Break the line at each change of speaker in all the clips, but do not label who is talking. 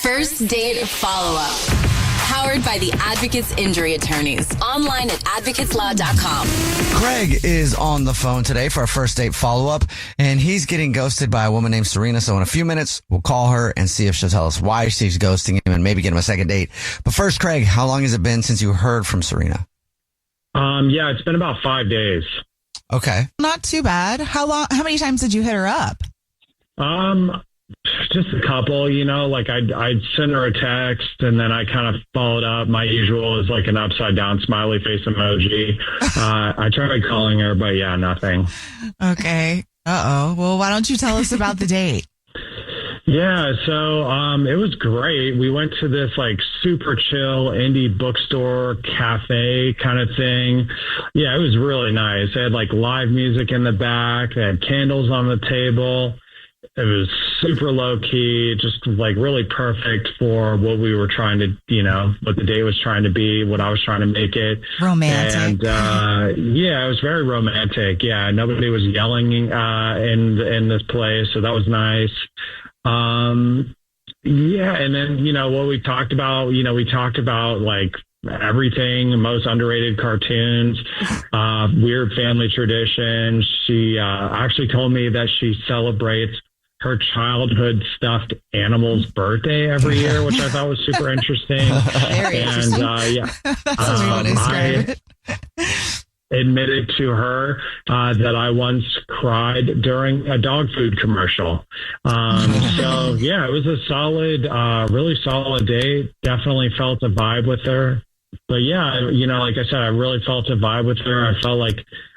First Date Follow-Up. Powered by the Advocates Injury Attorneys. Online at advocateslaw.com.
Craig is on the phone today for our first date follow-up, and he's getting ghosted by a woman named Serena. So in a few minutes, we'll call her and see if she'll tell us why she's ghosting him and maybe get him a second date. But first, Craig, how long has it been since you heard from Serena?
Yeah, it's been about 5 days.
Okay.
Not too bad. How many times did you hit her up?
Just a couple, like I'd send her a text and then I kind of followed up. My usual is like an upside down smiley face emoji. I tried calling her, but yeah, nothing.
Okay. Well, why don't you tell us about the date?
Yeah, so it was great. We went to this like super chill indie bookstore cafe kind of thing. Yeah, it was really nice. They had like live music in the back. They had candles on the table. It was super low key, just like really perfect for what we were trying to, what the day was trying to be, what I was trying to make it.
Romantic.
And yeah, it was very romantic. Yeah, nobody was yelling in this place, so that was nice. Yeah, and then, what we talked about, we talked about like everything, most underrated cartoons, weird family traditions. She actually told me that she celebrates her childhood stuffed animal's birthday every year, which I thought was super interesting.
Very interesting.
Yeah,
I
admitted to her that I once cried during a dog food commercial. So yeah, it was a solid, really solid date. Definitely felt a vibe with her. But yeah, like I said, I really felt a vibe with her.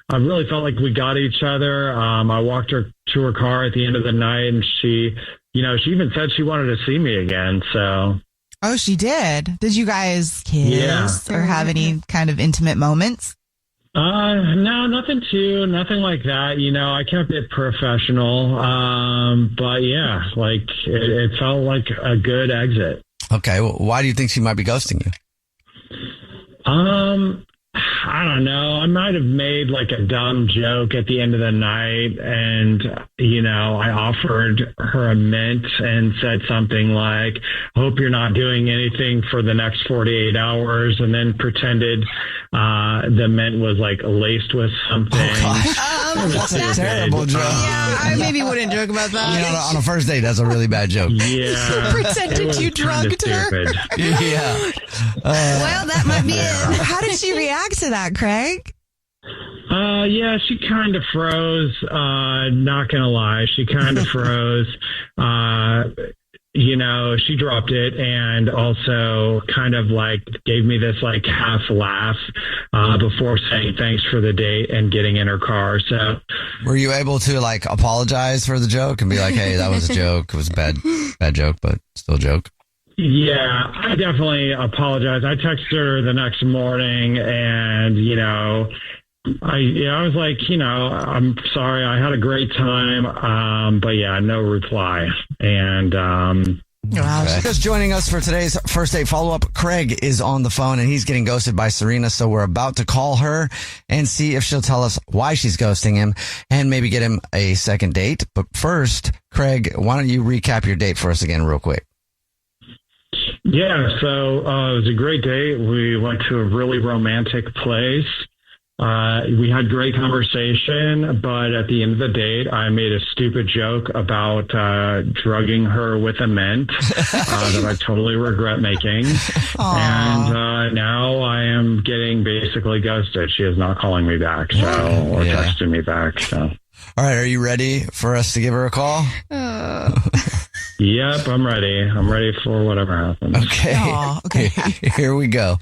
I really felt like we got each other. I walked her to her car at the end of the night, and she even said she wanted to see me again. So.
Oh, she did. Did you guys kiss or have any kind of intimate moments?
No, nothing like that. I kept it professional. But yeah, like it felt like a good exit.
Okay. Well, why do you think she might be ghosting you?
I don't know. I might have made like a dumb joke at the end of the night, and I offered her a mint and said something like, "Hope you're not doing anything for the next 48 hours," and then pretended the mint was like laced with something.
That's a terrible joke.
Yeah, I maybe wouldn't joke about that.
On a first date, that's a really bad joke.
Yeah,
pretended you drugged her.
Yeah.
Well, that might be it. How did she react to that, Craig?
Yeah, she kind of froze. Not gonna lie, she kind of froze. She dropped it and also kind of like gave me this like half laugh before saying thanks for the date and getting in her car. So,
were you able to like apologize for the joke and be like, "Hey, that was a joke. It was a bad joke, but still a joke"?
Yeah, I definitely apologize. I texted her the next morning and, I was like, I'm sorry. I had a great time. But yeah, no reply. And,
Wow.
Just joining us for today's first date follow-up, Craig is on the phone and he's getting ghosted by Serena. So we're about to call her and see if she'll tell us why she's ghosting him and maybe get him a second date. But first, Craig, why don't you recap your date for us again real quick?
Yeah, so it was a great date. We went to a really romantic place. We had great conversation, but at the end of the date, I made a stupid joke about drugging her with a mint that I totally regret making.
Aww.
And now I am getting basically ghosted. She is not calling me back, or texting me back. So.
All right, are you ready for us to give her a call?
Yep, I'm ready. I'm ready for whatever happens.
Okay.
Aw, okay.
Here we go.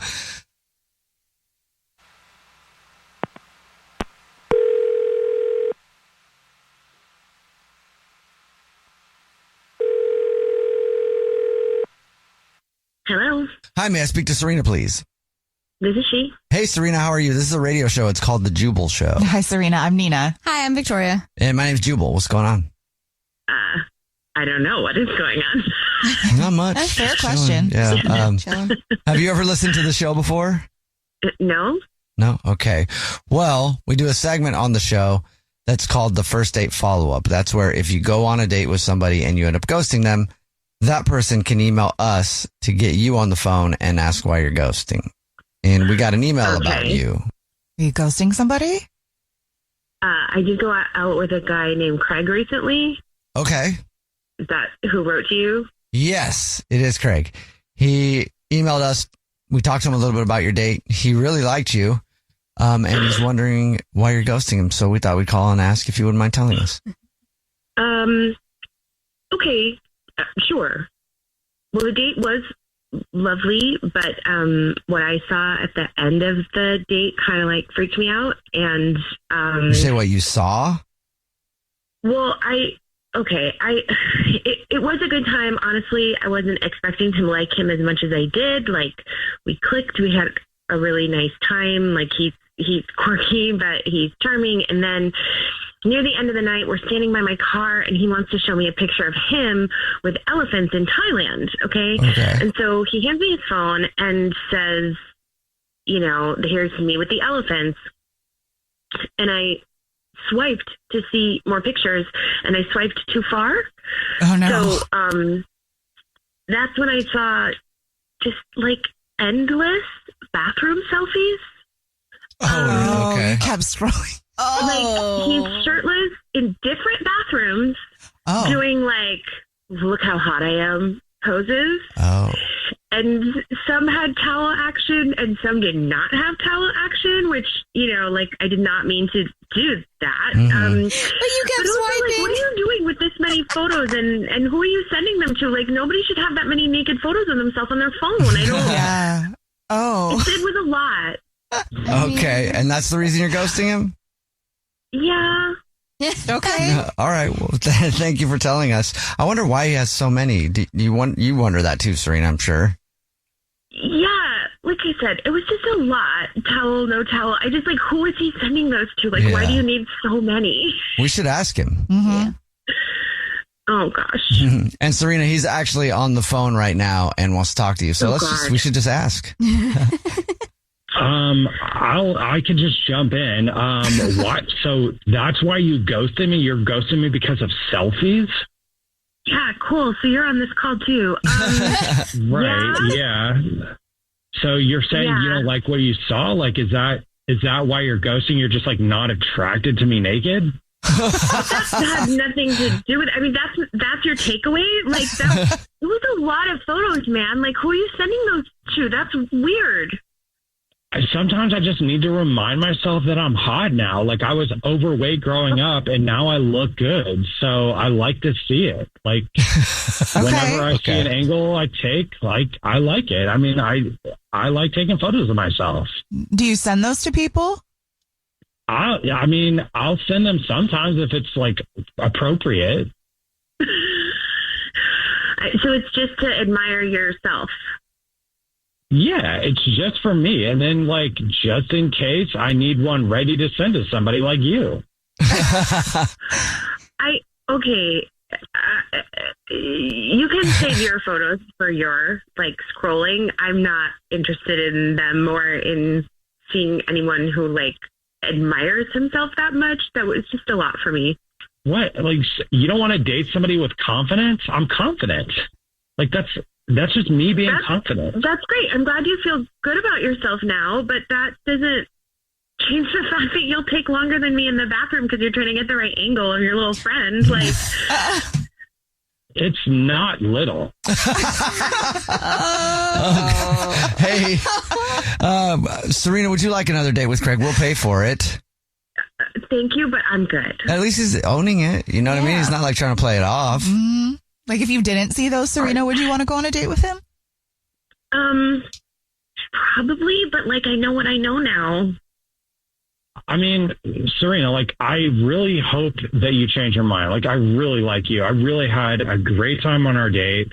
Hello,
Hi, may I speak to Serena, please?
this is she.
Hey, Serena, how are you? This is a radio show. It's called The Jubal Show.
Hi, Serena. I'm Nina.
Hi, I'm Victoria.
And my name's Jubal. What's going on?
I don't know what is going on.
Not much.
That's a fair question.
Yeah.
Chilling.
Have you ever listened to the show before?
No?
No? Okay. Well, we do a segment on the show that's called the first date follow-up. That's where if you go on a date with somebody and you end up ghosting them, that person can email us to get you on the phone and ask why you're ghosting. And we got an email about you.
Are you ghosting somebody?
I did go out with a guy named Craig recently.
Okay.
Is that who wrote to you?
Yes, it is Craig. He emailed us. We talked to him a little bit about your date. He really liked you. And he's wondering why you're ghosting him. So we thought we'd call and ask if you wouldn't mind telling us.
Okay. Sure. Well, the date was lovely, but what I saw at the end of the date kind of like freaked me out. And
you say what you saw?
Well, it was a good time. Honestly, I wasn't expecting to like him as much as I did. Like, we clicked. We had a really nice time. Like, he's quirky, but he's charming. And then near the end of the night, we're standing by my car, and he wants to show me a picture of him with elephants in Thailand. Okay. And so he hands me his phone and says, here's me with the elephants. And I swiped to see more pictures, and I swiped too far.
Oh no.
So that's when I saw just like endless bathroom selfies.
Oh, okay.
You kept scrolling.
Like, he's shirtless in different bathrooms doing like, look how hot I am poses.
Oh.
And some had towel action and some did not have towel action, which, like, I did not mean to do that.
But you kept swiping.
Like, what are you doing with this many photos, and who are you sending them to? Like, nobody should have that many naked photos of themselves on their phone. I don't.
Yeah. Oh.
It was a lot.
Okay. And that's the reason you're ghosting him?
Yeah.
Okay.
All right. Well, thank you for telling us. I wonder why he has so many. You wonder that too, Serena, I'm sure.
Yeah, like I said, it was just a lot. Towel, no towel. I just, like, who is he sending those to? Like, why do you need so many?
We should ask him.
Mm-hmm.
Oh, gosh.
And Serena, he's actually on the phone right now and wants to talk to you. So we should just ask.
I could just jump in. What? So that's why you ghosted me? You're ghosting me because of selfies?
Yeah, cool. So you're on this call too.
Right. Yeah. So you're saying you don't like what you saw? Like, is that why you're ghosting? You're just like not attracted to me naked?
That had nothing to do with. I mean, that's your takeaway. Like, it was a lot of photos, man. Like, who are you sending those to? That's weird.
Sometimes I just need to remind myself that I'm hot now. Like, I was overweight growing up, and now I look good. So I like to see it. Like, whenever I see an angle I take, like, I like it. I mean, I like taking photos of myself.
Do you send those to people?
I'll send them sometimes if it's, like, appropriate.
So it's just to admire yourself.
Yeah, it's just for me. And then, like, just in case, I need one ready to send to somebody like you. You can save your photos for your, like, scrolling. I'm not interested in them or in seeing anyone who, like, admires himself that much. That was just a lot for me. What? Like, you don't want to date somebody with confidence? I'm confident. Like, that's just me being confident. That's
great. I'm glad you feel good about yourself now, but that doesn't change the fact that you'll take longer than me in the bathroom because you're trying to get the right angle of your little friend. Like,
it's not little.
Hey, Serena, would you like another date with Craig? We'll pay for it.
Thank you, but I'm good.
At least he's owning it. You know what I mean? He's not like trying to play it off.
Mm-hmm. Like, if you didn't see those, Serena, would you want to go on a date with him?
Probably, but, like, I know what I know now.
I mean, Serena, like, I really hope that you change your mind. Like, I really like you. I really had a great time on our date.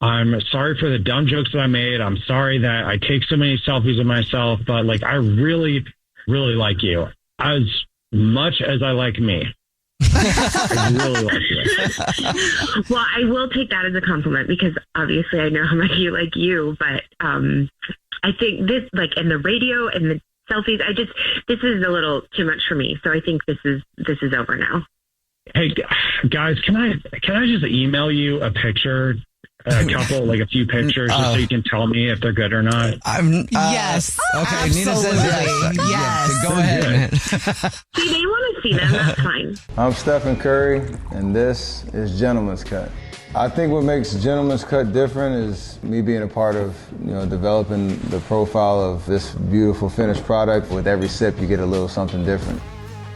I'm sorry for the dumb jokes that I made. I'm sorry that I take so many selfies of myself, but, like, I really, really like you as much as I like me. I really like you.
Well, I will take that as a compliment because obviously I know how much you like you, but I think this, like, in the radio and the selfies, this is a little too much for me. So I think this is over now.
Hey guys, can I just email you a picture a couple, like a few pictures, just so you can tell me if they're good or not?
Yes.
Okay,
Absolutely.
Nina says yes.
Yes.
Go ahead.
See, they want to see them. That's fine.
I'm Stephen Curry, and this is Gentleman's Cut. I think what makes Gentleman's Cut different is me being a part of, developing the profile of this beautiful finished product. With every sip, you get a little something different.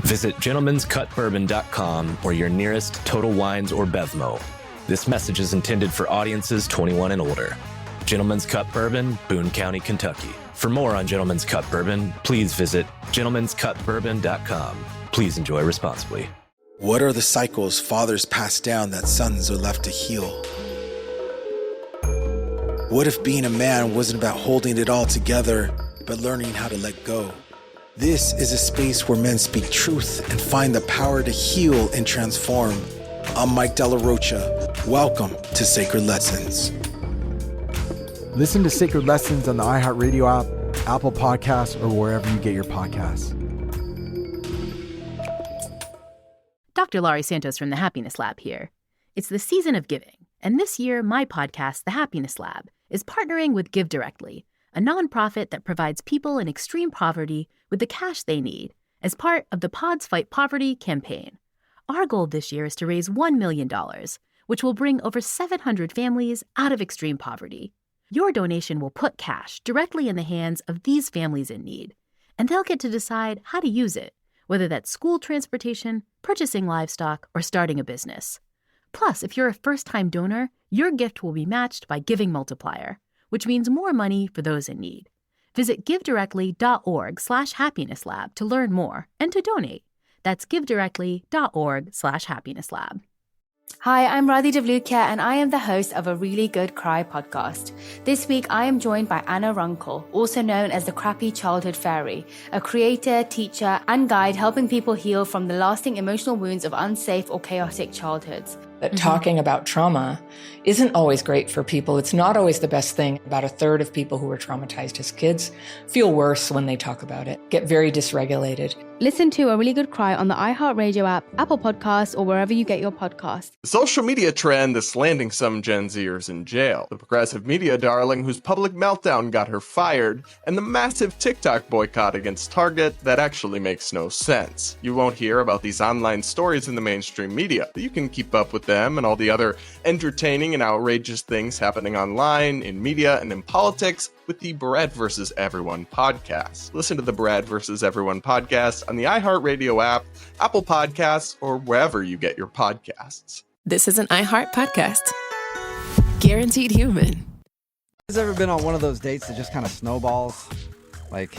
Visit gentlemanscutbourbon.com or your nearest Total Wines or Bevmo. This message is intended for audiences 21 and older. Gentleman's Cut Bourbon, Boone County, Kentucky. For more on Gentleman's Cut Bourbon, please visit gentlemanscutbourbon.com. Please enjoy responsibly.
What are the cycles fathers pass down that sons are left to heal? What if being a man wasn't about holding it all together, but learning how to let go? This is a space where men speak truth and find the power to heal and transform. I'm Mike Della Rocha. Welcome to Sacred Lessons.
Listen to Sacred Lessons on the iHeartRadio app, Apple Podcasts, or wherever you get your podcasts.
Dr. Laurie Santos from the Happiness Lab here. It's the season of giving, and this year my podcast, The Happiness Lab, is partnering with Give Directly, a nonprofit that provides people in extreme poverty with the cash they need as part of the Pods Fight Poverty campaign. Our goal this year is to raise $1 million, which will bring over 700 families out of extreme poverty. Your donation will put cash directly in the hands of these families in need, and they'll get to decide how to use it, whether that's school transportation, purchasing livestock, or starting a business. Plus, if you're a first-time donor, your gift will be matched by Giving Multiplier, which means more money for those in need. Visit givedirectly.org/happinesslab to learn more and to donate. That's givedirectly.org/happinesslab.
Hi, I'm Radhi Devlukia, and I am the host of a Really Good Cry podcast. This week, I am joined by Anna Runkle, also known as the Crappy Childhood Fairy, a creator, teacher, and guide helping people heal from the lasting emotional wounds of unsafe or chaotic childhoods.
That talking about trauma isn't always great for people. It's not always the best thing. About a third of people who were traumatized as kids feel worse when they talk about it, get very dysregulated.
Listen to A Really Good Cry on the iHeartRadio app, Apple Podcasts, or wherever you get your podcasts.
The social media trend that's landing some Gen Zers in jail. The progressive media darling whose public meltdown got her fired, and the massive TikTok boycott against Target that actually makes no sense. You won't hear about these online stories in the mainstream media, but you can keep up with them and all the other entertaining and outrageous things happening online, in media, and in politics with the Brad vs. Everyone podcast. Listen to the Brad vs. Everyone podcast on the iHeartRadio app, Apple Podcasts, or wherever you get your podcasts.
This is an iHeart podcast. Guaranteed human.
Has ever been on one of those dates that just kind of snowballs? Like,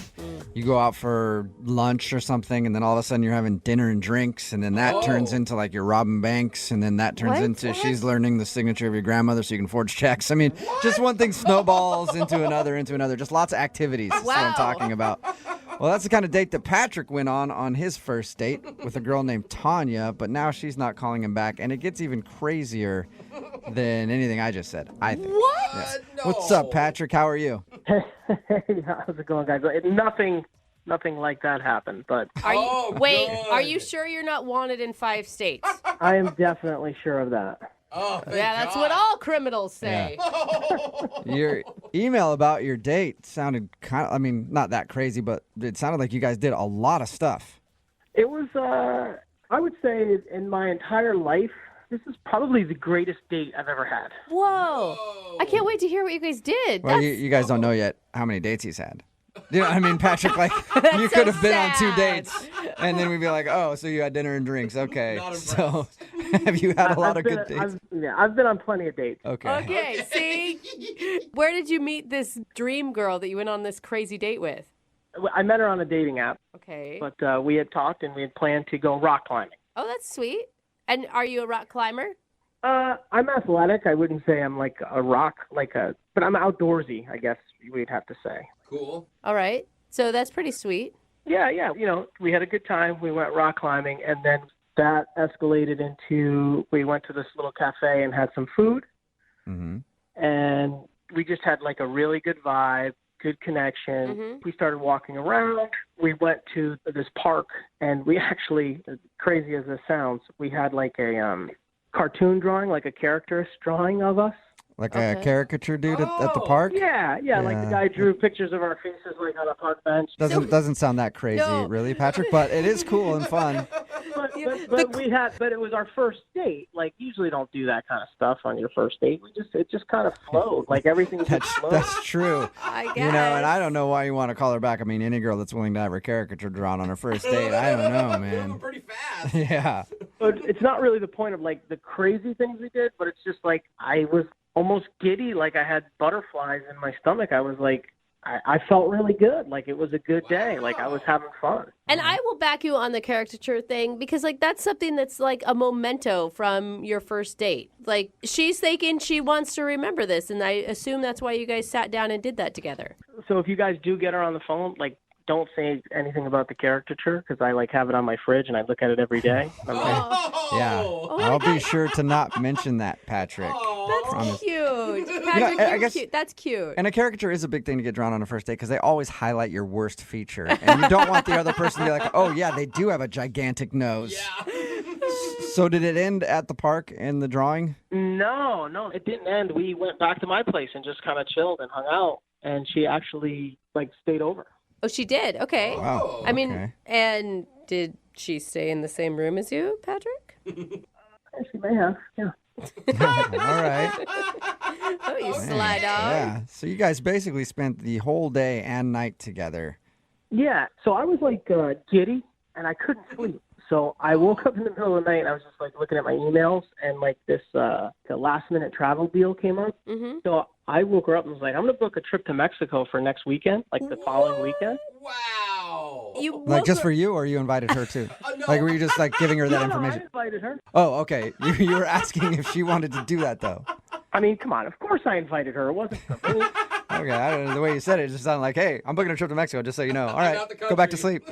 you go out for lunch or something, and then all of a sudden you're having dinner and drinks, and then that turns into, like, you're robbing banks, and then that turns into she's learning the signature of your grandmother so you can forge checks. I mean, just one thing snowballs into another. Just lots of activities. That's what I'm talking about. Well, that's the kind of date that Patrick went on his first date with a girl named Tanya, but now she's not calling him back, and it gets even crazier than anything I just said, I think.
What?
Yes.
No.
What's up, Patrick? How are you?
Hey, how's it going, guys? Nothing like that happened, but...
Are you sure you're not wanted in 5 states?
I am definitely sure of that.
Oh, yeah, that's what all criminals say.
Yeah. Your email about your date sounded not that crazy, but it sounded like you guys did a lot of stuff.
It was, I would say, in my entire life, this is probably the greatest date I've ever had.
Whoa. I can't wait to hear what you guys did.
Well, you guys don't know yet how many dates he's had. You know what I mean, Patrick? Like, you could have been on 2 dates, and then we'd be like, oh, so you had dinner and drinks. Okay. So have you had a lot of good dates?
I've been on plenty of dates.
Okay, see? Where did you meet this dream girl that you went on this crazy date with?
I met her on a dating app.
Okay.
But we had talked, and we had planned to go rock climbing.
Oh, that's sweet. And are you a rock climber?
I'm athletic. I wouldn't say I'm like a rock, but I'm outdoorsy, I guess we'd have to say.
Cool. All right. So that's pretty sweet.
Yeah. We had a good time. We went rock climbing, and then that escalated into we went to this little cafe and had some food.
Mm-hmm.
And we just had like a really good vibe, good connection.
Mm-hmm.
We started walking around. We went to this park, and we actually, as crazy as this sounds, we had like a cartoon drawing, like a character's drawing of us.
Like a caricature dude at the park?
Yeah, like the guy drew pictures of our faces like on a park bench.
Doesn't sound that crazy, really, Patrick, but it is cool and fun.
But it was our first date. Like, usually don't do that kind of stuff on your first date. It just kind of flowed. Like, everything just flowed.
That's true.
I guess.
You know, and I don't know why you want to call her back. I mean, any girl that's willing to have her caricature drawn on her first date, I don't know, man.
Moving pretty fast.
Yeah.
But it's not really the point of, like, the crazy things we did, but it's just, like, I was almost giddy. Like, I had butterflies in my stomach. I was, like, I felt really good. Like, it was a good day. Like, I was having fun.
And I will back you on the caricature thing because, like, that's something that's like a memento from your first date. Like, she's thinking she wants to remember this, and I assume that's why you guys sat down and did that together.
So if you guys do get her on the phone, like, don't say anything about the caricature because I, like, have it on my fridge and I look at it every day.
Yeah. I'll be sure to not mention that, Patrick.
That's cute. Patrick,
I guess,
cute. That's cute.
And a caricature is a big thing to get drawn on a first date because they always highlight your worst feature. And you don't want the other person to be like, oh, yeah, they do have a gigantic nose. Yeah. So did it end at the park in the drawing?
No, it didn't end. We went back to my place and just kind of chilled and hung out. And she actually, like, stayed over.
Oh, she did? Okay.
Wow.
I mean, and did she stay in the same room as you, Patrick?
She may have, yeah.
All right.
Oh, you sly dog.
Yeah. So you guys basically spent the whole day and night together.
Yeah. So I was, like, giddy, and I couldn't sleep. So I woke up in the middle of the night, and I was just, like, looking at my emails, and, like, this the last-minute travel deal came up.
Mm-hmm.
So I woke her up and was like, I'm going to book a trip to Mexico for next weekend, like the following weekend.
Wow.
Like just for you, or you invited her too?
No.
Like were you just like giving her that information?
I invited her.
Oh, okay. You were asking if she wanted to do that though.
I mean, come on. Of course I invited her. It wasn't for me.
Okay, I don't know. The way you said it just sounded like, hey, I'm booking a trip to Mexico, just so you know. All right, go back to sleep.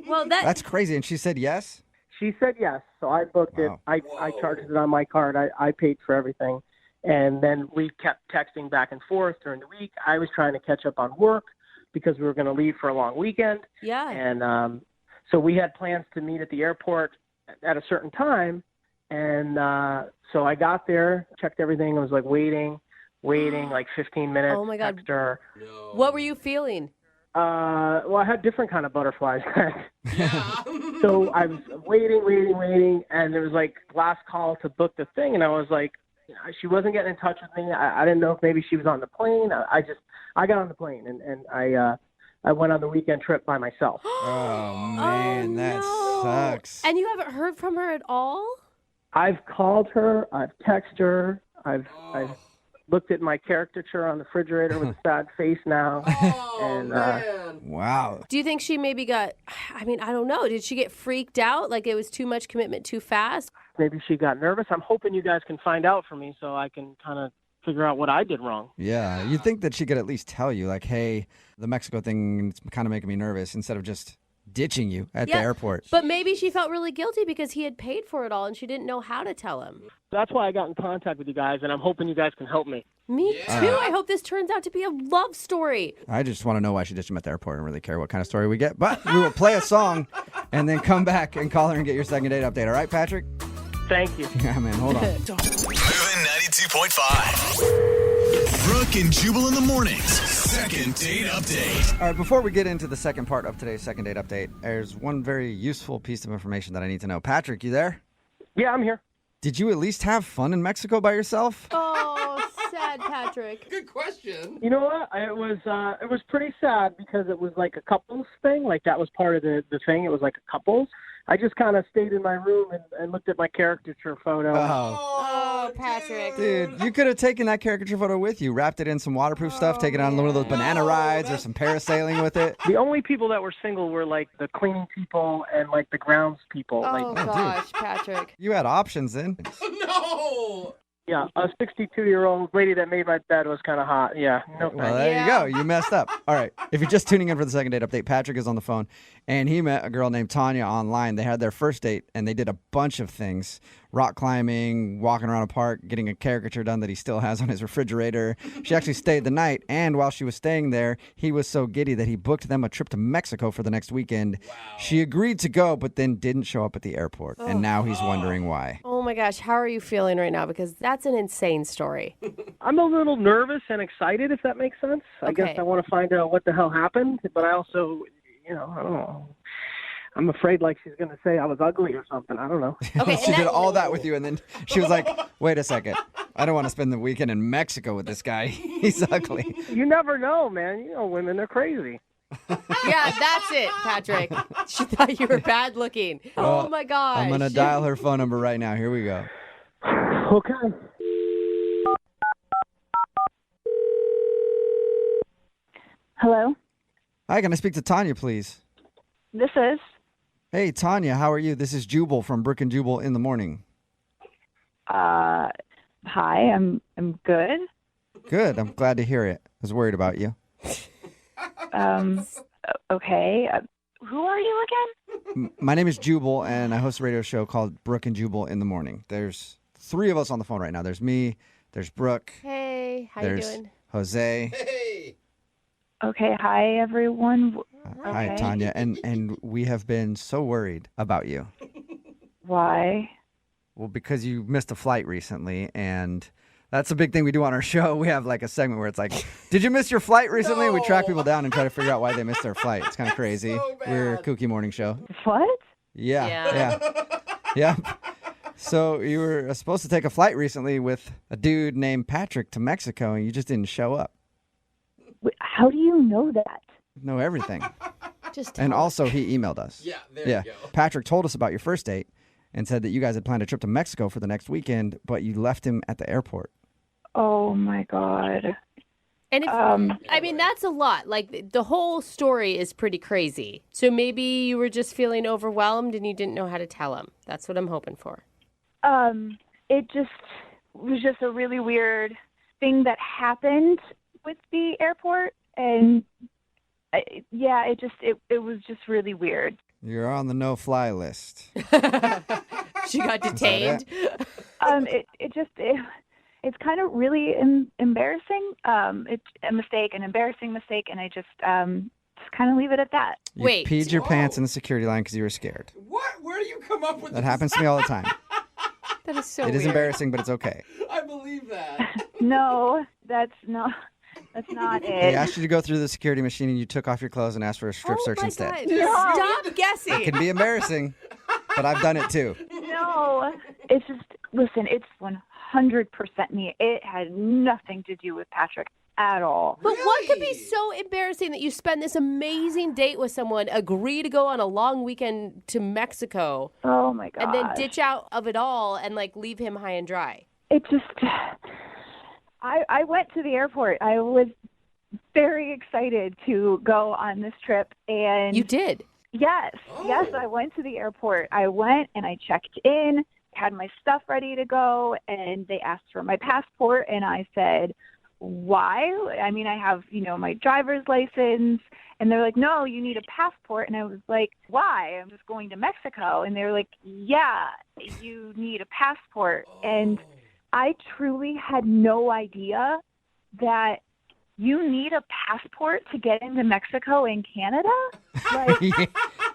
Well,
That's crazy. And she said yes?
She said yes. So I booked it. I charged it on my card. I paid for everything. And then we kept texting back and forth during the week. I was trying to catch up on work because we were going to leave for a long weekend.
Yeah.
And so we had plans to meet at the airport at a certain time. And so I got there, checked everything. I was like waiting like 15 minutes.
Oh my God.
Text her.
No.
What were you feeling?
Well, I had different kind of butterflies. So I was waiting, and there was like last call to book the thing, and I was like, she wasn't getting in touch with me. I didn't know if maybe she was on the plane. I got on the plane, and I went on the weekend trip by myself.
Oh man, that sucks.
And you haven't heard from her at all?
I've called her. I've texted her. I've looked at my caricature on the refrigerator with a sad face now.
Man.
Wow.
Do you think she maybe got, I don't know, did she get freaked out? Like it was too much commitment too fast?
Maybe she got nervous. I'm hoping you guys can find out for me so I can kind of figure out what I did wrong.
Yeah, you'd think that she could at least tell you, like, hey, the Mexico thing is kind of making me nervous, instead of just ditching you at the airport.
But maybe she felt really guilty because he had paid for it all and she didn't know how to tell him.
That's why I got in contact with you guys, and I'm hoping you guys can help me.
Me too. I hope this turns out to be a love story.
I just want to know why she ditched him at the airport. I don't really care what kind of story we get. But we will play a song and then come back and call her and get your second date update. All right, Patrick?
Thank you.
Yeah, man, hold on.
Moving 92.5. Brooke and Jubal in the mornings. Second date update.
All right, before we get into the second part of today's second date update, there's one very useful piece of information that I need to know. Patrick, you there?
Yeah, I'm here.
Did you at least have fun in Mexico by yourself?
Oh, sad Patrick.
Good question.
You know what? It was pretty sad because it was like a couples thing. Like that was part of the thing. It was like a couples. I just kind of stayed in my room and looked at my caricature photo.
Oh, Patrick.
Dude, you could have taken that caricature photo with you, wrapped it in some waterproof stuff, taken it on one of those banana rides or some parasailing with it.
The only people that were single were like the cleaning people and like the grounds people.
Oh, gosh, Patrick.
You had options then.
No.
Yeah, a 62-year-old lady that made my bed was kind of hot. Yeah, no thanks.
Well, there you go. You messed up. All right. If you're just tuning in for the second date update, Patrick is on the phone, and he met a girl named Tanya online. They had their first date, and they did a bunch of things rock climbing, walking around a park, getting a caricature done that he still has on his refrigerator. She actually stayed the night, and while she was staying there, he was so giddy that he booked them a trip to Mexico for the next weekend. Wow. She agreed to go, but then didn't show up at the airport, and now he's wondering why.
Oh my gosh, how are you feeling right now? Because that's an insane story.
I'm a little nervous and excited, if that makes sense. I guess I want to find out what the hell happened, but I also, I don't know. I'm afraid like she's going to say I was ugly or something. I don't know.
Okay, she did all that with you, and then she was like, wait a second. I don't want to spend the weekend in Mexico with this guy. He's ugly.
You never know, man. Women are crazy.
Yeah, that's it, Patrick. She thought you were bad looking. Oh, my gosh.
I'm going to dial her phone number right now. Here we go.
Okay.
Hello?
Hi, can I speak to Tanya, please?
This is?
Hey, Tanya, how are you? This is Jubal from Brooke and Jubal in the morning.
Hi, I'm good.
Good. I'm glad to hear it. I was worried about you.
Okay. Who are you again?
My name is Jubal, and I host a radio show called Brooke and Jubal in the morning. There's 3 of us on the phone right now. There's me, there's Brooke.
Hey, how you doing?
Jose.
Hey.
Okay, hi, everyone.
Hi, Tanya. And we have been so worried about you.
Why?
Well, because you missed a flight recently, and that's a big thing we do on our show. We have like a segment where it's like, did you miss your flight recently? No. We track people down and try to figure out why they missed their flight. It's kind of crazy.
So
We're a kooky morning show.
What?
Yeah. So you were supposed to take a flight recently with a dude named Patrick to Mexico, and you just didn't show up.
How do you know that?
Know everything.
And
also, he emailed us.
Yeah, there you go.
Patrick told us about your first date and said that you guys had planned a trip to Mexico for the next weekend, but you left him at the airport.
Oh, my God.
And if, that's a lot. Like, the whole story is pretty crazy. So maybe you were just feeling overwhelmed and you didn't know how to tell him. That's what I'm hoping for.
It was just a really weird thing that happened with the airport, and it was just really weird.
You're on the no-fly list.
She got detained.
It's kind of really embarrassing. It's a mistake, an embarrassing mistake, and I just kind of leave it at that.
You peed your pants in the security line because you were scared.
What? Where do you come up with
that? Happens to me all the time.
That is so
It is embarrassing, but it's okay.
I believe that.
No, that's not it.
They asked you to go through the security machine and you took off your clothes and asked for a strip search instead.
God. No. Stop guessing.
It can be embarrassing, but I've done it too.
No, it's just, listen, it's 100% me. It had nothing to do with Patrick at all.
But what could be so embarrassing that you spend this amazing date with someone, agree to go on a long weekend to Mexico?
Oh my God.
And then ditch out of it all and leave him high and dry?
It just, I went to the airport. I was very excited to go on this trip. And
you did?
Yes. Oh. Yes, I went to the airport. I went and I checked in, had my stuff ready to go, and they asked for my passport, and I said, why? I mean, I have, my driver's license. And they're like, no, you need a passport. And I was like, why? I'm just going to Mexico. And they're like, yeah, you need a passport. And I truly had no idea that you need a passport to get into Mexico and Canada?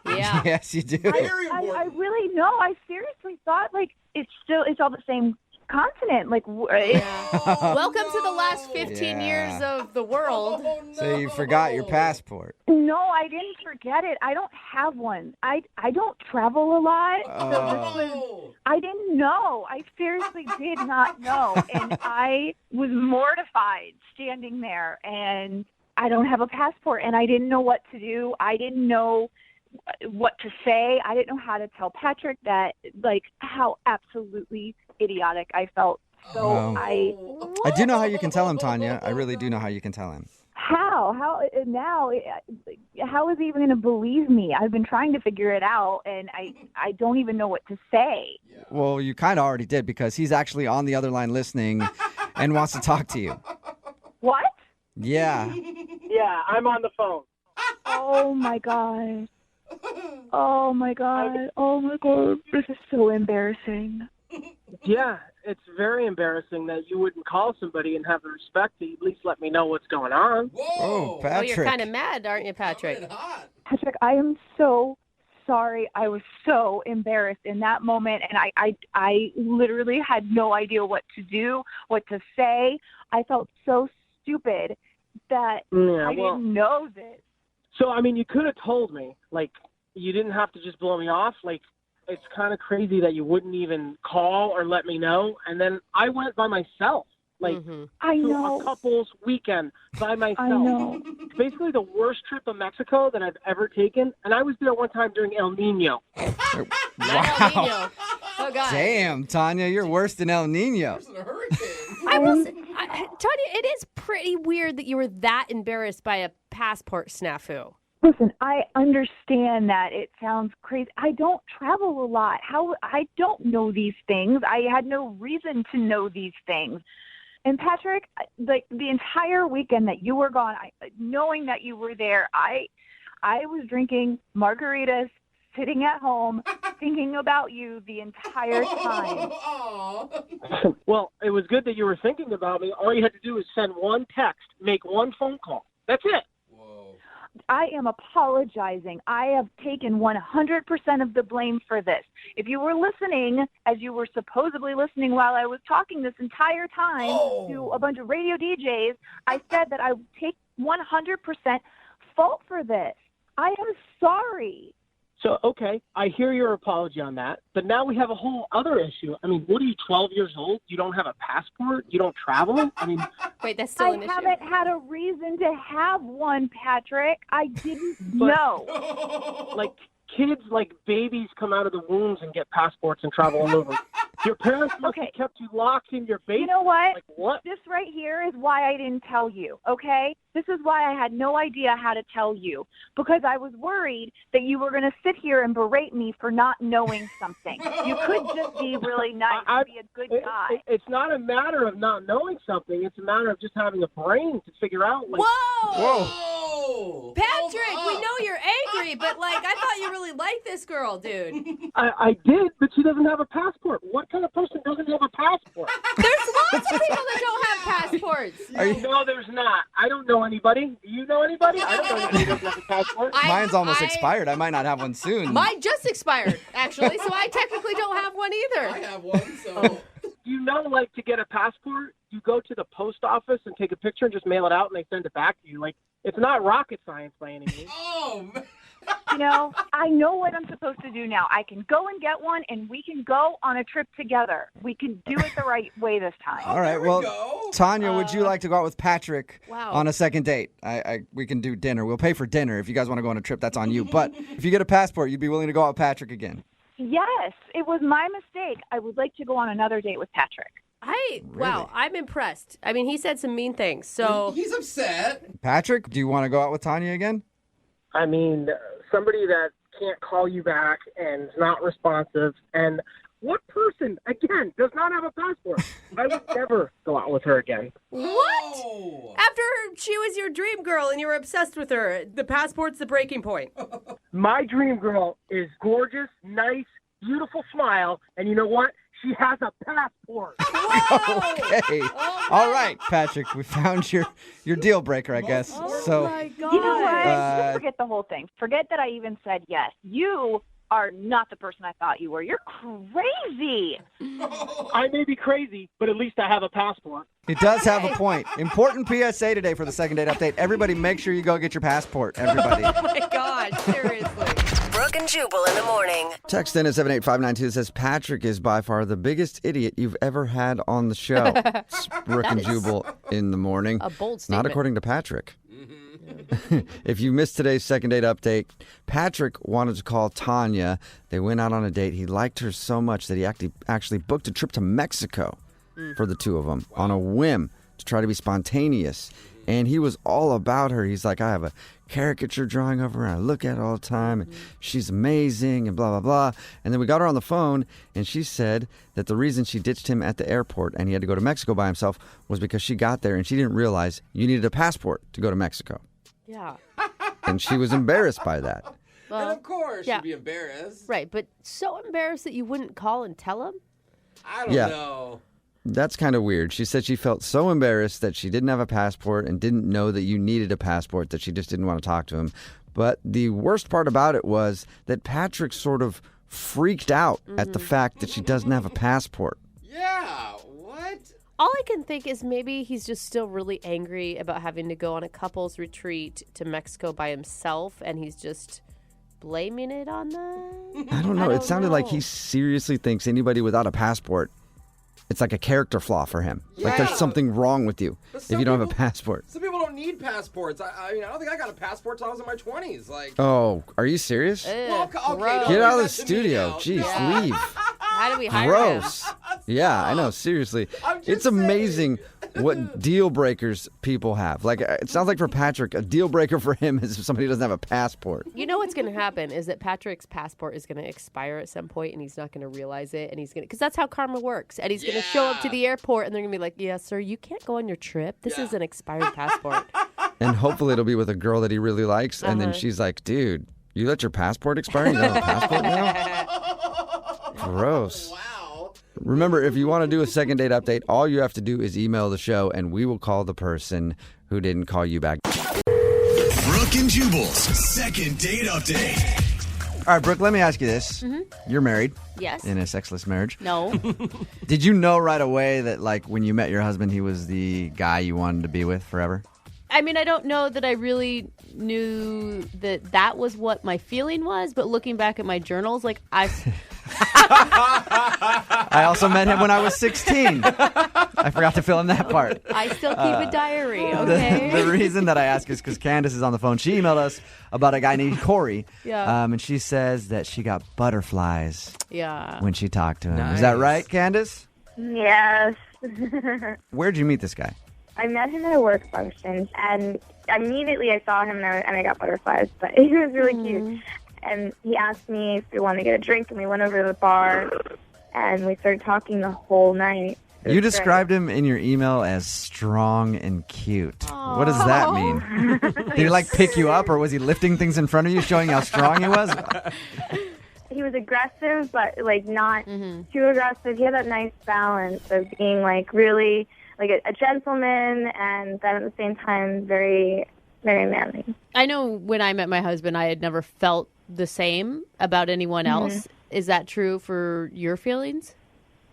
Yeah.
Yes, you do.
I really know. I seriously thought it's all the same continent.
Welcome to the last 15 years of the world.
Oh, no.
So you forgot your passport.
No, I didn't forget it. I don't have one. I don't travel a lot. So I didn't know. I seriously did not know. And I was mortified standing there, and I don't have a passport, and I didn't know what to do. I didn't know what to say. I didn't know how to tell Patrick that, how absolutely idiotic I felt. So I
do know how you can tell him, Tanya. I really do know how you can tell him.
How is he even going to believe me? I've been trying to figure it out, and I don't even know what to say.
Well, you kind of already did, because he's actually on the other line listening and wants to talk to you.
What?
Yeah.
Yeah, I'm on the phone.
Oh my God. Oh my God. Oh my God. This is so embarrassing.
Yeah, it's very embarrassing that you wouldn't call somebody and have the respect to at least let me know what's going on.
Whoa, Patrick.
Oh, you're kind of mad, aren't you, Patrick?
Patrick, I am so sorry. I was so embarrassed in that moment, and I literally had no idea what to do, what to say. I felt so stupid that I didn't know this.
So, I mean, you could have told me. Like, you didn't have to just blow me off. Like, it's kind of crazy that you wouldn't even call or let me know. And then I went by myself. Like,
I
to
know.
a couple's weekend by myself.
I know.
It's basically the worst trip of Mexico that I've ever taken. And I was there one time during El Nino.
Wow.
Oh, God.
Damn, Tanya, you're worse than El Nino.
I will say, Tanya, it is pretty weird that you were that embarrassed by a passport snafu.
Listen, I understand that it sounds crazy. I don't travel a lot. I don't know these things. I had no reason to know these things. And Patrick, like the entire weekend that you were gone, knowing that you were there, I was drinking margaritas, sitting at home, thinking about you the entire time.
Well, it was good that you were thinking about me. All you had to do is send one text, make one phone call. That's it.
I am apologizing. I have taken 100% of the blame for this. If you were listening, as you were supposedly listening while I was talking this entire time to a bunch of radio DJs, I said that I would take 100% fault for this. I am sorry.
So, okay, I hear your apology on that, but now we have a whole other issue. I mean, what are you, 12 years old? You don't have a passport? You don't travel? I mean,
wait, that's still an issue.
I haven't had a reason to have one, Patrick. I didn't know.
Like, kids, like babies, come out of the wombs and get passports and travel all over. Your parents must have kept you locked in your basement.
You know what?
Like, what?
This right here is why I didn't tell you, okay? This is why I had no idea how to tell you, because I was worried that you were going to sit here and berate me for not knowing something. You could just be really nice and be a good guy.
It's not a matter of not knowing something. It's a matter of just having a brain to figure out. Like,
Whoa! Patrick, we know you're angry, but like I thought you really liked this girl, dude.
I did, but she doesn't have a passport. What kind of person doesn't have a passport?
There's lots of people that don't have passports.
No, there's not. I don't know anybody. Do you know anybody? I don't know anybody who doesn't have a passport.
Mine's almost expired. I might not have one soon.
Mine just expired, actually, so I technically don't have one either.
I have one, so...
You know, like, to get a passport, you go to the post office and take a picture and just mail it out, and they send it back to you. Like, it's not rocket science by any means.
Oh, man.
You know, I know what I'm supposed to do now. I can go and get one, and we can go on a trip together. We can do it the right way this time.
All right, well, Tanya, would you like to go out with Patrick on a second date? We can do dinner. We'll pay for dinner. If you guys want to go on a trip, that's on you. But if you get a passport, you'd be willing to go out with Patrick again?
Yes, it was my mistake. I would like to go on another date with Patrick.
Wow, I'm impressed. I mean, he said some mean things, so...
He's upset.
Patrick, do you want to go out with Tanya again?
I mean, somebody that can't call you back and is not responsive. And what person, again, does not have a passport? I would never go out with her again.
What? After she was your dream girl and you were obsessed with her, the passport's the breaking point.
My dream girl is gorgeous, nice, beautiful smile, and you know what? She has a passport.
Okay. All right, Patrick, we found your deal breaker, I guess.
My God.
You know what? Just forget the whole thing. Forget that I even said yes. You are not the person I thought you were. You're crazy.
I may be crazy, but at least I have a passport.
He does have a point. Important PSA today for the second date update. Everybody make sure you go get your passport, everybody.
Oh, my God. Seriously.
Brooke and Jubal in the morning.
Text in at 78592 says, Patrick is by far the biggest idiot you've ever had on the show. It's Brooke and Jubal in the morning.
A bold statement.
Not according to Patrick. If you missed today's second date update, Patrick wanted to call Tanya. They went out on a date. He liked her so much that he actually booked a trip to Mexico for the two of them on a whim to try to be spontaneous. And he was all about her. He's like, I have a caricature drawing of her, and I look at her all the time, and she's amazing, and blah, blah, blah. And then we got her on the phone, and she said that the reason she ditched him at the airport and he had to go to Mexico by himself was because she got there and she didn't realize you needed a passport to go to Mexico.
Yeah.
And she was embarrassed by that.
Well,
and of course,
yeah.
she'd be embarrassed.
Right, but so embarrassed that you wouldn't call and tell him?
I don't
Yeah.
know.
That's kind of weird. She said she felt so embarrassed that she didn't have a passport and didn't know that you needed a passport that she just didn't want to talk to him. But the worst part about it was that Patrick sort of freaked out at the fact that she doesn't have a passport.
Yeah, what?
All I can think is maybe he's just still really angry about having to go on a couple's retreat to Mexico by himself, and he's just blaming it on that.
I don't know. It sounded like he seriously thinks anybody without a passport, it's like a character flaw for him. Like there's something wrong with you if you don't have a passport.
Some people don't need passports. I mean, I don't think I got a passport till I was in my 20s. Like,
Oh, are you serious?
well, okay, don't
Get
do
out of the
that to me
studio.
now.
Jeez, leave.
How do we hire
Gross.
him?
Yeah, I know. Seriously. It's amazing what deal breakers people have. Like, it sounds like for Patrick, a deal breaker for him is if somebody doesn't have a passport.
You know what's going to happen is that Patrick's passport is going to expire at some point, and he's not going to realize it, and he's going to, because that's how karma works. And he's going to show up to the airport, and they're going to be like, "Yeah, sir, you can't go on your trip. This is an expired passport."
And hopefully it'll be with a girl that he really likes. And then she's like, dude, you let your passport expire? You don't have a passport now? Gross. Remember, if you want to do a second date update, all you have to do is email the show, and we will call the person who didn't call you back.
Brooke and Jubal's second date update.
All right, Brooke, let me ask you this. You're married.
Yes.
In a sexless marriage.
No.
Did you know right away that, like, when you met your husband, he was the guy you wanted to be with forever?
I mean, I don't know that I really knew that that was what my feeling was, but looking back at my journals, like, I
also met him when I was 16. I forgot to fill in that part.
I still keep a diary, okay?
The reason that I ask is because Candace is on the phone. She emailed us about a guy named Corey.
Yeah.
And she says that she got butterflies
Yeah.
when she talked to him. Is that right, Candace?
Yes.
Where'd you meet this guy?
I met him at a work function, and immediately I saw him, and I got butterflies, but he was really cute. And he asked me if we wanted to get a drink, and we went over to the bar, and we started talking the whole night.
You described him in your email as strong and cute. What does that mean? Did he, like, pick you up, or was he lifting things in front of you, showing how strong he was?
He was aggressive, but, like, not too aggressive. He had that nice balance of being, like, really... like a gentleman, and then at the same time, very, very manly.
I know when I met my husband, I had never felt the same about anyone else. Is that true for your feelings?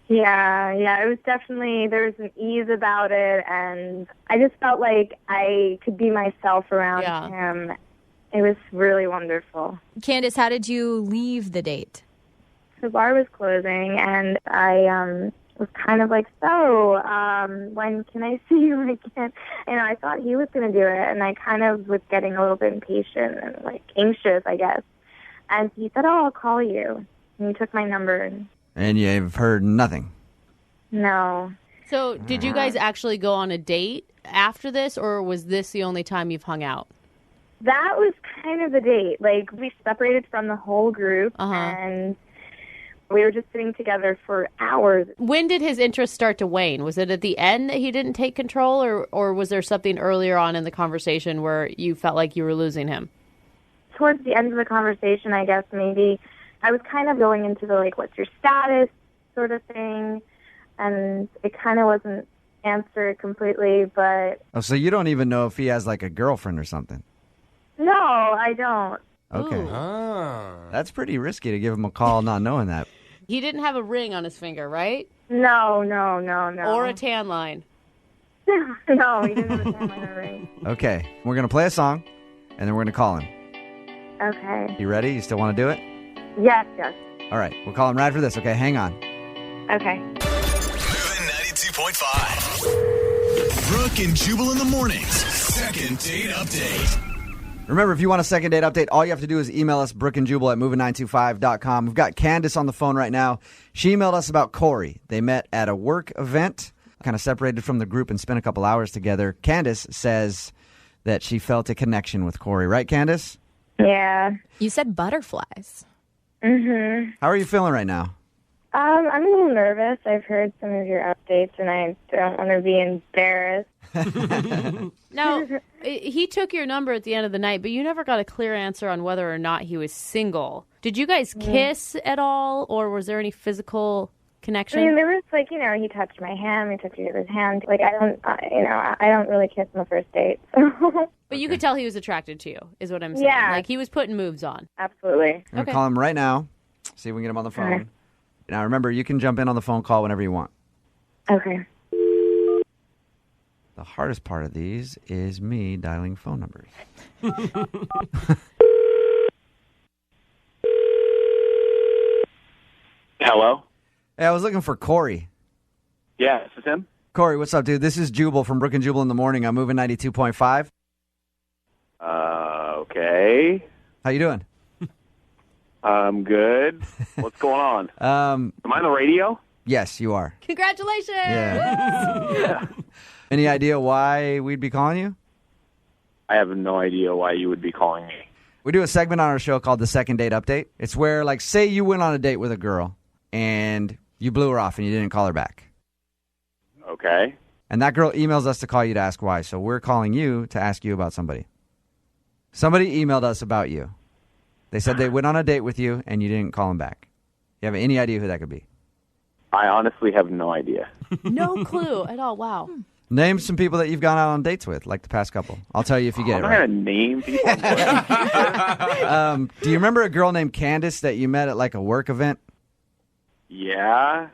Yeah, it was definitely, there was an ease about it, and I just felt like I could be myself around him. It was really wonderful.
Candace, how did you leave the date?
The bar was closing, and I was kind of like, so, when can I see you again? And I thought he was going to do it, and I kind of was getting a little bit impatient and, like, anxious, I guess. And he said, "Oh, I'll call you." And he took my number.
And you've heard nothing?
No.
So did you guys actually go on a date after this, or was this the only time you've hung out?
That was kind of the date. Like, we separated from the whole group, and we were just sitting together for hours.
When did his interest start to wane? Was it at the end that he didn't take control, or was there something earlier on in the conversation where you felt like you were losing him?
Towards the end of the conversation, I guess, maybe. I was kind of going into the, like, what's your status sort of thing, and it kind of wasn't answered completely, but...
Oh, so you don't even know if he has, like, a girlfriend or something?
No, I don't.
Okay. That's pretty risky to give him a call not knowing that.
He didn't have a ring on his finger, right?
No.
Or a tan line.
No, he didn't have a tan line or ring.
Okay, we're going to play a song, and then we're going to call him.
Okay.
You ready? You still want to do it?
Yes.
All right, we'll call him right after this, okay? Hang on.
Okay.
Moving 92.5. Brooke and Jubal in the mornings. Second date update.
Remember, if you want a second date update, all you have to do is email us, brookeandjubal at moving925.com. We've got Candace on the phone right now. She emailed us about Corey. They met at a work event, kind of separated from the group and spent a couple hours together. Candace says that she felt a connection with Corey. Right, Candace?
Yeah.
You said butterflies.
Mm-hmm.
How are you feeling right now?
I'm a little nervous. I've heard some of your updates, and I don't want to be embarrassed.
Now, he took your number at the end of the night, but you never got a clear answer on whether or not he was single. Did you guys kiss at all, or was there any physical connection?
I mean, there was like, he touched my hand, he touched his hand. Like, I don't really kiss on the first date. So.
But you could tell he was attracted to you, is what I'm saying.
Yeah.
Like, he was putting moves on.
Absolutely.
I'm going to call him right now, see if we can get him on the phone.
Okay.
Now, remember, you can jump in on the phone call whenever you want.
Okay.
The hardest part of these is me dialing phone numbers.
Hello?
Hey, I was looking for Corey.
Yeah, this is him.
Corey, what's up, dude? This is Jubal from Brooke and Jubal in the morning. I'm moving 92.5.
Okay.
How you doing?
I'm good. What's going on? Am I on the radio?
Yes, you are.
Congratulations!
Yeah. Any idea why we'd be calling you?
I have no idea why you would be calling me.
We do a segment on our show called the Second Date Update. It's where, like, say you went on a date with a girl and you blew her off and you didn't call her back.
Okay.
And that girl emails us to call you to ask why. So we're calling you to ask you about somebody. Somebody emailed us about you. They said they went on a date with you and you didn't call them back. You have any idea who that could be?
I honestly have no idea.
No clue at all. Wow.
Name some people that you've gone out on dates with, like the past couple. I'll tell you if you get
I'm
it
not
right.
going to name people.
Do you remember a girl named Candace that you met at like a work event?
Yeah.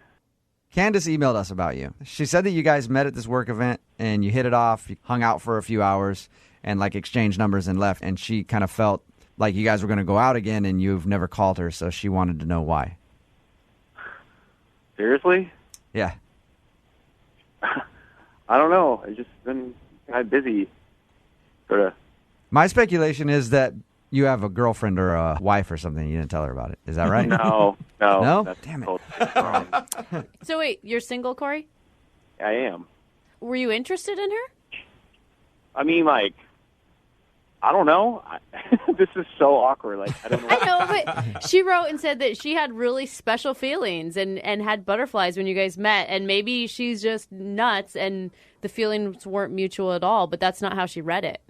Candace emailed us about you. She said that you guys met at this work event and you hit it off, you hung out for a few hours and like exchanged numbers and left. And she kind of felt like you guys were going to go out again and you've never called her. So she wanted to know why.
Seriously?
Yeah.
I don't know. I've just been kind of busy. Sort of.
My speculation is that you have a girlfriend or a wife or something. You didn't tell her about it. Is that right?
No.
No?
That's
Damn it.
totally wrong.
So wait, you're single, Corey?
I am.
Were you interested in her?
I mean, like, I don't know. This is so awkward. Like, I don't know.
I know, but she wrote and said that she had really special feelings and had butterflies when you guys met, and maybe she's just nuts and the feelings weren't mutual at all, but that's not how she read it.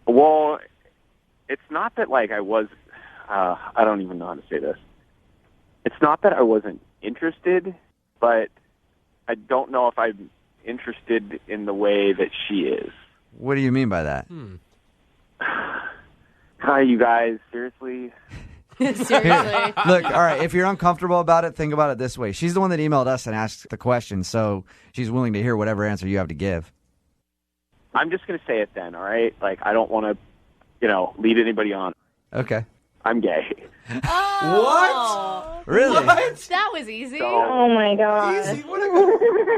Well, it's not that, like, I was, I don't even know how to say this. It's not that I wasn't interested, but I don't know if I'm interested in the way that she is.
What do you mean by that?
Hi, you guys. Seriously?
Seriously.
Look, all right, if you're uncomfortable about it, think about it this way. She's the one that emailed us and asked the question, so she's willing to hear whatever answer you have to give.
I'm just going to say it then, all right? Like, I don't want to, lead anybody on.
Okay.
I'm gay.
Oh.
Really?
That was easy.
Oh my god.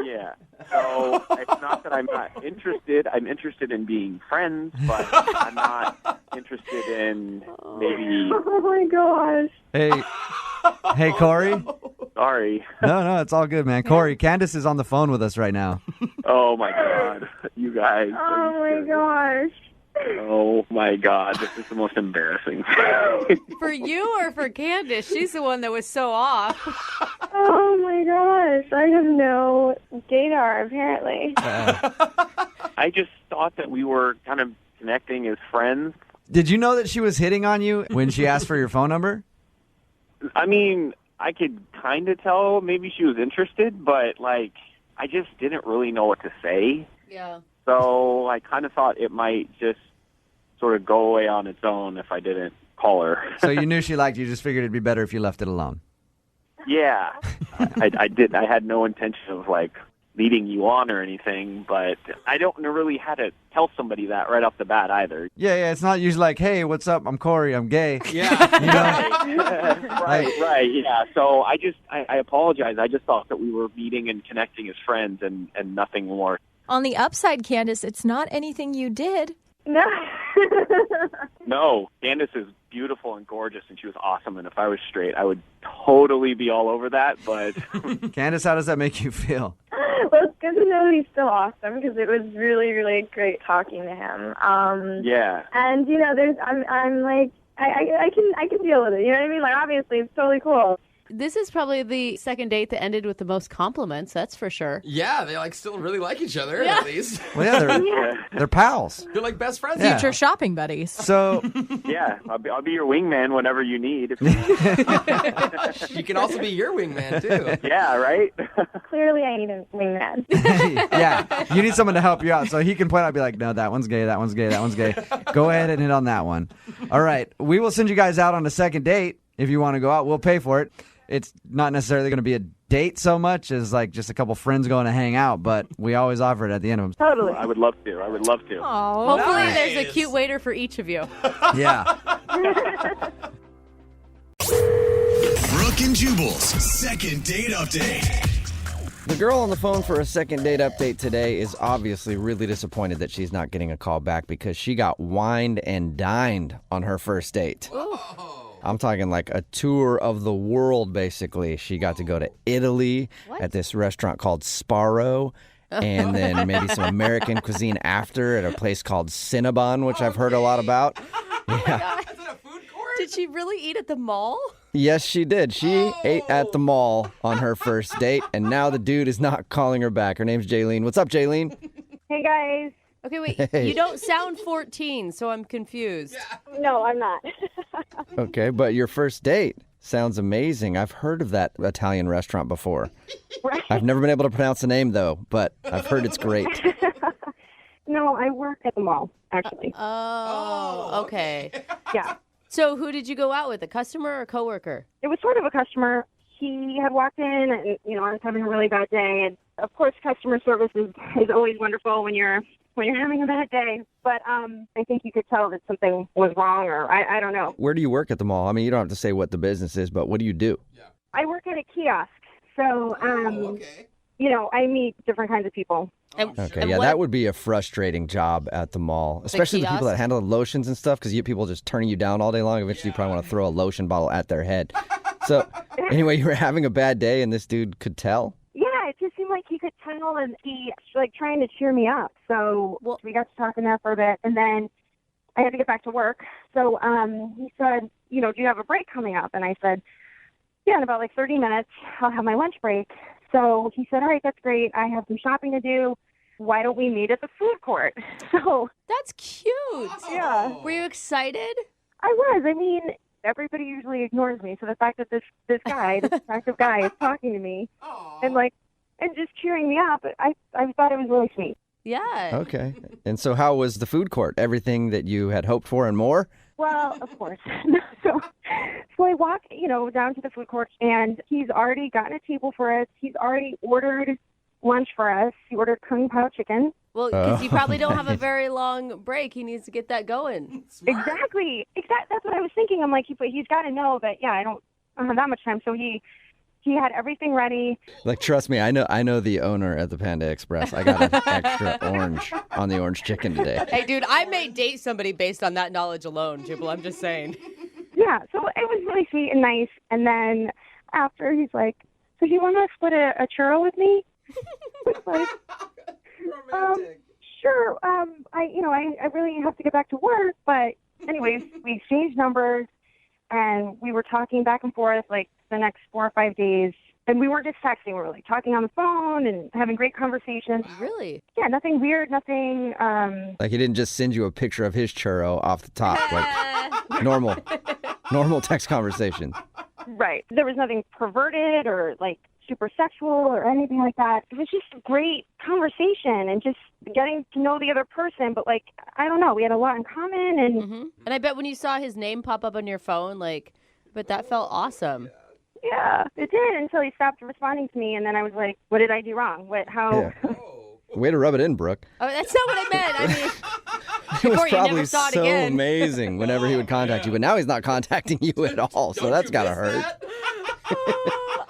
Yeah. So it's not that I'm not interested. I'm interested in being friends, but I'm not interested in maybe.
Oh my gosh.
Hey, Corey?
Sorry.
No, it's all good, man. Corey, Candace is on the phone with us right now.
Oh my God, you guys.
Oh my gosh.
Oh my God, this is the most embarrassing.
For you or for Candace? She's the one that was so off.
Oh my gosh. I have no gaydar, apparently.
I just thought that we were kind of connecting as friends.
Did you know that she was hitting on you when she asked for your phone number?
I mean, I could kind of tell maybe she was interested, but, like, I just didn't really know what to say.
Yeah.
So I kind of thought it might just sort of go away on its own if I didn't call her.
So you knew she liked you, just figured it'd be better if you left it alone.
Yeah. I did. I had no intention of, like, leading you on or anything, but I don't know really how to tell somebody that right off the bat either.
Yeah, it's not usually like, hey, what's up? I'm Corey. I'm gay.
Yeah.
You know?
Right, yeah. So I apologize. I just thought that we were meeting and connecting as friends and nothing more.
On the upside, Candace, it's not anything you did.
No.
No, Candace is beautiful and gorgeous, and she was awesome. And if I was straight, I would totally be all over that. But
Candace, how does that make you feel?
Well, it's good to know that he's still awesome because it was really, really great talking to him.
Yeah.
And I'm like, I can deal with it. You know what I mean? Like, obviously, it's totally cool.
This is probably the second date that ended with the most compliments, that's for sure.
Yeah, they like still really like each other at least.
Well, yeah, they're pals.
They're like best friends.
Yeah.
Future shopping buddies.
So
Yeah, I'll be your wingman whenever you need.
She can also be your wingman too.
Yeah, right?
Clearly, I need a wingman.
yeah, you need someone to help you out. So he can point out, be like, no, that one's gay, that one's gay, that one's gay. Go ahead and hit on that one. All right, we will send you guys out on a second date if you want to go out. We'll pay for it. It's not necessarily going to be a date so much as like just a couple friends going to hang out, but we always offer it at the end of them.
Totally.
I would love to.
Oh, hopefully there's a cute waiter for each of you.
Yeah.
Brooke and Jubal's second date update.
The girl on the phone for a second date update today is obviously really disappointed that she's not getting a call back because she got wined and dined on her first date. I'm talking like a tour of the world, basically. She got to go to Italy at this restaurant called Sparrow, and then maybe some American cuisine after at a place called Cinnabon, which I've heard a lot about. Yeah.
Did she really eat at the mall?
Yes, she did. She ate at the mall on her first date, and now the dude is not calling her back. Her name's Jaylene. What's up, Jaylene?
Hey, guys.
Okay, wait.
Hey.
You don't sound 14, so I'm confused.
No, I'm not.
Okay, but your first date sounds amazing. I've heard of that Italian restaurant before.
Right.
I've never been able to pronounce the name, though, but I've heard it's great.
No, I work at the mall, actually.
Oh, okay.
Yeah.
So who did you go out with, a customer or a coworker?
It was sort of a customer. He had walked in and, I was having a really bad day. And, of course, customer service is always wonderful when you're having a bad day. But I think you could tell that something was wrong, or I don't know.
Where do you work at the mall? I mean, you don't have to say what the business is, but what do you do?
I work at a kiosk. So, I meet different kinds of people.
Okay, yeah, that would be a frustrating job at the mall, especially the people that handle the lotions and stuff, because you get people just turning you down all day long. Eventually, you probably want to throw a lotion bottle at their head. So, anyway, you were having a bad day, and this dude could tell?
Yeah, it just seemed like he could tell, and he trying to cheer me up. So we got to talking there for a bit, and then I had to get back to work. So he said, do you have a break coming up? And I said, yeah, in about 30 minutes, I'll have my lunch break. So he said, all right, that's great. I have some shopping to do. Why don't we meet at the food court? So
that's cute.
Yeah.
Were you excited?
I was. I mean, everybody usually ignores me. So the fact that this guy, this attractive guy, is talking to me and just cheering me up, I thought it was really sweet.
Yeah.
Okay. And so how was the food court? Everything that you had hoped for and more?
Well, of course. So I walk, down to the food court, and he's already gotten a table for us. He's already ordered lunch for us. He ordered kung pao chicken.
Well, because you probably don't have a very long break. He needs to get that going.
Exactly. That's what I was thinking. I'm like, he's got to know that, I don't have that much time. So he had everything ready.
Like, trust me, I know the owner at the Panda Express. I got an extra orange on the orange chicken today.
Hey, dude, I may date somebody based on that knowledge alone, Jubal. I'm just saying.
Yeah, so it was really sweet and nice. And then after, he's like, so do you want to split a churro with me? Sure. I really have to get back to work. But anyways, we exchanged numbers, and we were talking back and forth the next 4 or 5 days. And we weren't just texting. We were talking on the phone and having great conversations.
Really?
Yeah, nothing weird, nothing.
Like, he didn't just send you a picture of his churro off the top, like normal text conversation.
Right. There was nothing perverted or super sexual or anything like that. It was just a great conversation and just getting to know the other person. But I don't know, we had a lot in common. And
And I bet when you saw his name pop up on your phone, but that felt awesome.
Yeah, it did, until he stopped responding to me. And then I was like, what did I do wrong? How?
Yeah. Way to rub it in, Brooke.
Oh, that's not what I meant. I mean,
It was
before you
probably
never saw it
so
again.
amazing whenever he would contact you, but now he's not contacting you at all, so that's got to hurt.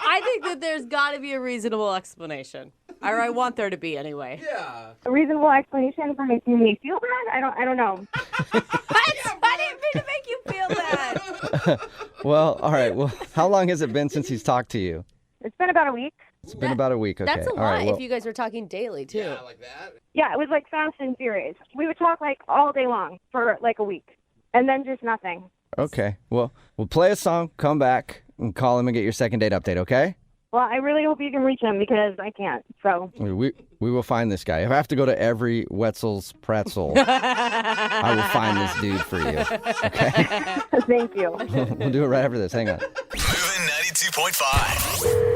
I think that there's got to be a reasonable explanation. Or I want there to be anyway.
Yeah.
A reasonable explanation for making me feel bad? I don't know.
I didn't mean to make you feel bad.
Well, all right. Well, how long has it been since he's talked to you?
It's been about a week.
It's been about a week. Okay.
That's a lot
all right, well,
if you guys were talking daily, too.
Yeah, like that.
Yeah, it was fast and furious. We would talk all day long for a week, and then just nothing.
Okay. Well, we'll play a song, come back, and call him and get your second date update, okay?
Well, I really hope you can reach him because I can't. So
We will find this guy. If I have to go to every Wetzel's pretzel, I will find this dude for you. Okay?
Thank you.
We'll do it right after this. Hang on.
Moving 92.5.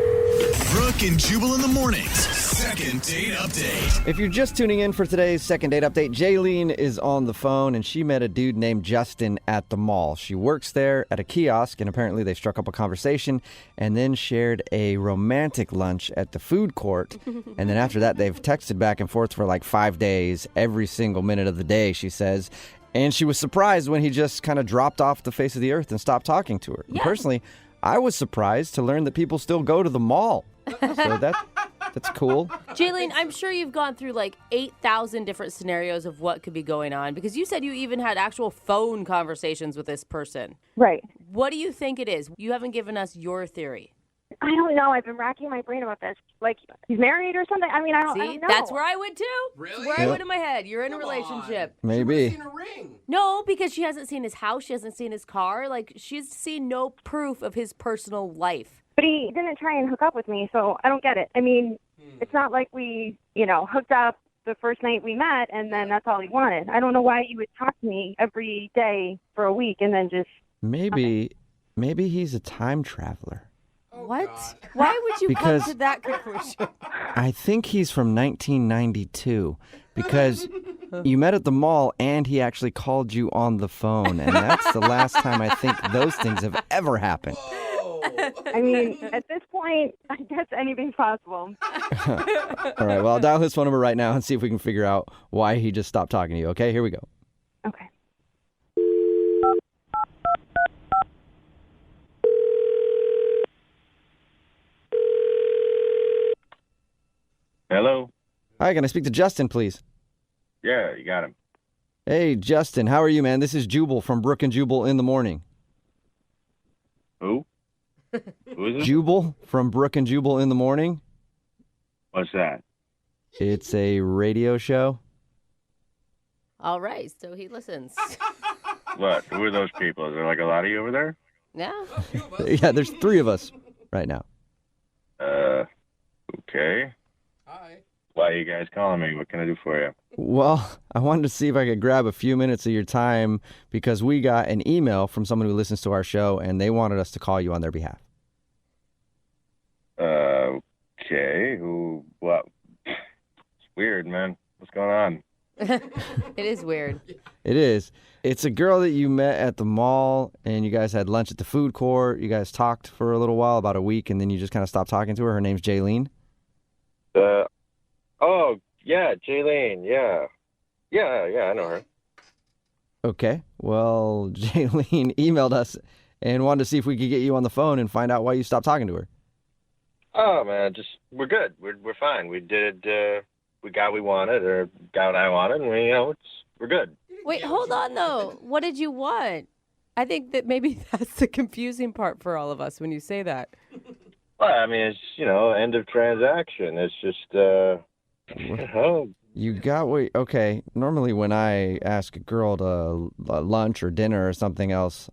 Brooke and Jubal in the mornings. Second date update.
If you're just tuning in for today's second date update, Jaylene is on the phone and she met a dude named Justin at the mall. She works there at a kiosk and apparently they struck up a conversation and then shared a romantic lunch at the food court. And then after that, they've texted back and forth for like 5 days, every single minute of the day, she says. And she was surprised when he just kind of dropped off the face of the earth and stopped talking to her. Yeah. And personally, I was surprised to learn that people still go to the mall. So that's cool.
Jaylene, I'm sure you've gone through like 8,000 different scenarios of what could be going on because you said you even had actual phone conversations with this person.
Right.
What do you think it is? You haven't given us your theory.
I don't know. I've been racking my brain about this. Like, he's married or something? I mean, I don't know.
That's where I would too.
Really?
That's where I would in my head. You're in a relationship.
Maybe.
Seen a ring.
No, because she hasn't seen his house. She hasn't seen his car. Like, she's seen no proof of his personal life.
But he didn't try and hook up with me, so I don't get it. I mean, it's not like we, hooked up the first night we met and then that's all he wanted. I don't know why you would talk to me every day for a week and then just...
Maybe he's a time traveler.
What? Why would you come to that conclusion?
I think he's from 1992 because you met at the mall and he actually called you on the phone. And that's the last time I think those things have ever happened.
I mean, at this point, I guess anything's possible.
All right, well, I'll dial his phone number right now and see if we can figure out why he just stopped talking to you. Okay, here we go.
Okay.
Hello?
Hi, can I speak to Justin, please?
Yeah, you got him.
Hey, Justin, how are you, man? This is Jubal from Brooke and Jubal in the morning.
Who? Who is it?
Jubal from Brooke and Jubal in the morning.
What's that?
It's a radio show.
All right, so he listens.
What? Who are those people? Is there like a lot of you over there?
Yeah.
Yeah, there's 3 of us right now.
Okay.
Hi.
Why are you guys calling me? What can I do for you?
Well, I wanted to see if I could grab a few minutes of your time because we got an email from someone who listens to our show and they wanted us to call you on their behalf.
Okay. What? It's weird, man. What's going on?
It is weird.
It is. It's a girl that you met at the mall and you guys had lunch at the food court. You guys talked for a little while, about a week, and then you just kind of stopped talking to her. Her name's Jaylene.
Oh, yeah, Jaylene, yeah. Yeah, I know her.
Okay. Well, Jaylene emailed us and wanted to see if we could get you on the phone and find out why you stopped talking to her.
Oh, man, we're good. We're fine. We did, we got what we wanted, or got what I wanted, and we're good.
Wait, hold on, though. What did you want? I think that maybe that's the confusing part for all of us when you say that.
Well, I mean, it's, end of transaction. It's just,
You got what... Okay, normally when I ask a girl to lunch or dinner or something else,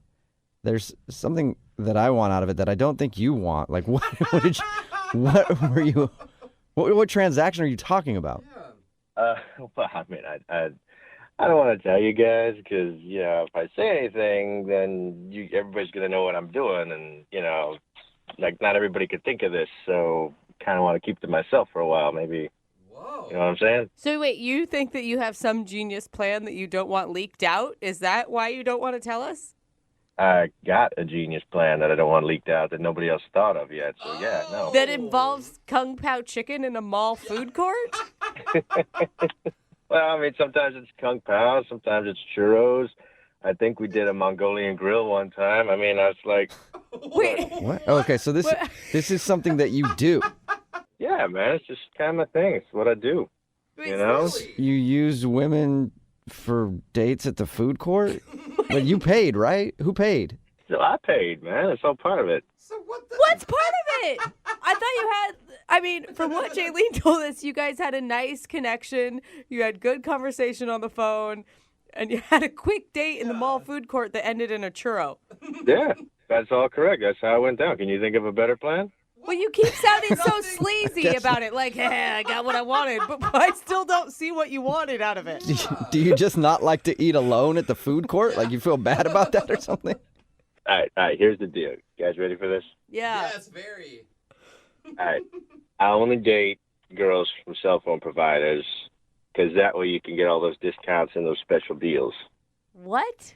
there's something that I want out of it that I don't think you want. Like, what transaction are you talking about?
Well, I mean, I don't want to tell you guys because, if I say anything, then everybody's going to know what I'm doing. And, not everybody could think of this. So kind of want to keep to myself for a while, maybe. Whoa. You know what I'm saying?
So wait, you think that you have some genius plan that you don't want leaked out? Is that why you don't want to tell us?
I got a genius plan that I don't want leaked out that nobody else thought of yet. So, yeah, no.
That involves Kung Pao chicken in a mall food court?
Well, I mean, sometimes it's Kung Pao, sometimes it's churros. I think we did a Mongolian grill one time. I mean, I was like...
Wait.
What? Okay, so this is something that you do.
Yeah, man, it's just kind of my thing. It's what I do.
Wait,
Really?
You use women for dates at the food court? But you paid, right? Who paid?
So I paid, man. It's all part of it.
So
What's part of it? I thought you had... I mean, from what Jaylene told us, you guys had a nice connection. You had good conversation on the phone. And you had a quick date in the mall food court that ended in a churro.
Yeah. That's all correct. That's how it went down. Can you think of a better plan?
Well, you keep sounding so sleazy about it. Like, hey, I got what I wanted, but I still don't see what you wanted out of it.
Do you just not like to eat alone at the food court? Like you feel bad about that or something?
All right. Here's the deal. You guys ready for this?
Yeah.
Yes, very.
All right. I only date girls from cell phone providers because that way you can get all those discounts and those special deals.
What?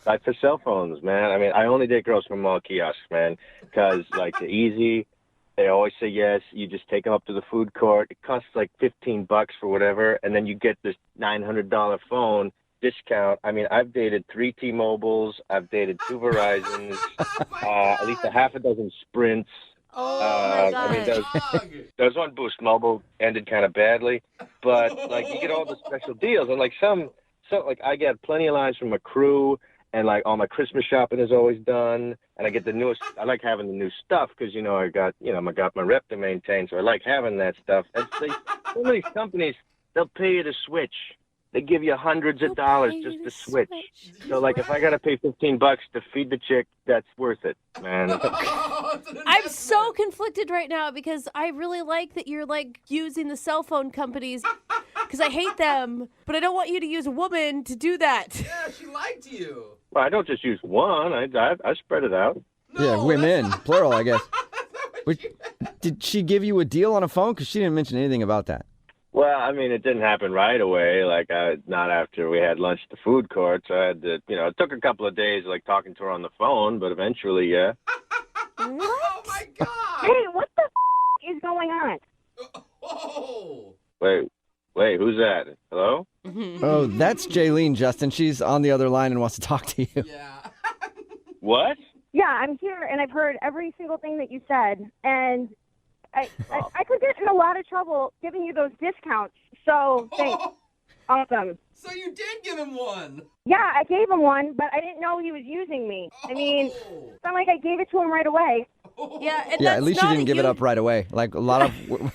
Like for cell phones, man. I mean, I only date girls from mall kiosks, man, because like they're easy. They always say yes. You just take them up to the food court. It costs like $15 for whatever, and then you get this $900 phone discount. I mean, I've dated 3 T-Mobiles. I've dated 2 Verizons, at least a half a dozen Sprints.
Oh, my God.
I mean, there was one Boost Mobile ended kind of badly, but like you get all the special deals, and like like I get plenty of lines from my crew. And, like, all my Christmas shopping is always done. And I get the newest – I like having the new stuff because, I got my rep to maintain. So I like having that stuff. And some of these companies, they'll pay you to switch. They give you hundreds of dollars just to switch. So, like, if I got to pay $15 to feed the chick, that's worth it, man.
I'm so conflicted right now because I really like that you're, like, using the cell phone companies because I hate them. But I don't want you to use a woman to do that.
Yeah, she liked you.
Well, I don't just use one. I spread it out.
Yeah, women, plural, I guess. Did she give you a deal on a phone? Because she didn't mention anything about that.
Well, I mean, it didn't happen right away. Like, not after we had lunch at the food court. So I had to, it took a couple of days, like, talking to her on the phone. But eventually, yeah.
What?
Oh, my God.
Hey, what the is going on?
Oh.
Wait, who's that? Hello?
Oh, that's Jaylene, Justin. She's on the other line and wants to talk to you.
Yeah.
What?
Yeah, I'm here, and I've heard every single thing that you said, and I could get in a lot of trouble giving you those discounts. So thanks. Awesome.
So you did give him one.
Yeah, I gave him one, but I didn't know he was using me. I mean, it's not like I gave it to him right away.
Yeah, and
at least you didn't give it up right away. Like a lot of women,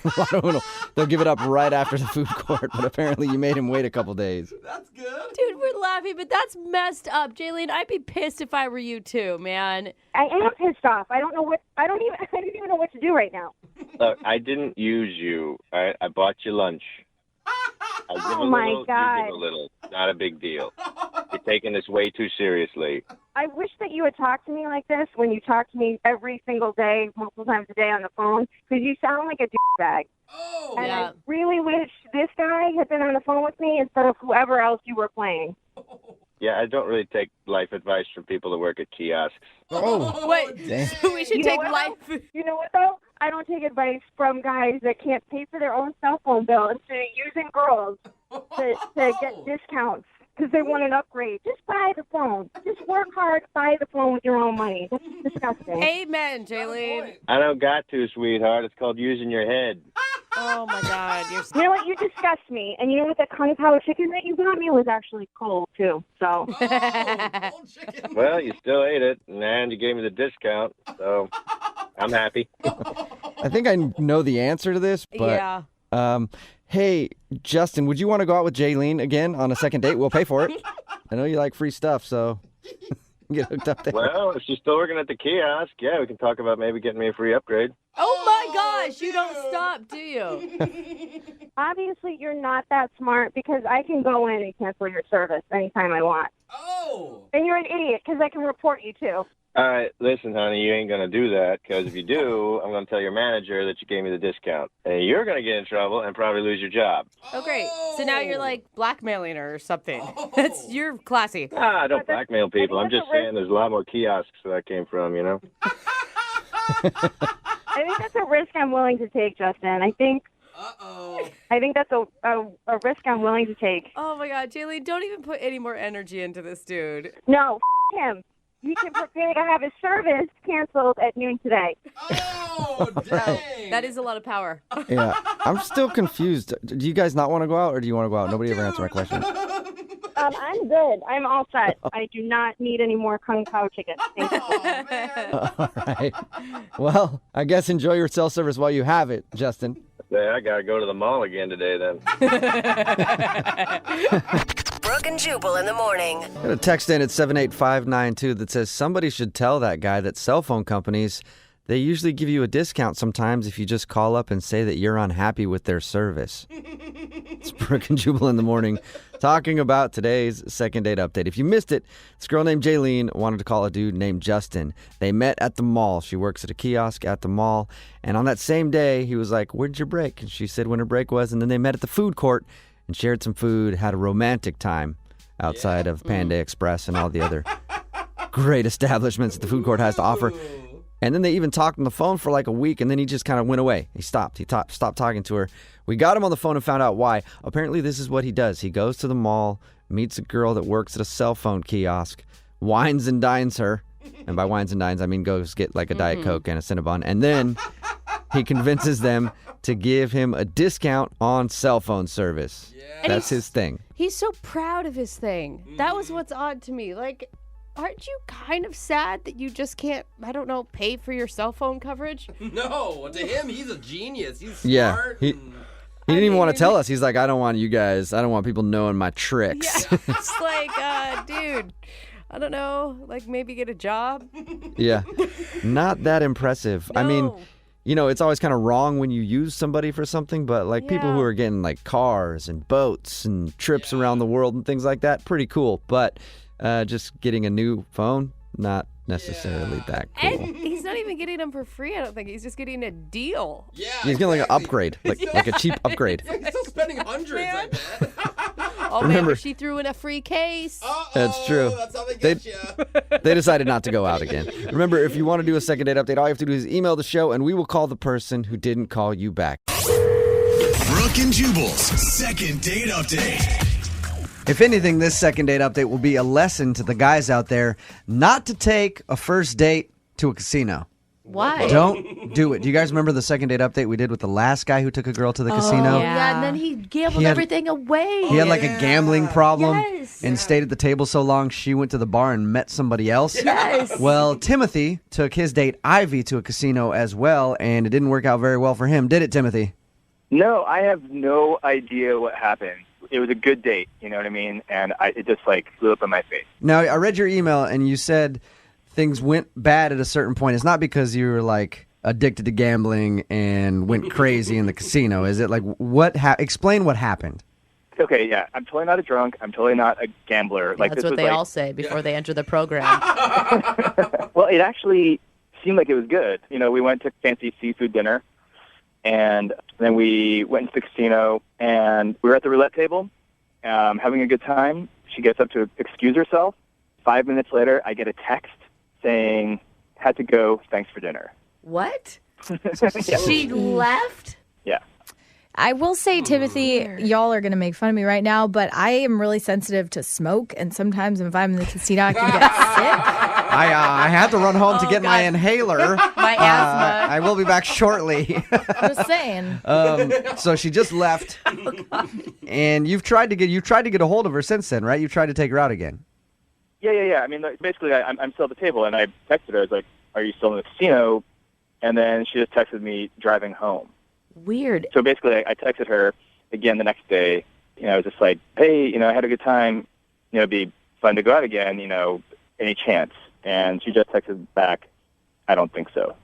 they'll give it up right after the food court, but apparently you made him wait a couple days.
That's good.
Dude, we're laughing, but that's messed up. Jaylene, I'd be pissed if I were you too, man.
I am pissed off. I don't even know what to do right now.
Look, I didn't use you. I bought you lunch. I give
Oh
a
my
little,
God.
You give a little. Not a big deal. You're taking this way too seriously.
I wish that you would talk to me like this when you talk to me every single day, multiple times a day on the phone, because you sound like a douchebag.
Oh,
And
yeah.
I really wish this guy had been on the phone with me instead of whoever else you were playing.
Yeah, I don't really take life advice from people that work at kiosks.
Oh,
Wait, so we should
You know
take
what,
life.
though? You know what, though? I don't take advice from guys that can't pay for their own cell phone bill instead of using girls to get discounts because they want an upgrade. Just buy the phone. Just work hard, buy the phone with your own money. That's disgusting.
Amen, Jaylene.
I don't got to, sweetheart. It's called using your head.
Oh, my God.
You know what? You disgust me. And you know what? The Kung Pao chicken that you got me was actually cold, too. So.
Cold chicken.
Well, you still ate it, and you gave me the discount, so I'm happy.
I think I know the answer to this, but
Yeah.
hey, Justin, would you want to go out with Jaylene again on a second date? We'll pay for it. I know you like free stuff, so get hooked up there.
Well, if she's still working at the kiosk, yeah, we can talk about maybe getting me a free upgrade.
Oh, my gosh. You don't stop, do you?
Obviously, you're not that smart because I can go in and cancel your service anytime I want.
Oh.
And you're an idiot because I can report you, too.
All right, listen, honey, you ain't going to do that, because if you do, I'm going to tell your manager that you gave me the discount. And you're going to get in trouble and probably lose your job.
Oh, great. So now you're, like, blackmailing her or something. You're classy.
Ah, I don't blackmail people. I'm just saying there's a lot more kiosks where that came from, you know?
I think that's a risk I'm willing to take, Justin. I think that's a risk I'm willing to take.
Oh, my God. Jaylene, don't even put any more energy into this dude.
No, him. He can prepare to have his service canceled at noon today.
Oh, dang.
That is a lot of power.
Yeah, I'm still confused. Do you guys not want to go out, or do you want to go out? Nobody ever answered my question.
I'm good. I'm all set. I do not need any more Kung Pao chicken. Thank you.
Oh, man.
All right. Well, I guess enjoy your cell service while you have it, Justin.
Yeah, I got to go to the mall again today, then.
Brooke and Jubal in the morning.
Got a text in at 78592 that says somebody should tell that guy that cell phone companies, they usually give you a discount sometimes if you just call up and say that you're unhappy with their service. It's Brooke and Jubal in the morning talking about today's second date update. If you missed it, this girl named Jaylene wanted to call a dude named Justin. They met at the mall. She works at a kiosk at the mall. And on that same day, he was like, "Where'd your break?" And she said when her break was. And then they met at the food court and shared some food, had a romantic time outside of Panda Express and all the other great establishments that the food court has to offer. And then they even talked on the phone for like a week, and then he just kind of went away. He stopped. He stopped talking to her. We got him on the phone and found out why. Apparently, this is what he does. He goes to the mall, meets a girl that works at a cell phone kiosk, wines and dines her. And by wines and dines, I mean goes get like a Diet Coke and a Cinnabon. And then he convinces them to give him a discount on cell phone service. Yeah. That's his thing.
He's so proud of his thing. That was what's odd to me. Like, aren't you kind of sad that you just can't, I don't know, pay for your cell phone coverage?
No, to him, he's a genius. He's
Yeah,
smart.
he didn't even want to tell us. He's like, I don't want people knowing my tricks.
Yeah, it's like, dude, I don't know, like maybe get a job.
Yeah, not that impressive.
No.
I mean, you know, it's always kind of wrong when you use somebody for something, but like people who are getting like cars and boats and trips around the world and things like that, pretty cool. But just getting a new phone, not necessarily that cool.
And he's not even getting them for free, I don't think. He's just getting a deal.
Yeah,
he's getting like an upgrade, like a cheap upgrade.
Yeah, he's still spending hundreds, I bet.
Oh,
Remember-
man, she threw in a free case.
That's true.
That's how they get you.
They decided not to go out again. Remember, if you want to do a second date update, all you have to do is email the show, and we will call the person who didn't call you back.
Brooke and Jubal's second date update.
If anything, this second date update will be a lesson to the guys out there not to take a first date to a casino.
Why?
Don't do it. Do you guys remember the second date update we did with the last guy who took a girl to the casino?
Yeah, and then he gambled
He had-
everything away.
He had like a gambling problem
Yes.
and stayed at the table so long she went to the bar and met somebody else.
Yes.
Well, Timothy took his date Ivy to a casino as well, and it didn't work out very well for him, did it, Timothy?
No, I have no idea what happened. It was a good date, you know what I mean? And it just like flew up in my face.
Now, I read your email and you said things went bad at a certain point. It's not because you were like addicted to gambling and went crazy in the casino. Is it like explain what happened?
Okay, yeah, I'm totally not a drunk. I'm totally not a gambler.
Yeah, that's what they all say before they enter the program.
Well, it actually seemed like it was good. You know, we went to fancy seafood dinner, and then we went into the casino, and we were at the roulette table, having a good time. She gets up to excuse herself. 5 minutes later, I get a text saying, "Had to go, thanks for dinner."
What?
Yeah.
She left?
Yeah.
I will say, Timothy, y'all are going to make fun of me right now, but I am really sensitive to smoke, and sometimes if I'm in the casino, I can get sick.
I had to run home to get my inhaler.
My asthma.
I will be back shortly.
I'm just saying.
So she just left, and you've tried to get a hold of her since then, right? You tried to take her out again.
Yeah. I mean, like, basically, I'm still at the table, and I texted her. I was like, "Are you still in the casino?" And then she just texted me driving home.
Weird.
So basically, I texted her again the next day. You know, I was just like, "Hey, you know, I had a good time. You know, it'd be fun to go out again. You know, any chance?" And she just texted back, "I don't think so."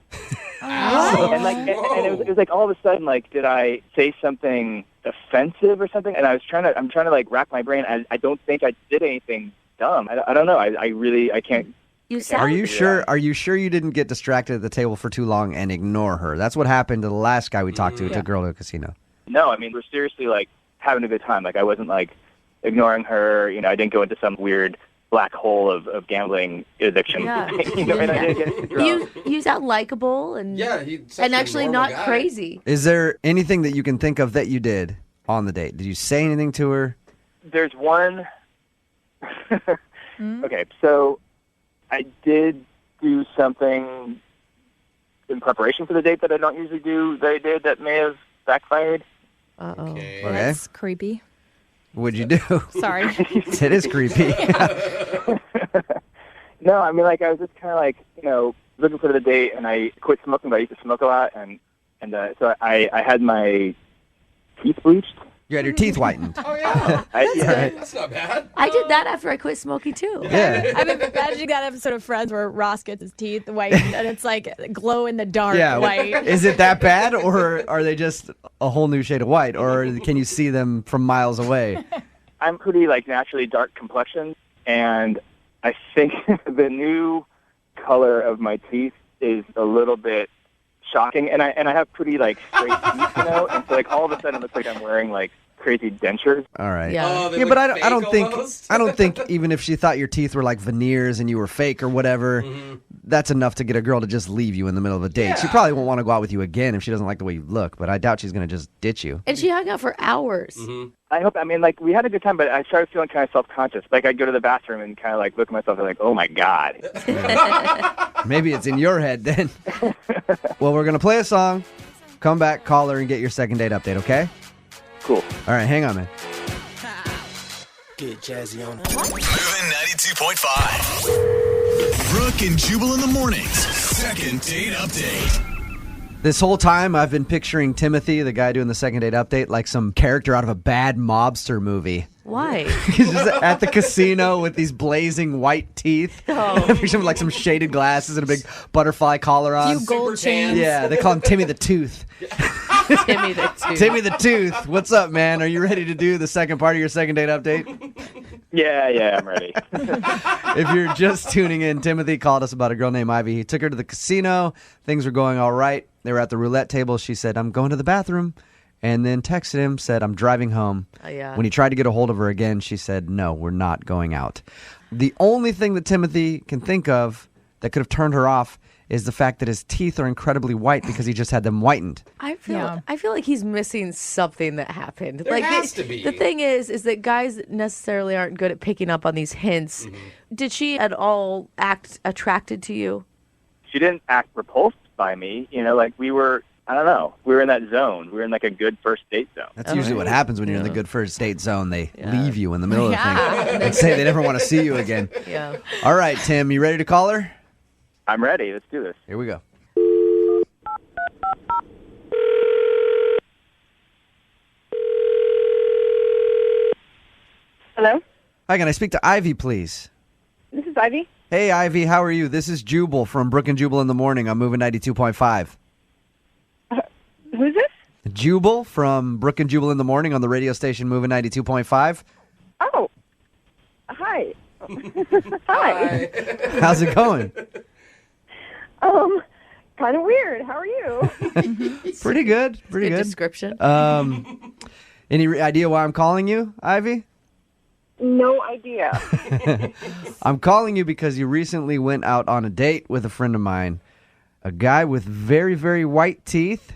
And it was like all of a sudden, like, did I say something offensive or something? And I'm trying to like rack my brain. I don't think I did anything dumb. I don't know. I can't.
Are you sure you didn't get distracted at the table for too long and ignore her? That's what happened to the last guy we talked to, who took a girl to a casino.
No, I mean, we're seriously like having a good time. Like, I wasn't like ignoring her. You know, I didn't go into some weird black hole of gambling addiction.
Yeah.
You know, and I didn't get drunk.
You sound likable and actually not crazy.
Is there anything that you can think of that you did on the date? Did you say anything to her?
There's one. Okay, so I did do something in preparation for the date that I don't usually do that I did that may have backfired.
Uh-oh.
Okay.
That's creepy.
What'd you do?
Sorry.
It is creepy.
No, I mean, like, I was just kind of like, you know, looking for the date, and I quit smoking, but I used to smoke a lot, and so I had my teeth bleached,
You had your teeth whitened.
Oh, yeah. That's not bad.
I did that after I quit smoking, too.
Yeah.
I've been imagining that episode of Friends where Ross gets his teeth whitened and it's like glow in the dark
Yeah.
white.
Is it that bad, or are they just a whole new shade of white, or can you see them from miles away?
I'm pretty naturally dark complexion, and I think the new color of my teeth is a little bit shocking, and I have pretty straight teeth, and so all of a sudden it looks like I'm wearing crazy dentures.
All right.
Yeah.
Yeah, but I don't think even if she thought your teeth were like veneers and you were fake or whatever, that's enough to get a girl to just leave you in the middle of a date. She probably won't want to go out with you again if she doesn't like the way you look, but I doubt she's going to just ditch you.
And she hung out for hours.
I hope. We had a good time, but I started feeling kind of self-conscious. I'd go to the bathroom and kind of look at myself and oh my god.
Maybe it's in your head then. Well, we're going to play a song, come back, call her, and get your second date update, okay?
Cool.
All right, hang on, man.
Get jazzy on.
Moving 92.5. Brooke and Jubal in the mornings. Second date update.
This whole time, I've been picturing Timothy, the guy doing the second date update, like some character out of a bad mobster movie.
Why?
He's just at the casino with these blazing white teeth.
Oh.
I picture him with some shaded glasses and a big butterfly collar on.
Few gold chains.
Yeah, they call him Timmy the Tooth.
Timmy the Tooth.
Timmy the Tooth. What's up, man? Are you ready to do the second part of your second date update?
Yeah, I'm ready.
If you're just tuning in, Timothy called us about a girl named Ivy. He took her to the casino. Things were going all right. They were at the roulette table. She said, I'm going to the bathroom. And then texted him, said, I'm driving home.
Oh, yeah.
When he tried to get a hold of her again, she said, no, we're not going out. The only thing that Timothy can think of that could have turned her off is the fact that his teeth are incredibly white because he just had them whitened.
I feel like he's missing something that happened.
There has to be.
The thing is that guys necessarily aren't good at picking up on these hints. Did she at all act attracted to you?
She didn't act repulsed by me. We were, I don't know, we were in that zone. We were in a good first date zone.
That's usually what happens when you're in the good first date zone. They leave you in the middle of the thing and say they never want to see you again.
Yeah.
All right, Tim, you ready to call her?
I'm ready. Let's do this.
Here we go.
Hello?
Hi, can I speak to Ivy, please?
This is Ivy.
Hey, Ivy, how are you? This is Jubal from Brooke and Jubal in the morning. I'm moving 92.5.
Who's this?
Jubal from Brooke and Jubal in the morning on the radio station moving 92.5.
Oh. Hi. Hi.
How's it going?
Kind of weird. How are you?
Pretty good. Pretty good.
Description.
Any idea why I'm calling you, Ivy?
No idea.
I'm calling you because you recently went out on a date with a friend of mine, a guy with very, very white teeth.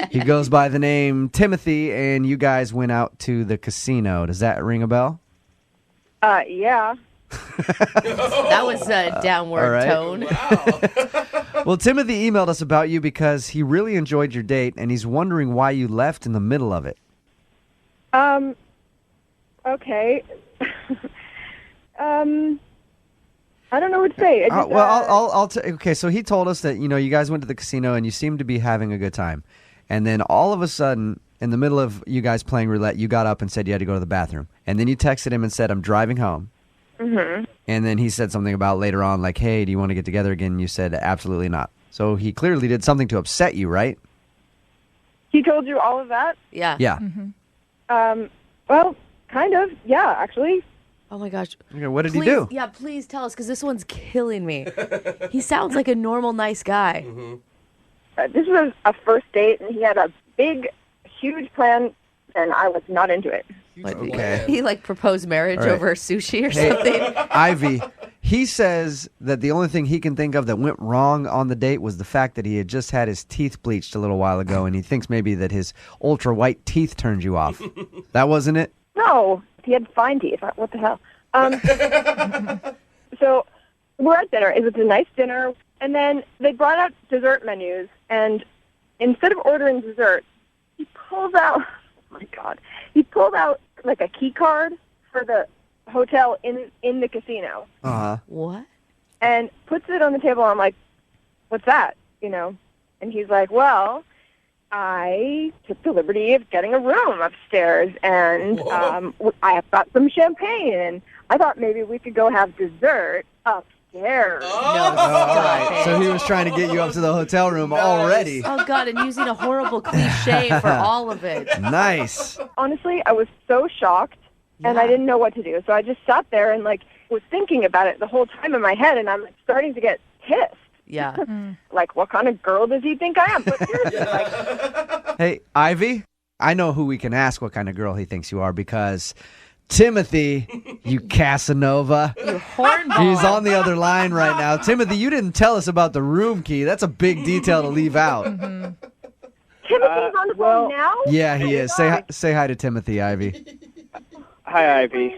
He goes by the name Timothy, and you guys went out to the casino. Does that ring a bell?
Yeah.
That was a downward tone.
Wow.
Well, Timothy emailed us about you because he really enjoyed your date, and he's wondering why you left in the middle of it.
Okay. I don't know what to say.
Okay, so he told us that, you guys went to the casino and you seemed to be having a good time. And then all of a sudden, in the middle of you guys playing roulette, you got up and said you had to go to the bathroom. And then you texted him and said, I'm driving home.
Mm-hmm.
And then he said something about later on, like, hey, do you want to get together again? And you said, absolutely not. So he clearly did something to upset you, right?
He told you all of that?
Yeah.
Yeah.
Mm-hmm. Well, kind of. Yeah, actually.
Oh, my gosh.
Okay, what did he do?
Yeah, please tell us, because this one's killing me. He sounds like a normal, nice guy.
Mm-hmm.
This was a first date, and he had a big, huge plan, and I was not into it.
Okay.
He, proposed marriage over sushi or something.
Ivy, he says that the only thing he can think of that went wrong on the date was the fact that he had just had his teeth bleached a little while ago, and he thinks maybe that his ultra-white teeth turned you off. That wasn't it?
No, he had fine teeth. What the hell? So we're at dinner. It was a nice dinner. And then they brought out dessert menus. And instead of ordering dessert, he pulled out, oh, my God, he pulled out a key card for the hotel in the casino.
Uh-huh.
What?
And puts it on the table. I'm like, what's that? And he's like, well, I took the liberty of getting a room upstairs, and I have got some champagne, and I thought maybe we could go have dessert upstairs.
So he was trying to get you up to the hotel room already.
Oh, God, and using a horrible cliche for all of it.
Nice.
Honestly, I was so shocked, and I didn't know what to do. So I just sat there and, was thinking about it the whole time in my head, and I'm starting to get pissed.
Yeah.
What kind of girl does he think I am? But seriously,
Hey, Ivy, I know who we can ask what kind of girl he thinks you are because Timothy, you Casanova.
You hornball.
He's on the other line right now. Timothy, you didn't tell us about the room key. That's a big detail to leave out.
Timothy's on the phone now?
Yeah, he is. Say hi to Timothy, Ivy.
Hi, Ivy.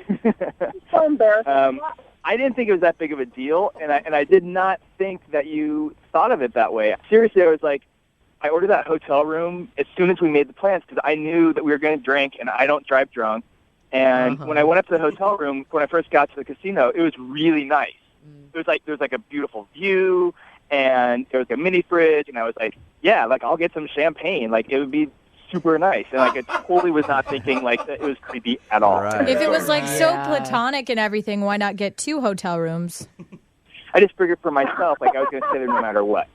So embarrassing.
I didn't think it was that big of a deal, and I did not think that you thought of it that way. Seriously, I was like, I ordered that hotel room as soon as we made the plans because I knew that we were going to drink, and I don't drive drunk. And when I went up to the hotel room, when I first got to the casino, it was really nice. There was a beautiful view, and there was a mini fridge, and I was like, yeah, I'll get some champagne. It would be super nice. And I totally was not thinking that it was creepy at all.
Right.
If it was so platonic and everything, why not get 2 hotel rooms?
I just figured for myself, I was going to stay there no matter what.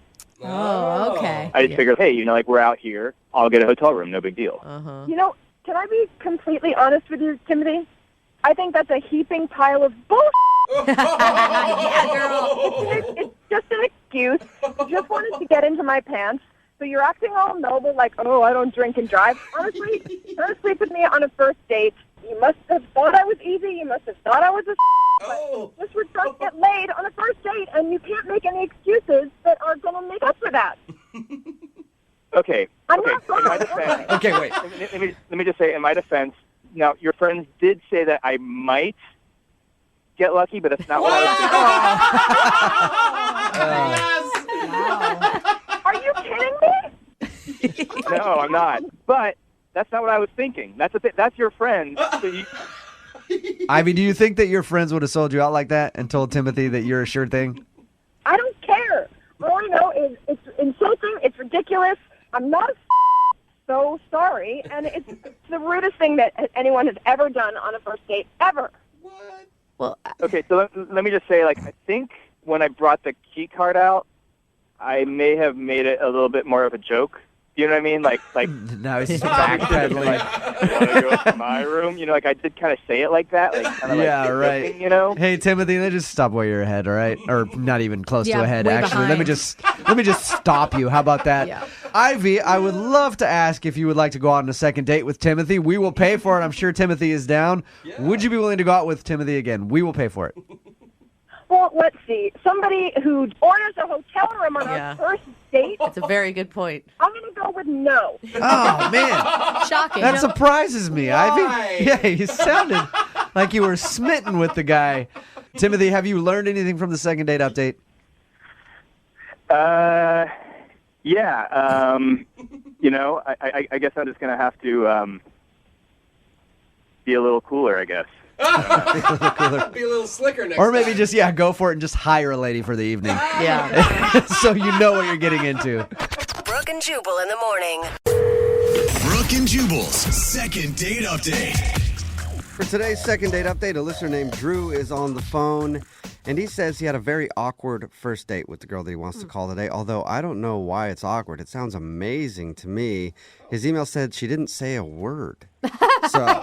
Oh, okay.
I just figured, hey, we're out here. I'll get a hotel room. No big deal.
Can I be completely honest with you, Timothy? I think that's a heaping pile of bullshit.
Yeah, girl.
It's just an excuse. You just wanted to get into my pants. So you're acting all noble, I don't drink and drive. Honestly, trying to sleep with me on a first date. You must have thought I was easy. You must have thought I was a but just we're trying to get laid on a first date, and you can't make any excuses that are going to make up for that.
Okay.
I'm not
in my defense,
Okay, wait.
Let me just say, in my defense, now, your friends did say that I might get lucky, but that's not what I was thinking.
Wow. Are you kidding me?
No, I'm not. But that's not what I was thinking. That's your friend. So
Ivy, do you think that your friends would have sold you out like that and told Timothy that you're a sure thing?
I don't care. All I know is it's insulting. It's ridiculous. I'm not so sorry. And it's the rudest thing that anyone has ever done on a first date, ever.
What? Well,
okay, so let me just say, I think when I brought the key card out, I may have made it a little bit more of a joke. You know what I mean?
Now he's backpedaling.
Want to go to my room? I did kind of say it like that.
Yeah, right.
Joking,
Hey, Timothy, let's just stop where you're ahead, all right? Or not even close to ahead,
way
actually.
behind.
Let me just stop you. How about that?
Yeah.
Ivy, I would love to ask if you would like to go out on a second date with Timothy. We will pay for it. I'm sure Timothy is down. Yeah. Would you be willing to go out with Timothy again? We will pay for it.
Well, let's see. Somebody who orders a hotel room on a first date.
That's a very good point.
I'm going to go with no.
Oh, man.
Shocking.
That surprises me, Ivy. Yeah, you sounded like you were smitten with the guy. Timothy, have you learned anything from the second date update?
Yeah. I guess I'm just going to have to be a little cooler, I guess.
Be a little slicker next
Or maybe
time.
just, go for it and just hire a lady for the evening.
Yeah.
So you know what you're getting into.
Brooke and Jubal in the morning.
Brooke and Jubal's second date update.
For today's second date update, a listener named Drew is on the phone, and he says he had a very awkward first date with the girl that he wants to call today, although I don't know why it's awkward. It sounds amazing to me. His email said she didn't say a word. So,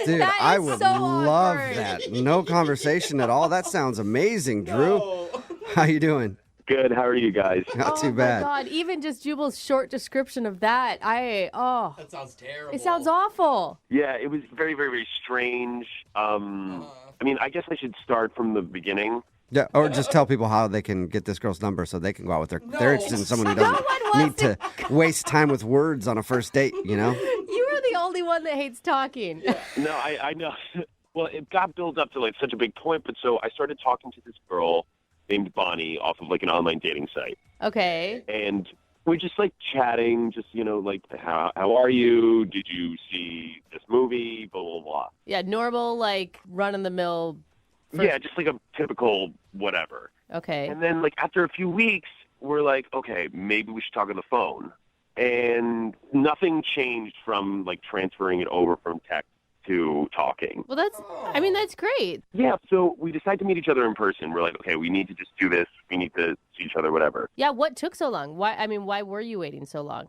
dude, I would love that. No conversation at all. That sounds amazing, Drew. How you doing?
Good. How are you guys?
Not too bad.
Oh, my God. Even just Jubal's short description of that,
That sounds terrible.
It sounds awful.
Yeah, it was very, very, very strange. I guess I should start from the beginning.
Yeah, or just tell people how they can get this girl's number so they can go out with her. They're interested in someone who doesn't need to waste time with words on a first date,
You are the only one that hates talking.
No, I know. Well, it got built up to such a big point, but so I started talking to this girl named Bonnie off of an online dating site.
Okay.
And we're just chatting, just how are you? Did you see this movie? Blah blah blah.
Yeah, normal run of the mill.
Yeah, just a typical whatever.
Okay.
And then after a few weeks, we're okay, maybe we should talk on the phone. and nothing changed from like transferring it over from text to talking.
Well, that's great.
Yeah, so we decided to meet each other in person. We're like, okay, we need to just do this. We need to see each other, whatever.
Yeah, what took so long? Why were you waiting so long?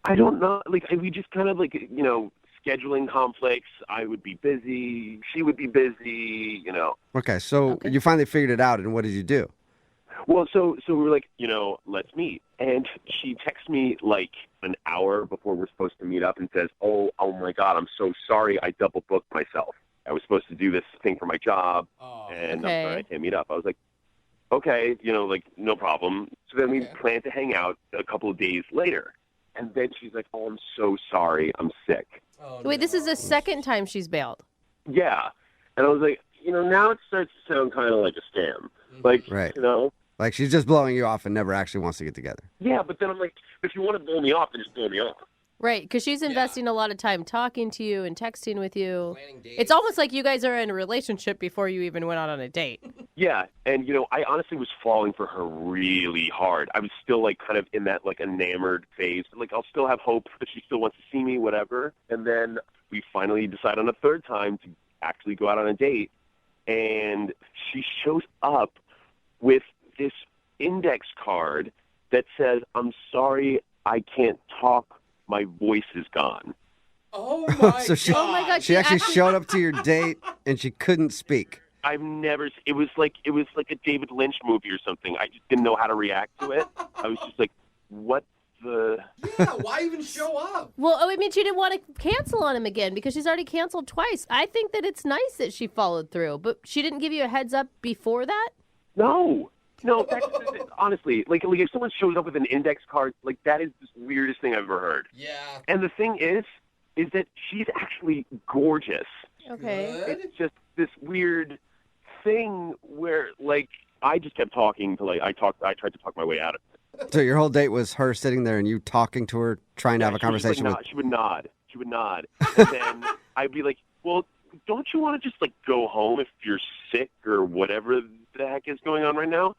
I don't know. Like, we just kind of like, scheduling conflicts. I would be busy. She would be busy,
Okay, so you finally figured it out, and what did you do?
Well, so we were like, let's meet. And she texts me like an hour before we're supposed to meet up and says, oh my God, I'm so sorry. I double booked myself. I was supposed to do this thing for my job, and I'm sorry I can't meet up. I was like, okay, no problem. So then we planned to hang out a couple of days later. And then she's like, oh, I'm so sorry. I'm sick.
Wait, this is the second time she's bailed.
Yeah. And I was like, now it starts to sound kind of like a scam. Like,
Right. Like she's just blowing you off and never actually wants to get together.
Yeah, but then I'm like, if you want to blow me off, then just blow me off.
Right, because she's investing a lot of time talking to you and texting with you. It's almost like you guys are in a relationship before you even went out on a date.
Yeah, and I honestly was falling for her really hard. I was still like kind of in that like enamored phase. Like I'll still have hope that she still wants to see me, whatever. And then we finally decide on a third time to actually go out on a date. And she shows up with this index card that says, I'm sorry, I can't talk. My voice is gone.
Oh my
So she,
Oh my God,
she actually showed up to your date and she couldn't speak.
I've never. It was like a David Lynch movie or something. I just didn't know how to react to it. I was just like, what the?
Yeah, why even show up?
Well, I mean, she didn't want to cancel on him again because she's already canceled twice. I think that it's nice that she followed through, but she didn't give you a heads up before that?
No, that's honestly, like if someone shows up with an index card, like that is the weirdest thing I've ever heard.
Yeah.
And the thing is that she's actually gorgeous.
Okay.
It's just this weird thing where like I just kept talking to I tried to talk my way out of it.
So your whole date was her sitting there and you talking to her, trying to have a conversation with.
She would nod. And then I'd be like, well, don't you want to just like go home if you're sick or whatever the heck is going on right now?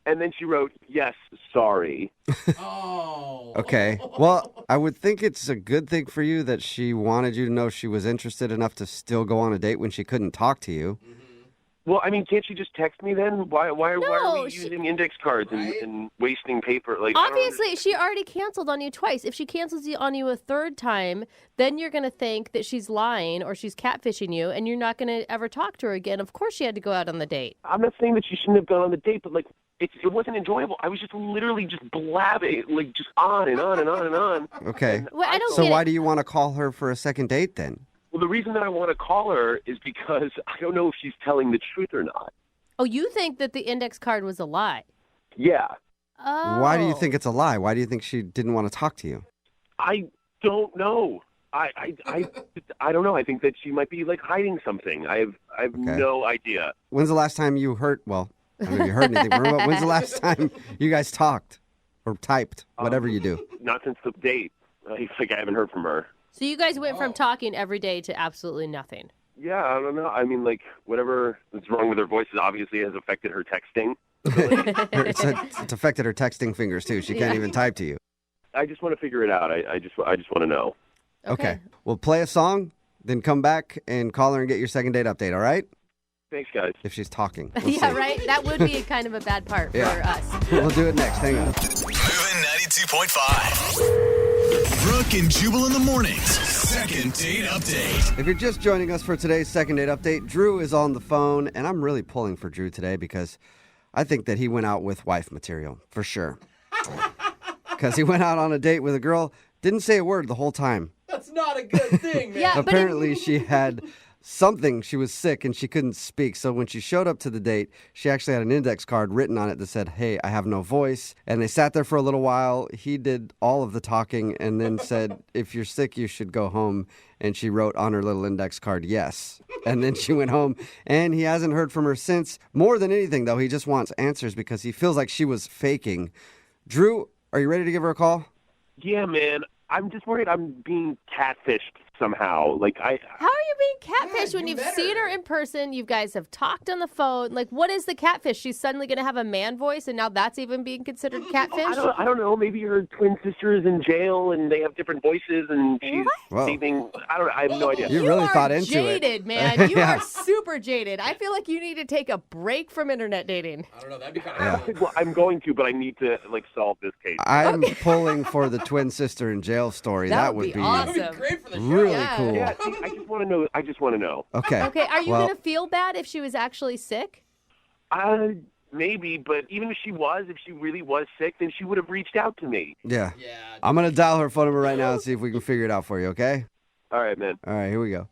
And then she wrote, yes, sorry.
Oh.
Okay. Well, I would think it's a good thing for you that she wanted you to know she was interested enough to still go on a date when she couldn't talk to you.
Well, I mean, can't she just text me then? Why are we using index cards and wasting paper? Like,
Obviously, she already canceled on you twice. If she cancels on you a third time, then you're going to think that she's lying or she's catfishing you, and you're not going to ever talk to her again. Of course she had to go out on the date.
I'm not saying that she shouldn't have gone on the date, but, like, it wasn't enjoyable. I was just literally just blabbing, like, just on and on and on and on.
Okay.
Well, I don't
So
get
why
it.
do you want to call her for a second date then?
Well, the reason that I want to call her is because I don't know if she's telling the truth or not.
Oh, you think that the index card was a lie?
Yeah.
Oh.
Why do you think it's a lie? Why do you think she didn't want to talk to you?
I don't know. I don't know. I think that she might be like hiding something. I have no idea.
When's the last time you heard? Well, I don't know if you heard anything. But when's the last time you guys talked or typed? Whatever you do.
Not since the date. I haven't heard from her.
So you guys went from talking every day to absolutely nothing.
Yeah, I don't know. I mean, like, whatever is wrong with her voice obviously has affected her texting.
It's affected her texting fingers too. She can't even type to you.
I just want to figure it out. I just want to know.
Okay. We'll play a song, then come back and call her and get your second date update, all right?
Thanks, guys.
If she's talking.
Yeah, right? That would be kind of a bad part for us.
We'll do it next. Hang on.
Moving 92.5. Brooke and Jubal in the mornings. Second date update.
If you're just joining us for today's second date update, Drew is on the phone, and I'm really pulling for Drew today because I think that he went out with wife material, for sure. Because he went out on a date with a girl, didn't say a word the whole time.
That's not a good thing, man.
Apparently, she had something. She was sick and she couldn't speak. So when she showed up to the date, she actually had an index card written on it that said, hey, I have no voice. And they sat there for a little while. He did all of the talking and then said, if you're sick, you should go home. And she wrote on her little index card, yes. And then she went home and he hasn't heard from her since. More than anything, though, he just wants answers because he feels like she was faking. Drew, are you ready to give her a call?
Yeah, man. I'm just worried I'm being catfished somehow. Like
How are you being catfished when you've seen her in person? You guys have talked on the phone. Like, what is the catfish? She's suddenly going to have a man voice, and now that's even being considered catfish?
I don't know. Maybe her twin sister is in jail and they have different voices and she's saving. I have no idea.
You really thought into
jaded,
it.
man. You
Yeah.
are super jaded. I feel like you need to take a break from internet dating.
I don't know. That'd be kind of
Well, I'm going to, but I need to solve this case.
I'm pulling for the twin sister in jail story. That would be
awesome.
That'd be great for the show.
really cool.
Yeah, see, I just want to know.
Okay.
Okay, are you
Well,
going to feel bad if she was actually sick?
Maybe, but even if she really was sick, then she would have reached out to me.
Yeah. I'm going to dial her phone number right now and see if we can figure it out for you, okay?
All right, man.
All right, here we go.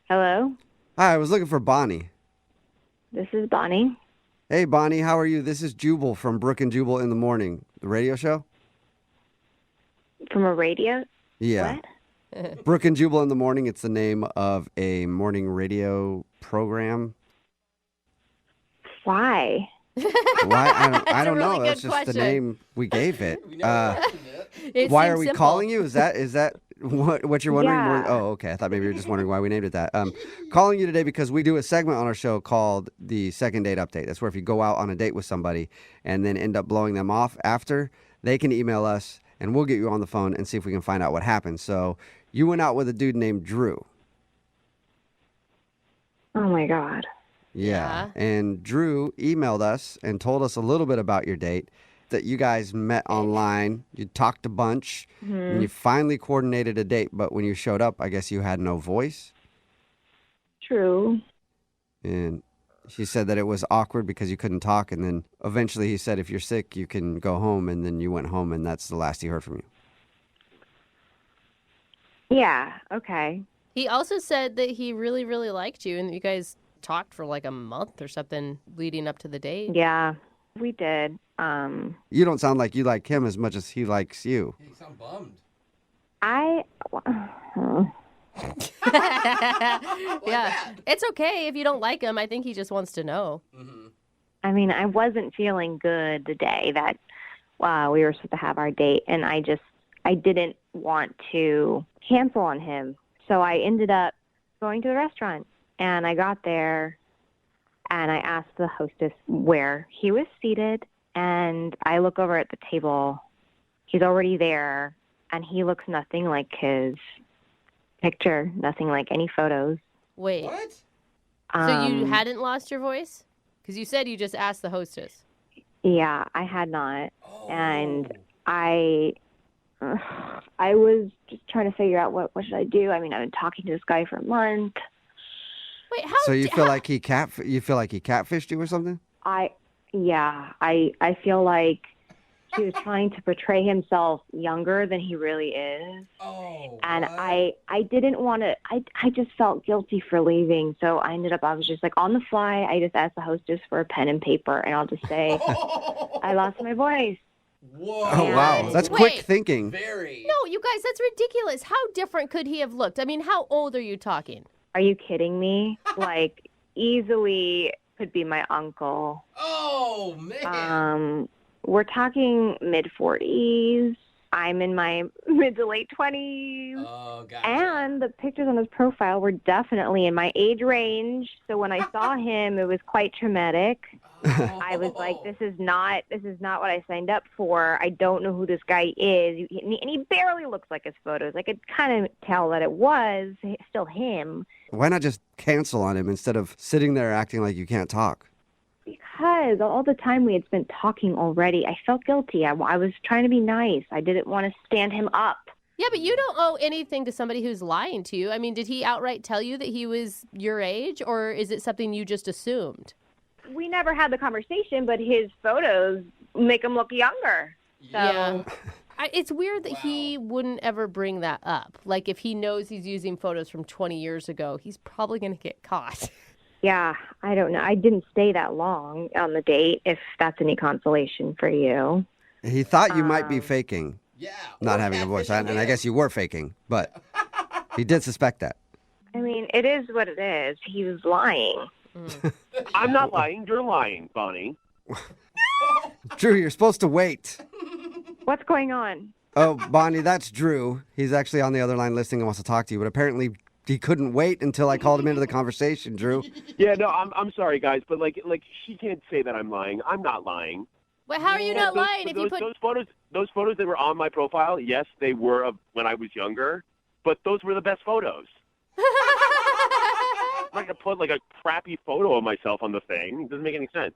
Hello,
Hi, I was looking for Bonnie.
this is Bonnie.
Hey, Bonnie, how are you? This is Jubal from Brooke and Jubal in the Morning, the radio show.
From a radio?
Yeah. Brooke and Jubal in the Morning. It's the name of a morning radio program.
Why?
Why? I don't
really
know.
good
That's just the
question.
name we gave it.
It
Why
seems
are we
simple.
calling you? Is that what you're wondering?
Yeah.
Oh, okay. I thought maybe you were just wondering why we named it that. Calling you today because we do a segment on our show called the Second Date Update. That's where if you go out on a date with somebody and then end up blowing them off after, they can email us and we'll get you on the phone and see if we can find out what happened. So you went out with a dude named Drew.
Oh my God.
Yeah. And Drew emailed us and told us a little bit about your date, that you guys met online, you talked a bunch, and you finally coordinated a date. But when you showed up, I guess you had no voice.
True.
And she said that it was awkward because you couldn't talk. And then eventually he said, if you're sick, you can go home. And then you went home, and that's the last he heard from you.
Yeah. Okay.
He also said that he really, really liked you and that you guys talked for like a month or something leading up to the date.
Yeah, we did.
You don't sound like you like him as much as he likes you.
You sound bummed.
Yeah, it's okay if you don't like him. I think he just wants to know.
I mean, I wasn't feeling good the day that we were supposed to have our date, and I didn't want to cancel on him. So I ended up going to the restaurant, and I got there, and I asked the hostess where he was seated, and I look over at the table. He's already there, and he looks nothing like his picture, nothing like any photos.
Wait. What? So you hadn't lost your voice? Because you said you just asked the hostess.
Yeah, I had not. And I was just trying to figure out what should I do. I mean, I've been talking to this guy for a month.
Wait, how?
So you feel like he catfished you or something?
I feel like he was trying to portray himself younger than he really is.
Oh.
And I didn't want to, I just felt guilty for leaving. So I was just like on the fly. I just asked the hostess for a pen and paper, and I'll just say, I lost my voice.
Whoa.
Oh, wow. That's quick thinking.
Very.
No, you guys, that's ridiculous. How different could he have looked? I mean, how old are you talking?
Are you kidding me? Like, easily could be my uncle.
Oh, man.
We're talking mid-40s. I'm in my mid to late 20s.
Oh, gotcha.
And the pictures on his profile were definitely in my age range. So when I saw him, it was quite traumatic. I was like, this is not what I signed up for. I don't know who this guy is. And he barely looks like his photos. I could kind of tell that it was still him.
Why not just cancel on him instead of sitting there acting like you can't talk?
Because all the time we had spent talking already, I felt guilty. I was trying to be nice. I didn't want to stand him up.
Yeah, but you don't owe anything to somebody who's lying to you. I mean, did he outright tell you that he was your age, or is it something you just assumed?
We never had the conversation, but his photos make him look younger. So.
Yeah. It's weird that he wouldn't ever bring that up. Like, if he knows he's using photos from 20 years ago, he's probably going to get caught.
Yeah, I don't know. I didn't stay that long on the date, if that's any consolation for you.
He thought you might be faking. Not having a voice. And I guess you were faking, but he did suspect that.
I mean, it is what it is. He was lying.
I'm not lying. You're lying, Bonnie.
Drew, you're supposed to wait.
What's going on?
Oh, Bonnie, that's Drew. He's actually on the other line listening and wants to talk to you, but apparently he couldn't wait until I called him into the conversation, Drew.
Yeah, no, I'm sorry, guys, but like she can't say that I'm lying. I'm not lying.
Well, how are you not lying if you put
those photos that were on my profile? Yes, they were of when I was younger, but those were the best photos. I'm not gonna put like a crappy photo of myself on the thing. It doesn't make any sense.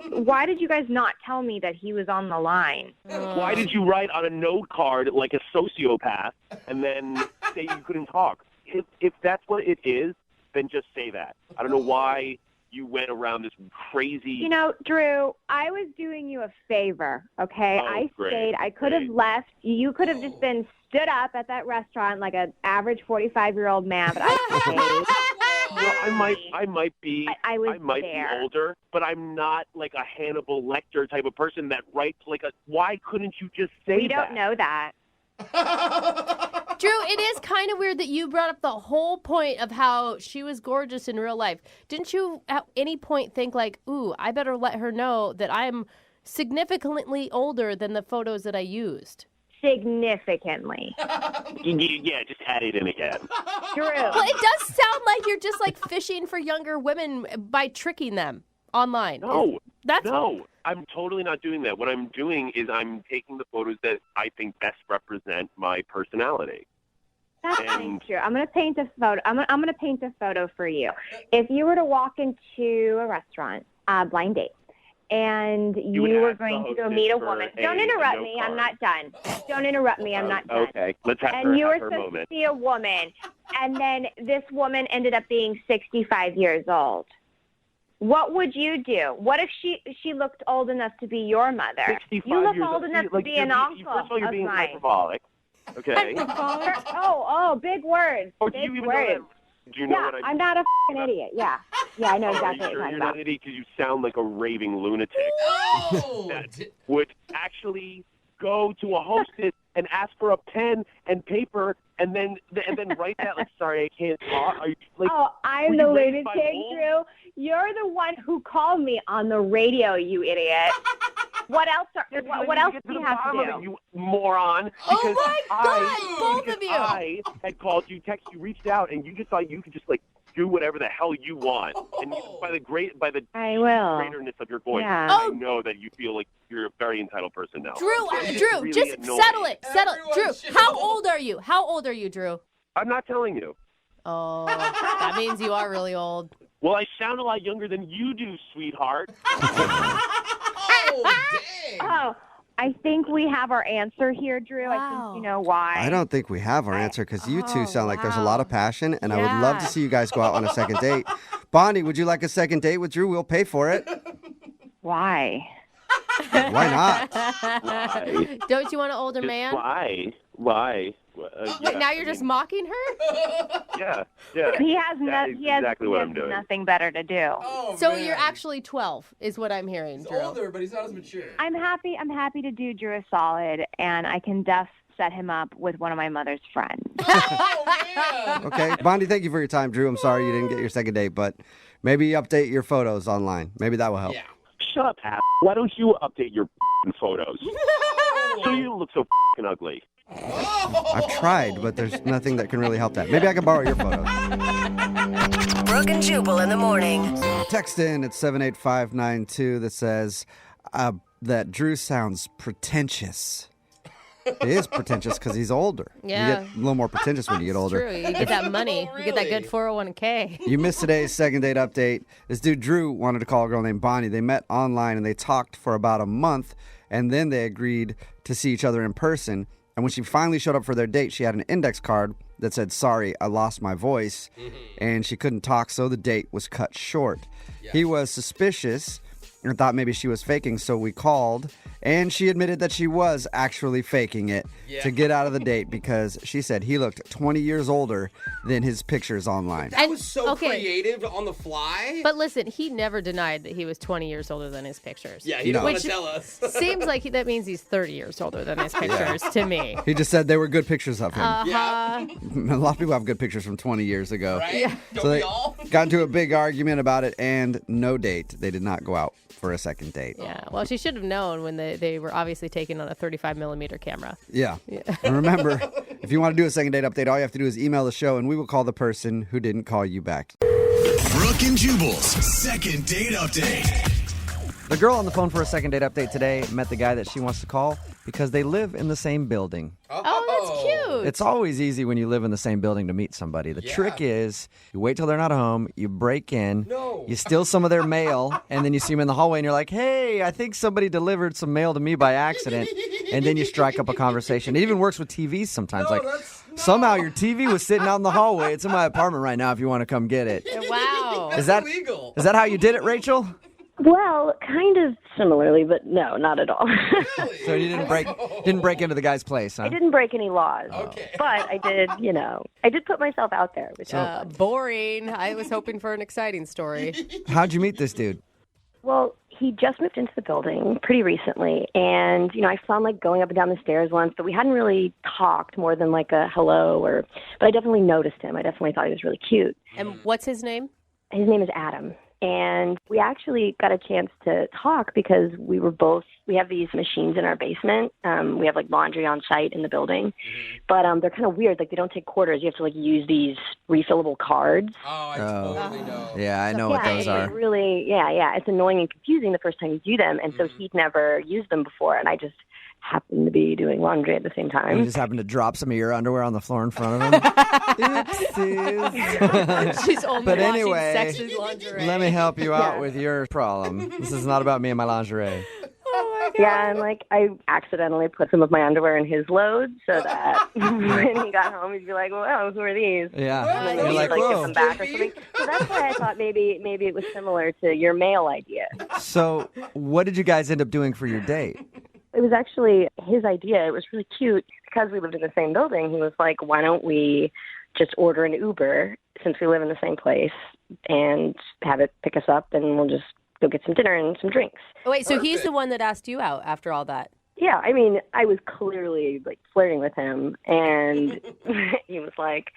Why did you guys not tell me that he was on the line?
Why did you write on a note card like a sociopath and then say you couldn't talk? If that's what it is, then just say that. I don't know why you went around this crazy...
You know, Drew, I was doing you a favor, okay? I stayed. I could have left. You could have just been stood up at that restaurant like an average 45-year-old man, but I stayed.
Well, I might be
there.
older, but I'm not like a Hannibal Lecter type of person that writes like a... Why couldn't you just say that?
We don't know that.
Drew, it is kind of weird that you brought up the whole point of how she was gorgeous in real life. Didn't you at any point think like, ooh, I better let her know that I'm significantly older than the photos that I used?
Significantly.
Yeah, just add it in again.
Drew.
Well, it does sound like you're just like fishing for younger women by tricking them online.
No, I'm totally not doing that. What I'm doing is I'm taking the photos that I think best represent my personality.
That's not true. I'm going to paint a photo. I'm going to paint a photo for you. If you were to walk into a restaurant, blind date, and you were going to go meet a woman. Don't interrupt me. I'm not done. Don't interrupt me. I'm not done.
Okay, let's have
and
her
you were
have her
supposed
moment.
to see a woman, and then this woman ended up being 65 years old. What would you do? What if she looked old enough to be your mother?
65
you look
years
old enough to be an uncle
First of all, you're being
of mine.
hyperbolic. Okay.
Oh, big words.
Oh, do you even know that? Do you know what
I'm not a f***ing idiot. Yeah, I know exactly
Are you
what
sure
you're talking
you're
about.
not an idiot? Because you sound like a raving lunatic that would actually go to a hostess and ask for a pen and paper and then write that like, sorry, I can't talk. Are you, like,
I'm
were
the
you raised by
lunatic,
wolves?
Drew. You're the one who called me on the radio, you idiot. What else? What else do you have to do?
You moron.
Oh my God, both
because
of you.
I had called you, texted you, reached out, and you just thought you could just like do whatever the hell you want. And by the
I will.
greaterness of your voice,
Yeah.
I know that you feel like you're a very entitled person now.
Drew,
It's
Drew,
really
just
annoying.
settle it. Drew, how old are you? How old are you, Drew?
I'm not telling you.
Oh, that means you are really old.
Well, I sound a lot younger than you do, sweetheart.
Oh, I think we have our answer here, Drew. I think you know why.
I don't think we have our answer because you two sound like there's a lot of passion, and I would love to see you guys go out on a second date. Bonnie, would you like a second date with Drew? We'll pay for it.
Why?
Why not?
Why?
Don't you want an older man?
Why?
Wait, now you're just mocking her?
Yeah.
He has
That is exactly what I'm doing.
nothing better to do.
So you're actually 12, is what I'm hearing,
He's
Drew.
older, but he's not as mature.
I'm happy to do Drew a solid, and I can set him up with one of my mother's friends.
Okay. Bonnie, thank you for your time. Drew, I'm sorry you didn't get your second date, but maybe update your photos online. Maybe that will help.
Shut up, ass. Why don't you update your photos? So you don't look so ugly.
I've tried, but there's nothing that can really help that. Maybe I can borrow your photos.
Brooke and Jubal in the morning.
Text in at 78592 that says that Drew sounds pretentious. It is pretentious because he's older.
Yeah.
You get a little more pretentious when you get older.
True, you get that money. You get that good 401k.
You missed today's second date update. This dude, Drew, wanted to call a girl named Bonnie. They met online and they talked for about a month, and then they agreed to see each other in person. And when she finally showed up for their date, she had an index card that said, "Sorry, I lost my voice." And she couldn't talk, so the date was cut short. He was suspicious and thought maybe she was faking, so we called, And she admitted that she was actually faking it to get out of the date because she said he looked 20 years older than his pictures online.
That was so creative on the fly.
But listen, he never denied that he was 20 years older than his pictures.
Yeah, he didn't want to tell us.
Seems like that means he's 30 years older than his pictures to me.
He just said they were good pictures of him.
Uh-huh.
A lot of people have good pictures from 20 years ago.
Right? Yeah.
So they got into a big argument about it and no date. They did not go out for a second date.
Yeah, well, she should have known when they were obviously taken on a 35mm camera.
Yeah. And remember, if you want to do a second date update, all you have to do is email the show and we will call the person who didn't call you back.
Brooke and Jubal's second date update.
The girl on the phone for a second date update today met the guy that she wants to call because they live in the same building.
Oh, that's cute.
It's always easy when you live in the same building to meet somebody. The trick is you wait till they're not home, you break in, you steal some of their mail, and then you see them in the hallway and you're like, hey, I think somebody delivered some mail to me by accident. And then you strike up a conversation. It even works with TVs sometimes. Somehow your TV was sitting out in the hallway. It's in my apartment right now if you want to come get it.
Wow.
Is that illegal? Is that how you did it, Rachel?
Well, kind of similarly, but no, not at all.
So you didn't break into the guy's place, huh?
I didn't break any laws, but I did, I did put myself out there. Which
boring. I was hoping for an exciting story.
How'd you meet this dude?
Well, he just moved into the building pretty recently, and, I saw him, going up and down the stairs once, but we hadn't really talked more than, a hello, but I definitely noticed him. I definitely thought he was really cute.
And what's his name?
His name is Adam. And we actually got a chance to talk because we have these machines in our basement. We have laundry on site in the building, but they're kind of weird. They don't take quarters. You have to use these refillable cards.
Oh, I totally know.
Yeah, I know what those are.
Really, it's annoying and confusing the first time you do them. And so he'd never used them before. And I just happened to be doing laundry at the same time.
You just happened to drop some of your underwear on the floor in front of him. Oopsies.
She's only
But
washing
anyway,
sexy lingerie.
let me help you out with your problem. This is not about me and my lingerie.
Yeah, and I accidentally put some of my underwear in his load so that when he got home, he'd be like, "Well, who are these?"
Yeah,
and then
you're
he'd
like,
give
"Whoa."
them back or something. So that's why I thought maybe it was similar to your mail idea.
So, what did you guys end up doing for your date?
It was actually his idea. It was really cute because we lived in the same building. He was like, "Why don't we just order an Uber since we live in the same place and have it pick us up, and we'll just go get some dinner and some drinks."
Oh, wait, so he's the one that asked you out after all that?
Yeah, I mean, I was clearly flirting with him, and he was like,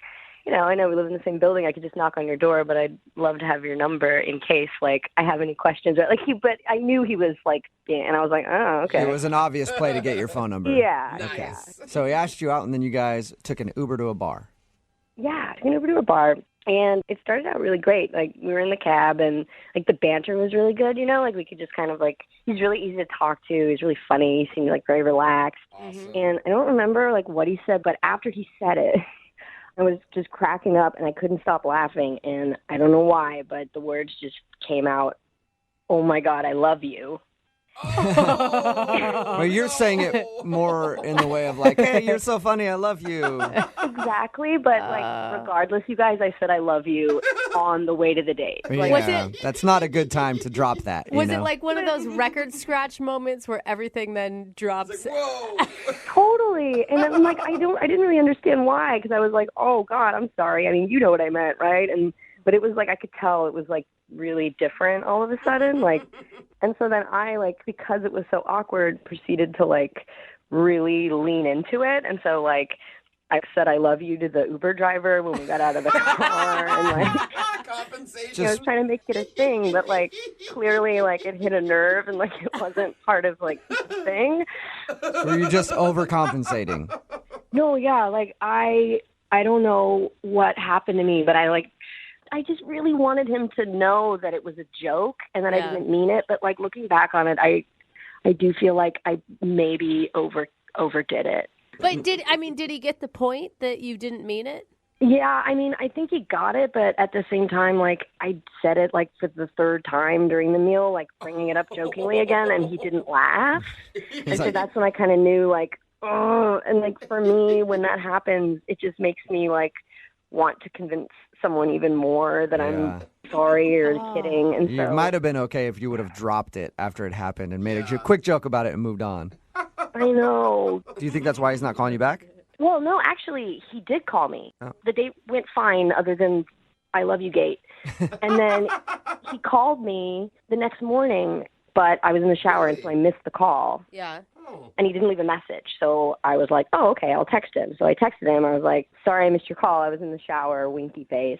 I know we live in the same building. I could just knock on your door, but I'd love to have your number in case I have any questions. But I knew he was and I was like, oh, okay.
It was an obvious play to get your phone number.
Yeah.
Okay.
Nice.
So he asked you out, and then you guys took an Uber to a bar.
Yeah, took an Uber to a bar. And it started out really great. We were in the cab, and the banter was really good. We could just kind of he's really easy to talk to. He's really funny. He seemed very relaxed. Awesome. And I don't remember what he said, but after he said it, I was just cracking up, and I couldn't stop laughing. And I don't know why, but the words just came out. "Oh my God, I love you."
Well, you're saying it more in the way of "Hey, you're so funny, I love you."
Exactly, but regardless, you guys, I said I love you on the way to the date.
Yeah, that's not a good time to drop that.
Was it one of those record scratch moments where everything then drops?
Totally, and I'm I didn't really understand why, because I was like, "Oh God, I'm sorry. I mean, you know what I meant, right?" But it was I could tell it was really different all of a sudden, and so then I because it was so awkward, proceeded to really lean into it, and so I said I love you to the Uber driver when we got out of the car, and I was trying to make it a thing, but clearly it hit a nerve, and it wasn't part of the thing.
Were you just overcompensating?
No, yeah, I don't know what happened to me, but I just really wanted him to know that it was a joke and that I didn't mean it. But looking back on it, I do feel like I maybe overdid it.
But did he get the point that you didn't mean it?
Yeah, I think he got it, but at the same time, I said it for the third time during the meal, bringing it up jokingly again, and he didn't laugh. And so that's when I kind of knew, oh, and for me, when that happens, it just makes me want to convince someone even more that I'm sorry or kidding. And
You
so
might have been okay if you would have dropped it after it happened and made a quick joke about it and moved on.
I know.
Do you think that's why he's not calling you back?
Well, no, actually, he did call me.
Oh.
The date went fine, other than I love you gate. And then he called me the next morning, but I was in the shower, and so I missed the call.
Yeah.
And he didn't leave a message. So I was like, oh, okay, I'll text him. So I texted him. I was like, sorry I missed your call. I was in the shower, winky face.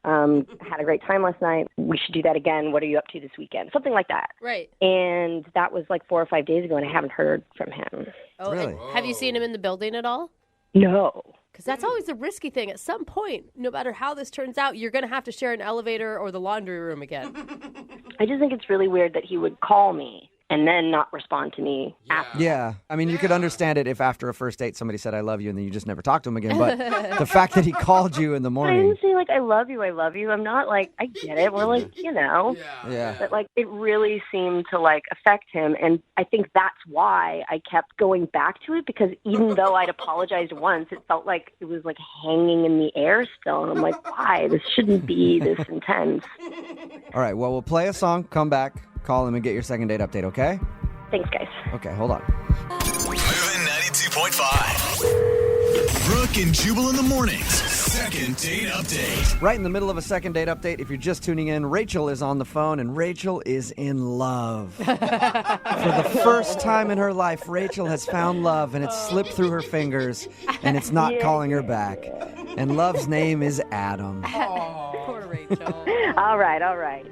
Had a great time last night. We should do that again. What are you up to this weekend? Something like that.
Right.
And that was like 4 or 5 days ago, and I haven't heard from him.
Oh, and have you seen him in the building at all?
No.
Because that's always the risky thing. At some point, no matter how this turns out, you're going to have to share an elevator or the laundry room again.
I just think it's really weird that he would call me and then not respond to me after.
Yeah. I mean, you could understand it if after a first date somebody said, I love you, and then you just never talked to him again. But the fact that he called you in the
I
morning.
didn't say, like, I love you. I'm not like, I get it. We're like, you know.
Yeah.
But, like, it really seemed to, like, affect him. And I think that's why I kept going back to it, because even though I'd apologized once, it felt like it was, like, hanging in the air still. And I'm like, why? This shouldn't be this intense.
All right. Well, we'll play a song, come back, call him, and get your second date update, okay?
Thanks, guys.
Okay, hold on.
Moving 92.5. Brooke and Jubal in the mornings. Second date update.
Right in the middle of a second date update, if you're just tuning in, Rachel is on the phone, and Rachel is in love. For the first time in her life, Rachel has found love, and it's slipped through her fingers, and it's not calling her back. And love's name is Adam.
Poor Rachel.
All right.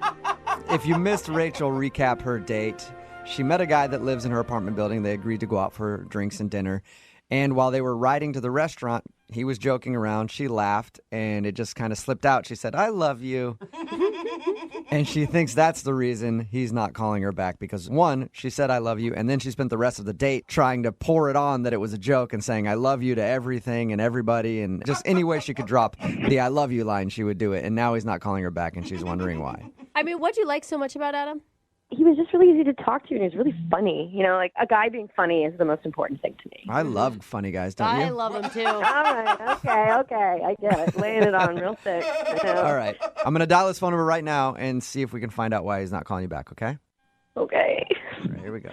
If you missed Rachel recap her date, she met a guy that lives in her apartment building. They agreed to go out for drinks and dinner. And while they were riding to the restaurant, he was joking around. She laughed, and it just kind of slipped out. She said, I love you. And she thinks that's the reason he's not calling her back because, one, she said, I love you. And then she spent the rest of the date trying to pour it on that it was a joke and saying, I love you to everything and everybody. And just any way she could drop the I love you line, she would do it. And now he's not calling her back, and she's wondering why.
I mean, what'd you like so much about Adam?
He was just really easy to talk to, and he was really funny. You know, like, a guy being funny is the most important thing to me.
I love funny guys, don't you?
I love him, too.
All right, okay, I get it. Laying it on real thick.
All right. I'm going to dial his phone number right now and see if we can find out why he's not calling you back, okay?
Okay.
All right, here we go.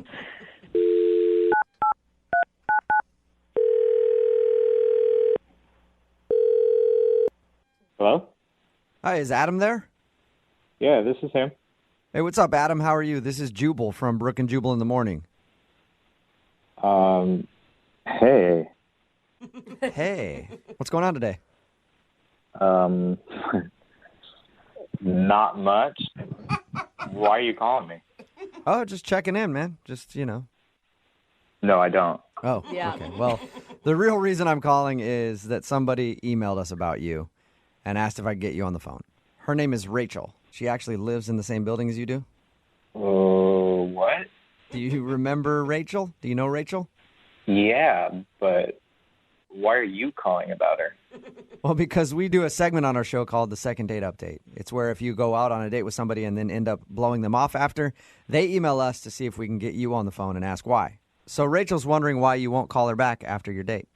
Hello?
Hi, is Adam there?
Yeah, this is him.
Hey, what's up, Adam? How are you? This is Jubal from Brooke and Jubal in the morning.
Hey.
Hey. What's going on today?
Not much. Why are you calling me?
Oh, just checking in, man. Just,
No, I don't.
Oh,
Yeah.
okay. Well, the real reason I'm calling is that somebody emailed us about you and asked if I could get you on the phone. Her name is Rachel. She actually lives in the same building as you do.
What?
Do you remember Rachel? Do you know Rachel?
Yeah, but why are you calling about her?
Well, because we do a segment on our show called the Second Date Update. It's where if you go out on a date with somebody and then end up blowing them off after, they email us to see if we can get you on the phone and ask why. So Rachel's wondering why you won't call her back after your date.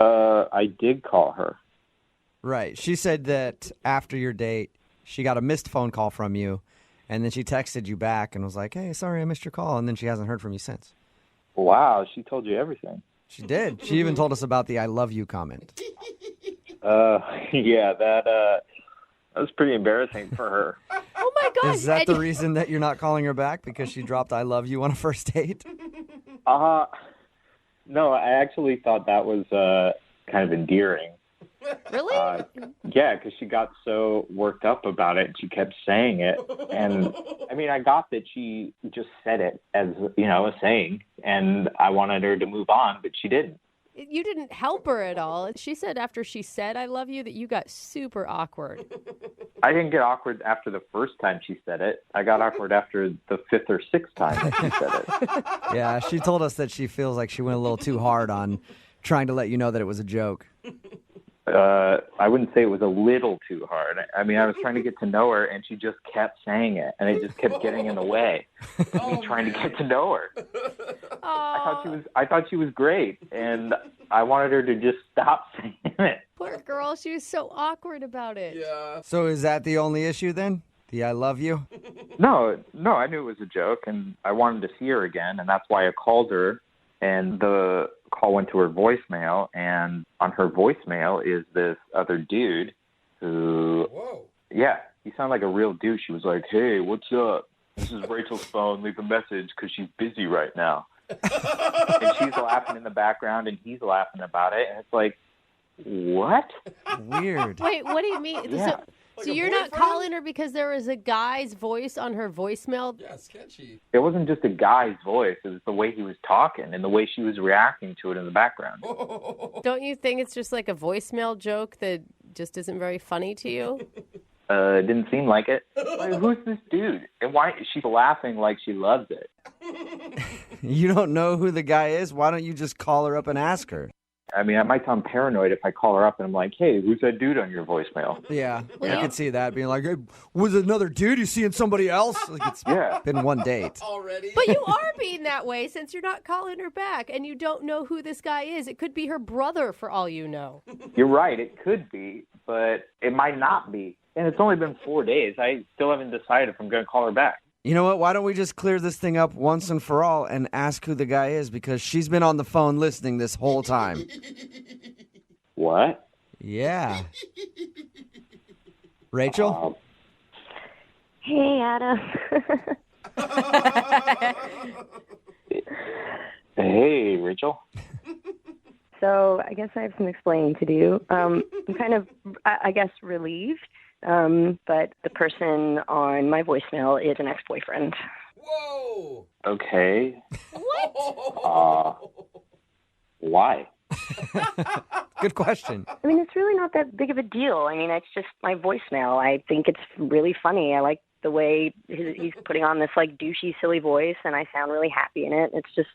I did call her.
Right. She said that after your date, she got a missed phone call from you, and then she texted you back and was like, hey, sorry, I missed your call, and then she hasn't heard from you since.
Wow, she told you everything.
She did. She even told us about the I love you comment.
Yeah, that was pretty embarrassing for her.
Oh, my God.
Is that the reason that you're not calling her back, because she dropped I love you on a first date?
No, I actually thought that was kind of endearing.
Really?
Yeah, because she got so worked up about it. She kept saying it. And, I mean, I got that she just said it as, a saying. And I wanted her to move on, but she didn't.
You didn't help her at all. She said after she said I love you that you got super awkward.
I didn't get awkward after the first time she said it. I got awkward after the fifth or sixth time that she said it.
Yeah, she told us that she feels like she went a little too hard on trying to let you know that it was a joke.
I wouldn't say it was a little too hard. I mean, I was trying to get to know her, and she just kept saying it, and it just kept getting in the way of me trying to get to know her. I thought she was great, and I wanted her to just stop saying it.
Poor girl. She was so awkward about it.
Yeah.
So is that the only issue then? The I love you?
No, I knew it was a joke, and I wanted to see her again, and that's why I called her, and the call went to her voicemail, and on her voicemail is this other dude who, yeah, he sounded like a real douche. He was like, hey, what's up? This is Rachel's phone. Leave a message because she's busy right now. And she's laughing in the background, and he's laughing about it, and it's like, what?
Weird.
Wait, what do you mean?
Yeah.
So you're not calling her because there was a guy's voice on her voicemail?
Yeah, sketchy.
It wasn't just a guy's voice. It was the way he was talking and the way she was reacting to it in the background.
Don't you think it's just like a voicemail joke that just isn't very funny to you?
It didn't seem like it. Like, who's this dude? And why is she laughing like she loves it?
You don't know who the guy is? Why don't you just call her up and ask her?
I mean, I might sound paranoid if I call her up and I'm like, hey, who's that dude on your voicemail?
Yeah, I could see that being like, hey, was it another dude? You seeing somebody else? Like it's been one date.
Already?
But you are being that way since you're not calling her back and you don't know who this guy is. It could be her brother for all you know.
You're right. It could be, but it might not be. And it's only been 4 days. I still haven't decided if I'm going to call her back.
You know what? Why don't we just clear this thing up once and for all and ask who the guy is? Because she's been on the phone listening this whole time.
What?
Yeah. Rachel?
Hey, Adam.
Hey, Rachel.
So I guess I have some explaining to do. I'm kind of, I guess, relieved. But the person on my voicemail is an ex-boyfriend.
Whoa!
Okay.
What?
Why?
Good question.
I mean, it's really not that big of a deal. I mean, it's just my voicemail. I think it's really funny. I like the way he's putting on this, like, douchey, silly voice, and I sound really happy in it. It's just,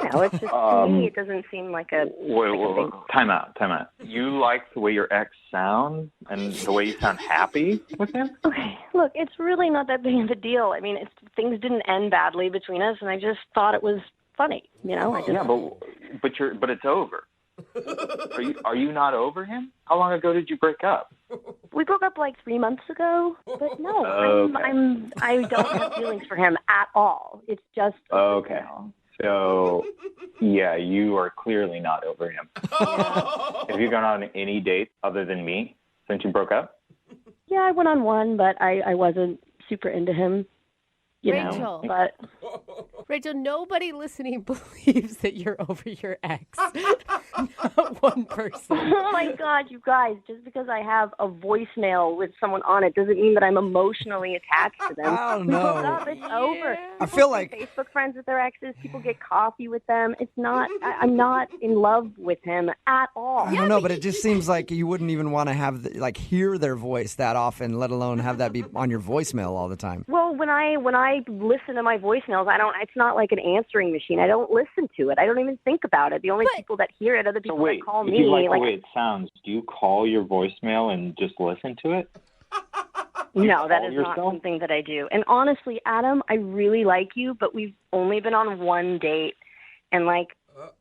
it's just, to me, it doesn't seem like a...
Wait. Time out. You like the way your ex sounds and the way you sound happy with him?
Okay, look, it's really not that big of a deal. I mean, things didn't end badly between us, and I just thought it was funny, you know?
Yeah, but it's over. Are you not over him? How long ago did you break up?
We broke up like 3 months ago, but no,
Okay.
I don't have feelings for him at all. It's just
Okay. So, yeah, you are clearly not over him. Have you gone on any dates other than me since you broke up?
Yeah, I went on one, but I wasn't super into him. You
Rachel.
know, but
Rachel, nobody listening believes that you're over your ex. Not one person.
oh my God, you guys! Just because I have a voicemail with someone on it doesn't mean that I'm emotionally attached to them.
I don't
We broke
know.
up, it's over.
I feel like
Facebook friends with their exes. People get coffee with them. It's not. I'm not in love with him at all.
I don't know, but it just seems like you wouldn't even want to have hear their voice that often, let alone have that be on your voicemail all the time.
Well, when I listen to my voicemails, it's not like an answering machine. I don't listen to it. I don't even think about it. The only people that hear it are the people that call
if
me.
you like the way it sounds, do you call your voicemail and just listen to it?
No, that
call
is
yourself?
not something that I do. And honestly, Adam, I really like you, but we've only been on one date. And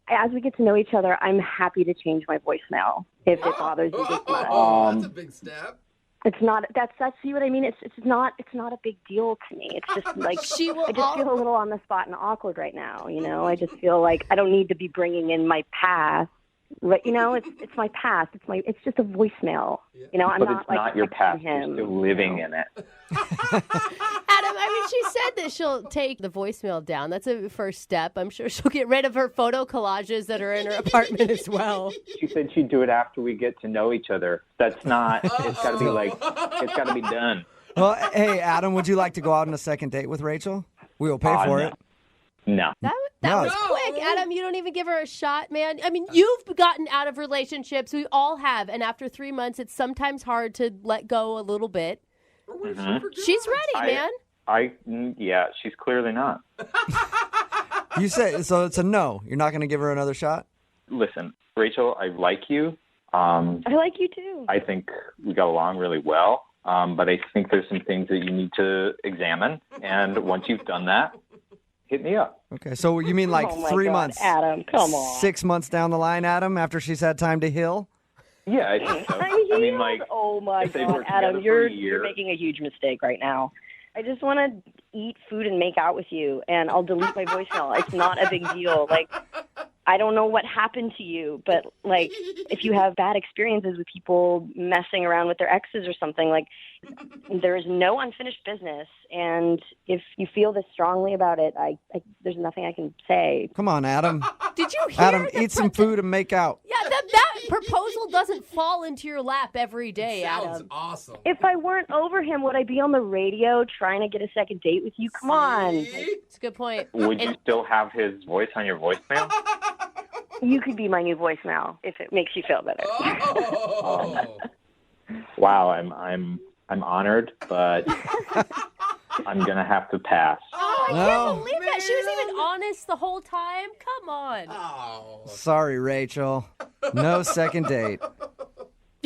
as we get to know each other, I'm happy to change my voicemail if it bothers you this much.
That's a big step.
It's not. That's see what I mean. It's not a big deal to me. It's just like I just feel a little on the spot and awkward right now. You know, I just feel like I don't need to be bringing in my past. But, you know, it's my past. It's just a voicemail. You know, I'm
but
not
it's not your
texting
past.
him.
You're still living in it.
Adam, I mean, she said that she'll take the voicemail down. That's a first step. I'm sure she'll get rid of her photo collages that are in her apartment as well.
She said she'd do it after we get to know each other. That's not. It's got to be it's got to be done.
Well, hey, Adam, would you like to go out on a second date with Rachel? We will pay for
no.
it.
No.
That was quick, Adam. You don't even give her a shot, man. I mean, you've gotten out of relationships. We all have. And after 3 months, it's sometimes hard to let go a little bit.
Mhm.
She's ready, man.
Yeah, she's clearly not.
You say so. It's a no. You're not going to give her another shot.
Listen, Rachel, I like you.
I like you too.
I think we got along really well. But I think there's some things that you need to examine. And once you've done that, hit me up.
Okay, so you mean like
Oh my
3
God,
months?
Adam, come on.
6 months down the line, Adam, after she's had time to heal?
Yeah, I think so.
I'm
I mean,
healed.
like,
oh my
if they
God,
were together
Adam,
for
you're
a year-
making a huge mistake right now. I just want to eat food and make out with you, and I'll delete my voicemail. It's not a big deal. Like, I don't know what happened to you, but like, if you have bad experiences with people messing around with their exes or something, like, there is no unfinished business. And if you feel this strongly about it, I there's nothing I can say.
Come on, Adam.
Did you hear
Adam,
the
eat some food and make out.
Yeah, that proposal doesn't fall into your lap every day, Adam.
Awesome.
If I weren't over him, would I be on the radio trying to get a second date with you? Come on.
It's a good point.
Would you still have his voice on your voicemail?
You could be my new voicemail if it makes you feel better.
Wow, I'm honored, but I'm gonna have to pass.
Oh, I
No.
can't believe that. She was even honest the whole time. Come on.
Sorry, Rachel. No second date.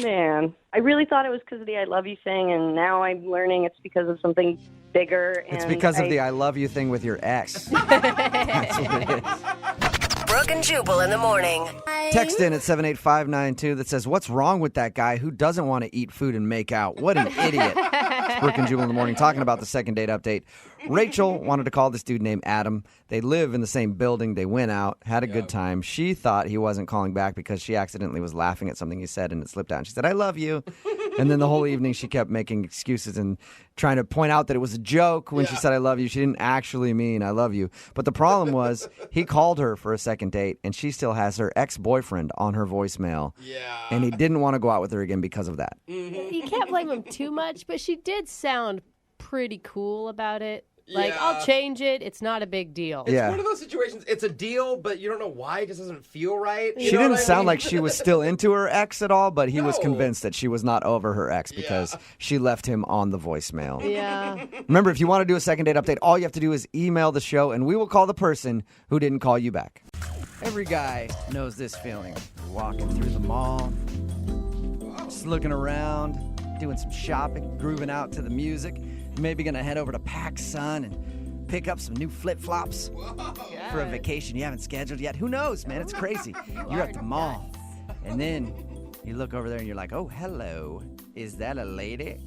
Man, I really thought it was because of the I love you thing, and now I'm learning it's because of something bigger. And
It's because of the I love you thing with your ex. That's what it is.
Brooke and Jubal in the morning.
Text in at 78592 that says, what's wrong with that guy who doesn't want to eat food and make out? What an idiot. It's Brooke and Jubal in the morning talking about the second date update. Rachel wanted to call this dude named Adam. They live in the same building. They went out, had a good time. She thought he wasn't calling back because she accidentally was laughing at something he said and it slipped out. And she said, I love you. And then the whole evening she kept making excuses and trying to point out that it was a joke when she said I love you. She didn't actually mean I love you. But the problem was he called her for a second date and she still has her ex-boyfriend on her voicemail. Yeah. And he didn't want to go out with her again because of that.
You can't blame him too much, but she did sound pretty cool about it. Like,
Yeah.
I'll change it. It's not a big deal.
It's one of those situations. It's a deal, but you don't know why. It just doesn't feel right.
She didn't sound like she was still into her ex at all, but he was convinced that she was not over her ex because she left him on the voicemail.
Yeah.
Remember, if you want to do a second date update, all you have to do is email the show, and we will call the person who didn't call you back. Every guy knows this feeling. You're walking through the mall, just looking around, doing some shopping, grooving out to the music. You're maybe going to head over to PacSun and pick up some new flip-flops for a vacation you haven't scheduled yet. Who knows, man? It's crazy. You're at the mall, and then you look over there and you're like, oh, hello. Is that a lady?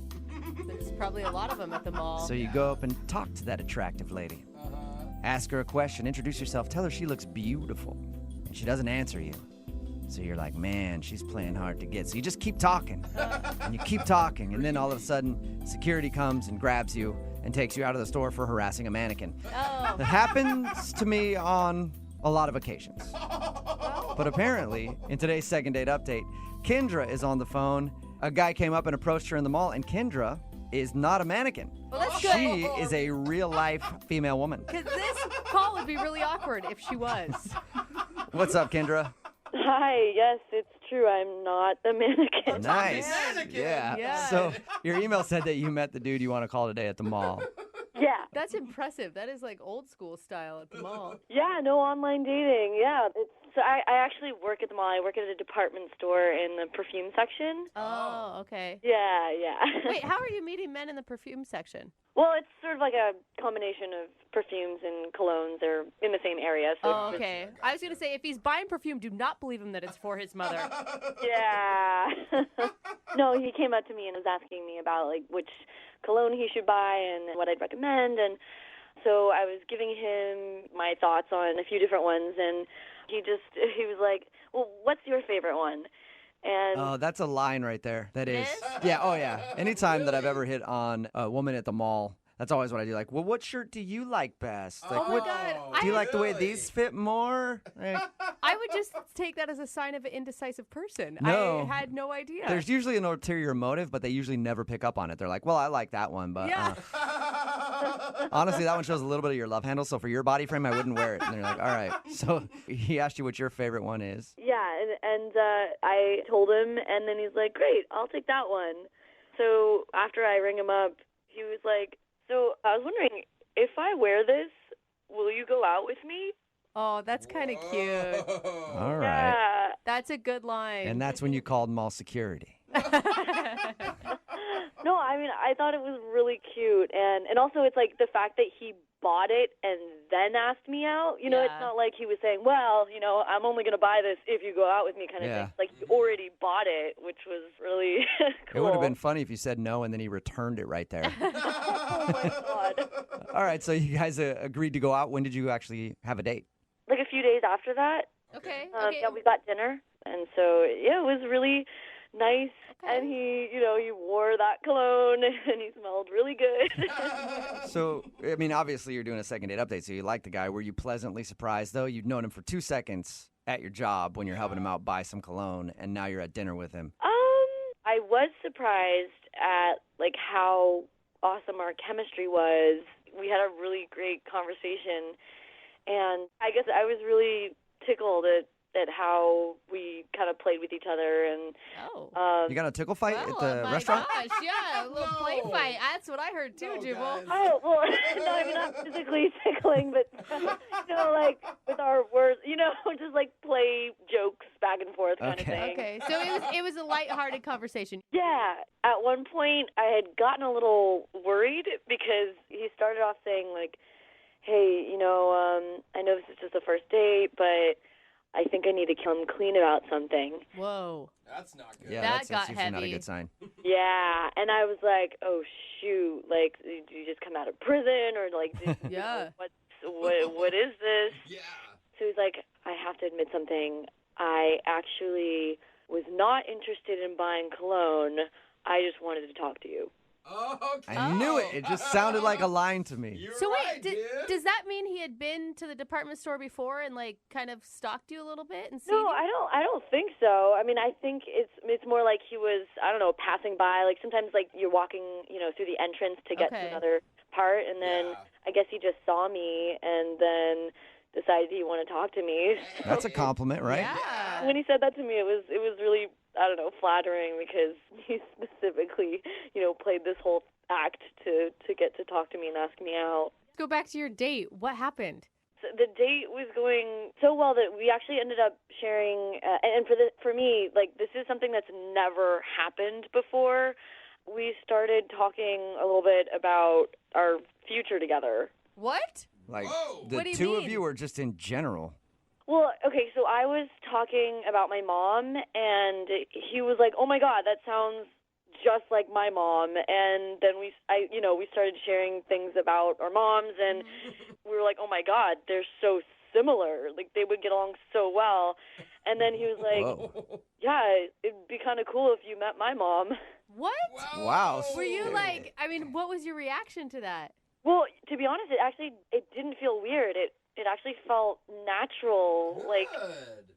There's probably a lot of them at the mall.
So you go up and talk to that attractive lady. Ask her a question, introduce yourself, tell her she looks beautiful. And she doesn't answer you. So you're like, man, she's playing hard to get. So you just keep talking. And you keep talking. And then all of a sudden, security comes and grabs you and takes you out of the store for harassing a mannequin.
Oh.
That happens to me on a lot of occasions. But apparently, in today's second date update, Kendra is on the phone. A guy came up and approached her in the mall, and Kendra is not a mannequin.
Well, that's
She
good.
is a real-life female woman.
Because this call would be really awkward if she was.
What's up, Kendra?
Hi, yes, it's true. I'm not a mannequin.
Nice. Yeah. So your email said that you met the dude you want to call today at the mall.
Yeah.
That's impressive. That is like old school style at the mall.
Yeah, no online dating. Yeah. So I actually work at the mall. I work at a department store in the perfume section.
Oh, okay.
Yeah, yeah.
Wait, how are you meeting men in the perfume section?
Well, it's sort of like a combination of perfumes and colognes. They're in the same area. So
Oh, okay. I was going to say, if he's buying perfume, do not believe him that it's for his mother.
Yeah. No, he came up to me and was asking me about like which cologne he should buy and what I'd recommend. And so I was giving him my thoughts on a few different ones. And he was like, well, what's your favorite one? And
Oh, that's a line right there. That is. Yeah, oh yeah. Anytime that I've ever hit on a woman at the mall, that's always what I do. Like, well, what shirt do you like best? Like,
Oh my God.
do you like the way these fit more?
I would just take that as a sign of an indecisive person.
No.
I had no idea.
There's usually an ulterior motive, but they usually never pick up on it. They're like, well, I like that one, but honestly, that one shows a little bit of your love handle. So for your body frame, I wouldn't wear it. And they're like, all right. So he asked you what your favorite one is.
yeah, and I told him, and then he's like, great, I'll take that one. So after I ring him up, he was like, so I was wondering, if I wear this, will you go out with me?
Oh, that's kind of cute.
All right.
That's a good line.
And that's when you called mall security.
No, I mean, I thought it was really cute. And also it's like the fact that he bought it and then asked me out. You know, it's not like he was saying, well, you know, I'm only going to buy this if you go out with me kind of thing. Like, he already bought it, which was really
It would have been funny if you said no and then he returned it right there.
Oh, my God.
All right, so you guys agreed to go out. When did you actually have a date?
Like a few days after that.
Okay.
Yeah, we got dinner. And so, yeah, it was really nice. And he, you know, he wore that cologne and he smelled really good.
So, I mean, obviously you're doing a second date update, so you like the guy. Were you pleasantly surprised, though? You'd known him for 2 seconds at your job when you're helping him out buy some cologne, and now you're at dinner with him.
I was surprised at, like, how awesome our chemistry was. We had a really great conversation, and I guess I was really tickled at how we kind of played with each other. And
You got a tickle fight at the restaurant?
Gosh, yeah, a little play fight. That's what I heard too, Jubal.
Oh, well, no, I mean, not physically tickling, but, you know, like, with our words, you know, just, like, play jokes back and forth kind of thing.
Okay, so it was a lighthearted conversation.
Yeah. At one point, I had gotten a little worried because he started off saying, like, hey, you know, I know this is just a first date, but I think I need to come clean about something.
Whoa.
That's not good.
Yeah,
That
that's
got
usually not a
heavy.
good sign.
Yeah, and I was like, oh, shoot, like, did you just come out of prison, or, like, did,
Yeah.
what is this? Yeah. So he's like, I have to admit something. I actually was not interested in buying cologne. I just wanted to talk to you.
I knew it. It just sounded like a line to me.
So wait, does that mean he had been to the department store before and like kind of stalked you a little bit and seen
No,
you?
I don't think so. I mean, I think it's more like he was, I don't know, passing by. Like sometimes like you're walking, you know, through the entrance to get to another part, and then I guess he just saw me and then decided he wanted to talk to me.
That's a compliment, right?
Yeah.
When he said that to me, it was really, I don't know, flattering, because he specifically, you know, played this whole act to get to talk to me and ask me out.
Let's go back to your date. What happened?
So the date was going so well that we actually ended up sharing, and for me, like, this is something that's never happened before. We started talking a little bit about our future together.
What?
Like
What
the
do you
two of
mean?
you, or just in general?
Well, okay, so I was talking about my mom, and he was like, "Oh my God, that sounds just like my mom." And then we started sharing things about our moms, and we were like, "Oh my God, they're so similar. Like, they would get along so well." And then he was like,
Whoa.
"Yeah, it'd be kind of cool if you met my mom."
What?
Wow.
Were you like, I mean, what was your reaction to that?
Well, to be honest, it didn't feel weird. It actually felt natural. Like,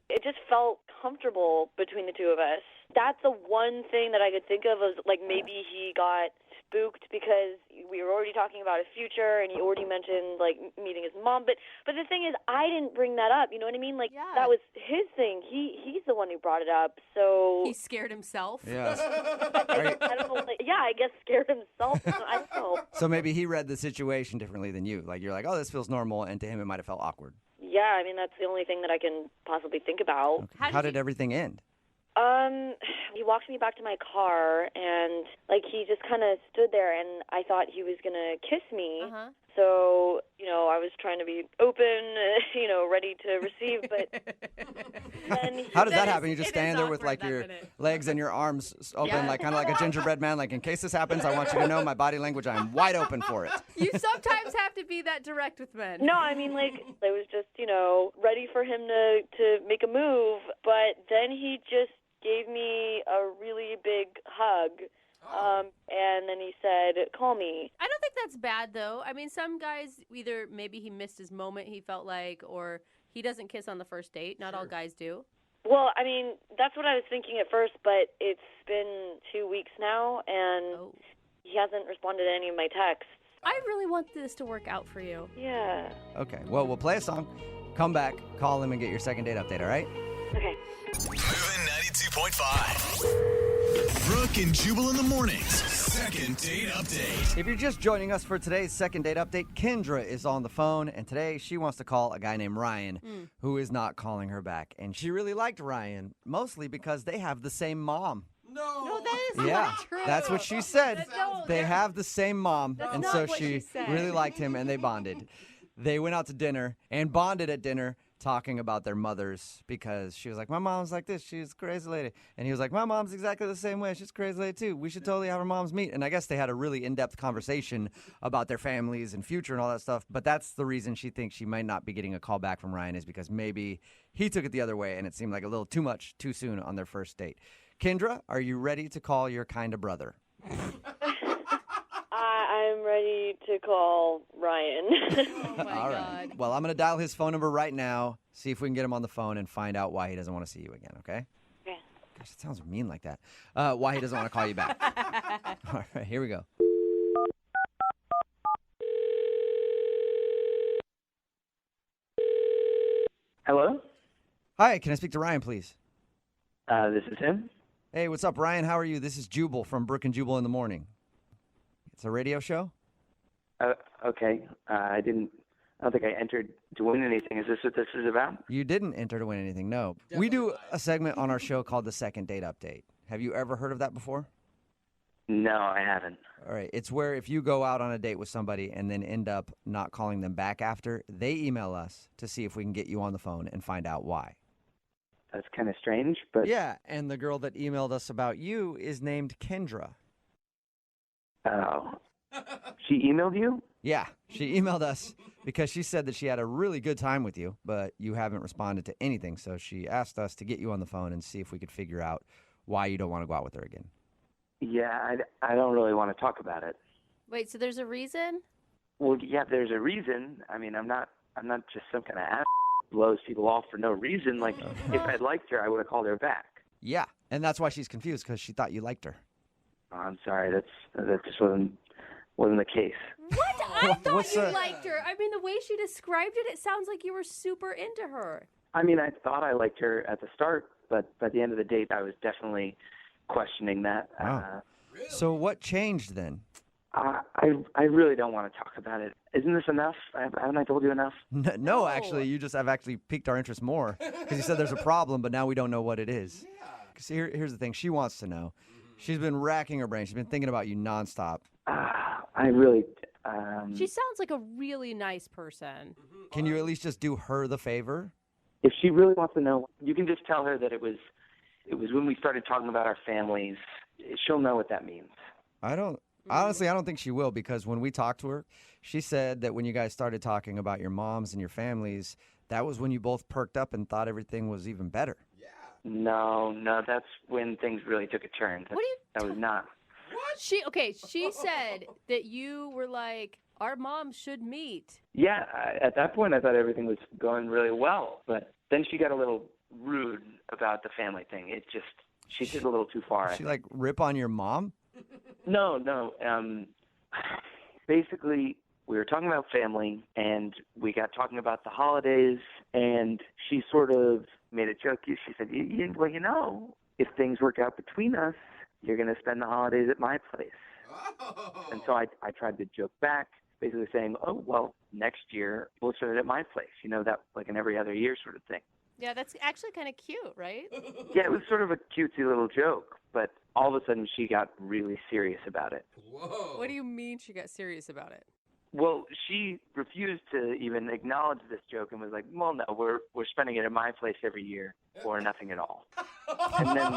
it just felt comfortable between the two of us. That's the one thing that I could think of, was like maybe he got spooked because we were already talking about a future, and he already mentioned like meeting his mom. But the thing is, I didn't bring that up. You know what I mean? Like, that was his thing. He's the one who brought it up. So
He scared himself?
Yeah.
I don't know. Like, yeah, I guess scared himself. I don't know.
So maybe he read the situation differently than you. Like, you're like, oh, this feels normal, and to him it might have felt awkward.
Yeah, I mean, that's the only thing that I can possibly think about.
How did everything end?
He walked me back to my car, and like he just kind of stood there, and I thought he was gonna kiss me. So, you know, I was trying to be open, you know, ready to receive, but then
How does that happen? You just stand there with like your legs and your arms open,
Yeah.
like kind of like a gingerbread man. Like, in case this happens, I want you to know my body language. I'm wide open for it.
You sometimes have to be that direct with men.
No, I mean, like, I was just, you know, ready for him to make a move, but then he just gave me a really big hug, and then he said, "Call me."
I don't think that's bad, though. I mean, some guys, either maybe he missed his moment, he felt like, or he doesn't kiss on the first date. Not all guys do.
Well, I mean, that's what I was thinking at first, but it's been 2 weeks now, and he hasn't responded to any of my texts.
I really want this to work out for you.
Yeah.
Okay, well, we'll play a song, come back, call him, and get your second date update, all right?
Okay.
Moving 92.5. Brooke and Jubal in the mornings. Second date update.
If you're just joining us for today's second date update, Kendra is on the phone, and today she wants to call a guy named Ryan, who is not calling her back. And she really liked Ryan, mostly because they have the same mom.
No.
No, that
Yeah, that's what she said.
No,
They have the same mom,
That's
and
not
so
what she said.
really liked him, and they bonded. They went out to dinner and bonded at dinner, talking about their mothers because she was like, my mom's like this. She's a crazy lady. And he was like, my mom's exactly the same way. She's a crazy lady, too. We should totally have our moms meet. And I guess they had a really in-depth conversation about their families and future and all that stuff. But that's the reason she thinks she might not be getting a call back from Ryan is because maybe he took it the other way and it seemed like a little too much too soon on their first date. Kendra, are you ready to call your kind of brother?
I'm ready to call Ryan.
Oh my
All right. Well, I'm going to dial his phone number right now, see if we can get him on the phone and find out why he doesn't want to see you again, okay?
Okay.
Gosh, it sounds mean like that. Why he doesn't want to call you back. All right, here we go.
Hello?
Hi, can I speak to Ryan, please?
This is him.
Hey, what's up, Ryan? How are you? This is Jubal from Brooke and Jubal in the Morning. It's a radio show?
Okay. I don't think I entered to win anything. Is this what this is about?
You didn't enter to win anything, no. We do a segment on our show called the Second Date Update. Have you ever heard of that before?
No, I haven't.
All right. It's where if you go out on a date with somebody and then end up not calling them back after, they email us to see if we can get you on the phone and find out why.
That's kind of strange, but...
Yeah, and the girl that emailed us about you is named Kendra.
Oh. She emailed you?
Yeah, she emailed us because she said that she had a really good time with you, but you haven't responded to anything. So she asked us to get you on the phone and see if we could figure out why you don't want to go out with her again.
Yeah, I don't really want to talk about it.
Wait, so there's a reason?
Well, yeah, there's a reason. I mean, I'm not just some kind of ass who blows people off for no reason. Like, if I'd liked her, I would have called her back.
Yeah, and that's why she's confused because she thought you liked her.
Oh, I'm sorry. That just wasn't the case.
What? I thought
What's
you
that?
liked her. I mean, the way she described it, it sounds like you were super into her.
I mean, I thought I liked her at the start, but by the end of the date, I was definitely questioning that.
Wow. So what changed then?
I really don't want to talk about it. Isn't this enough? Haven't I told you enough?
No, actually, you just have actually piqued our interest more because you said there's a problem, but now we don't know what it is. Because here's the thing. She wants to know. She's been racking her brain. She's been thinking about you nonstop.
I really...
She sounds like a really nice person.
Can you at least just do her the favor?
If she really wants to know, you can just tell her that it was when we started talking about our families. She'll know what that means.
Honestly, I don't think she will because when we talked to her, she said that when you guys started talking about your moms and your families, that was when you both perked up and thought everything was even better.
No, that's when things really took a turn. That was not.
She said that you were like, our moms should meet.
Yeah, at that point I thought everything was going really well, but then she got a little rude about the family thing. She did a little too far.
She like rip on your mom?
No. Basically, we were talking about family, and we got talking about the holidays, and she sort of made a joke. She said, well, if things work out between us, you're going to spend the holidays at my place. Oh. And so I tried to joke back, basically saying, oh, well, next year we'll spend it at my place. That like an every other year sort of thing.
Yeah, that's actually kind of cute, right?
Yeah, it was sort of a cutesy little joke, but all of a sudden she got really serious about it.
Whoa. What do you mean she got serious about it?
Well, she refused to even acknowledge this joke and was like, well, no, we're spending it at my place every year or nothing at all. And then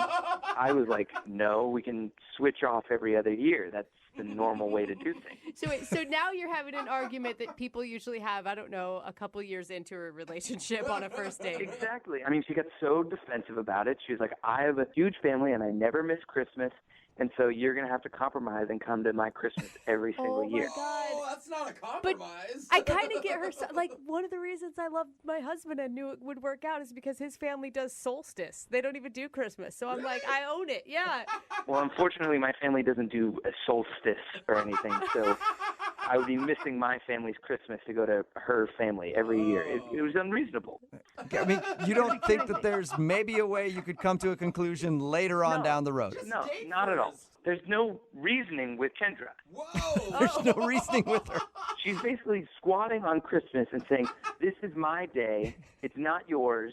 I was like, no, we can switch off every other year. That's the normal way to do things.
So now you're having an argument that people usually have, I don't know, a couple years into a relationship on a first date.
Exactly. I mean, she got so defensive about it. She was like, I have a huge family and I never miss Christmas. And so you're going to have to compromise and come to my Christmas every single year.
Oh, that's not a compromise.
But I kind of get her. Like, one of the reasons I loved my husband and knew it would work out is because his family does solstice. They don't even do Christmas. So I'm like, I own it. Yeah.
Well, unfortunately, my family doesn't do a solstice or anything. So I would be missing my family's Christmas to go to her family every year. It was unreasonable.
I mean, you don't think that there's maybe a way you could come to a conclusion later on down the road?
No, not at all. There's no reasoning with Kendra.
Whoa!
There's no reasoning with her.
She's basically squatting on Christmas and saying, this is my day. It's not yours.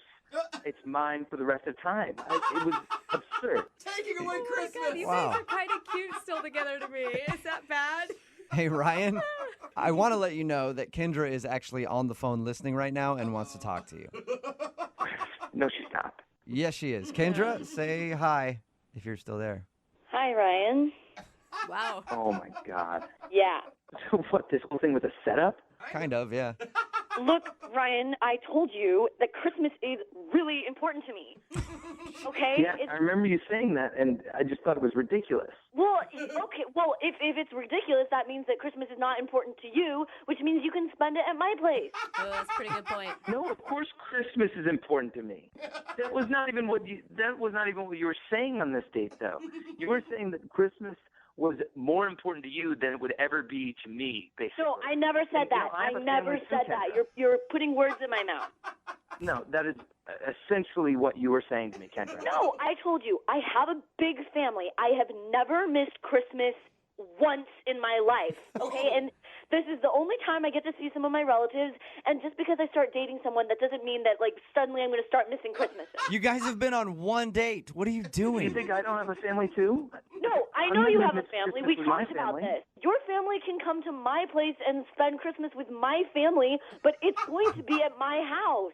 It's mine for the rest of time. It was absurd.
Taking away Christmas.
God, you
Wow.
guys are kind of cute still together to me. Is that bad?
Hey, Ryan, I want to let you know that Kendra is actually on the phone listening right now and wants to talk to you.
No, she's not.
Yes, she is. Kendra, say hi if you're still there.
Hi, Ryan.
Wow.
Oh my God.
Yeah.
So what? This whole thing was a setup?
Kind of, yeah.
Look, Ryan, I told you that Christmas is really important to me. Okay?
Yeah, I remember you saying that, and I just thought it was ridiculous.
Well, okay. Well, if it's ridiculous, that means that Christmas is not important to you, which means you can spend it at my place.
Oh, that's a pretty good point.
No, of course Christmas is important to me. That was not even what you were saying on this date, though. You were saying that Christmas was more important to you than it would ever be to me, basically.
No, I never said that.
I have a
never
family
said
too,
that.
Kendra.
You're putting words in my mouth.
No, that is essentially what you were saying to me, Kendra.
No, I told you, I have a big family. I have never missed Christmas once in my life, okay? And this is the only time I get to see some of my relatives, and just because I start dating someone, that doesn't mean that, like, suddenly I'm going to start missing Christmas.
You guys have been on one date. What are you doing?
You think I don't have a family, too?
No, I
I'm
know
not
you
gonna
have a
miss
family.
Christmas
We
with my
talked about
family.
this. Your family can come to my place and spend Christmas with my family, but it's going to be at my house.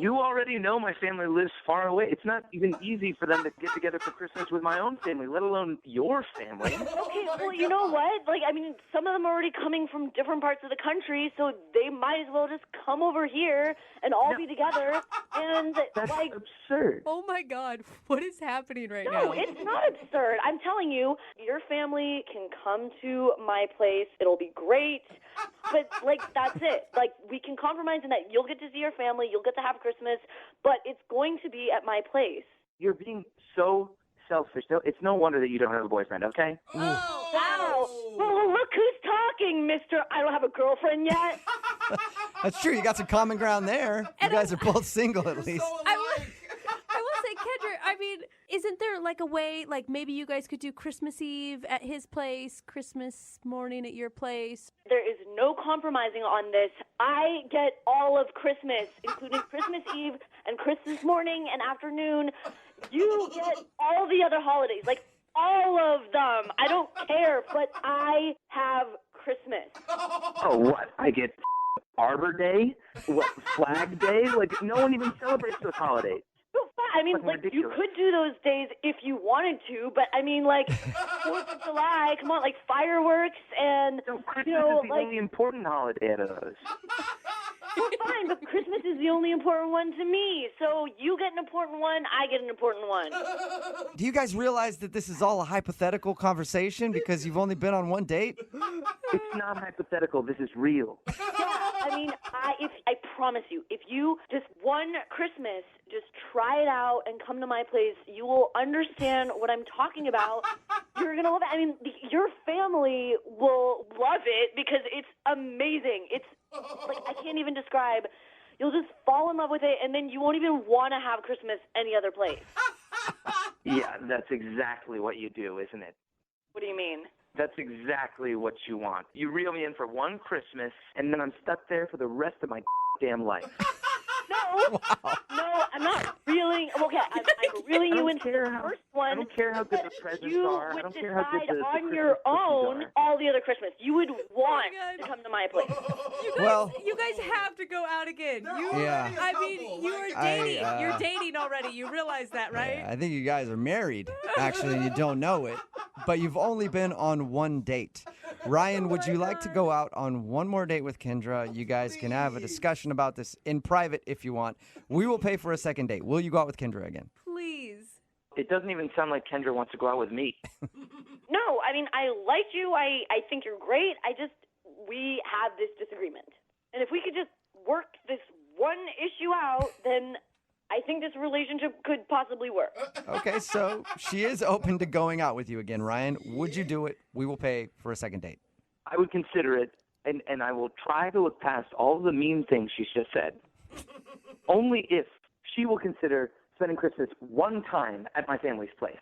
You already know my family lives far away. It's not even easy for them to get together for Christmas with my own family, let alone your family.
Okay, well, you know what? Like, I mean, some of them are already coming from different parts of the country, so they might as well just come over here and all be together. And
That's
like,
absurd.
Oh my God, what is happening right
no,
now?
it's not absurd. I'm telling you, your family can come to my place. It'll be great. But, like, that's it. Like, we can compromise in that you'll get to see your family, you'll get to have Christmas, but it's going to be at my place.
You're being so selfish. It's no wonder that you don't have a boyfriend, okay?
Wow. Well, look who's talking, mister. I don't have a girlfriend yet.
That's true. You got some common ground there. You guys are both single, at least.
I will say, Kendra, I mean, isn't there like a way, like maybe you guys could do Christmas Eve at his place, Christmas morning at your place?
There is no compromising on this. I get all of Christmas, including Christmas Eve and Christmas morning and afternoon. You get all the other holidays, like all of them. I don't care, but I have Christmas.
Oh, what? I get Arbor Day? What, Flag Day? Like, no one even celebrates those holidays.
I mean,
Fucking
like, you
ridiculous.
could do those days if you wanted to, but I mean, like, 4th of July, come on, like, fireworks and,
Christmas
you know,
is the
like,
only important holiday out of those.
well, fine, but Christmas is the only important one to me. So you get an important one, I get an important one.
Do you guys realize that this is all a hypothetical conversation because you've only been on one date?
It's not hypothetical. This is real.
Yeah, I mean, I promise you, if you just one Christmas, just try it out and come to my place, you will understand what I'm talking about. You're going to love it. I mean, your family will love it because it's amazing. It's like, I can't even describe. You'll just fall in love with it, and then you won't even want to have Christmas any other place.
Yeah, that's exactly what you do, isn't it?
What do you mean?
That's exactly what you want. You reel me in for one Christmas, and then I'm stuck there for the rest of my damn life.
No, no, I'm not reeling. Okay, I'm reeling you into the first one.
I don't care how good the presents
You
are. I
would
don't care how good
decide
the
on
Christmas
your
cookies
own
are.
all the other Christmas. You would want to come to my place.
You guys have to go out again.
Yeah.
I mean, you are dating. You're dating already. You realize that, right?
Yeah, I think you guys are married, actually, and you don't know it. But you've only been on one date. Ryan, would you like to go out on one more date with Kendra? You guys can have a discussion about this in private if you want. We will pay for a second date. Will you go out with Kendra again?
Please.
It doesn't even sound like Kendra wants to go out with me.
No, I mean, I like you. I think you're great. We have this disagreement. And if we could just work this one issue out, then I think this relationship could possibly work.
Okay, so she is open to going out with you again. Ryan, would you do it? We will pay for a second date.
I would consider it, and I will try to look past all the mean things she's just said. Only if she will consider spending Christmas one time at my family's place.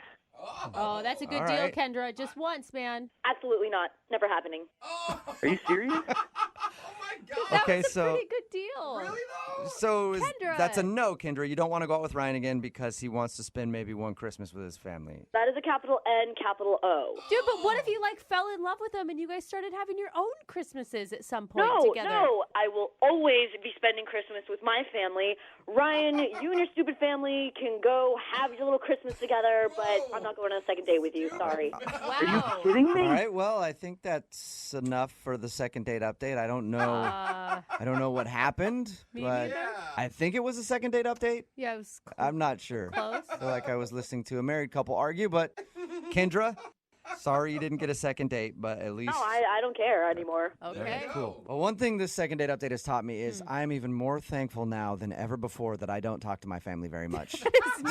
Oh, that's a good
All
deal,
right.
Kendra. Just once, man.
Absolutely not. Never happening.
Are you serious?
Okay,
That's a
so
pretty good deal. Really though?
so is-
Kendra.
that's a no, Kendra. You don't want to go out with Ryan again because he wants to spend maybe one Christmas with his family.
That is a capital N, capital O.
Dude, but what if you like fell in love with him and you guys started having your own Christmases at some point
No,
together?
no, I will always be spending Christmas with my family. Ryan, you and your stupid family can go have your little Christmas together, but I'm not going on a second date with you. Sorry.
Are
you kidding me?
All right, well, I think that's enough for the second date update. I don't know. I don't know what happened,
Me
but
neither.
I think it was a second date update.
Yeah, it was
I'm not sure.
close.
I feel like I was listening to a married couple argue, but Kendra, sorry you didn't get a second date, but at least.
No, I don't care anymore.
Okay.
Cool. Well, one thing this second date update has taught me is I'm even more thankful now than ever before that I don't talk to my family very much.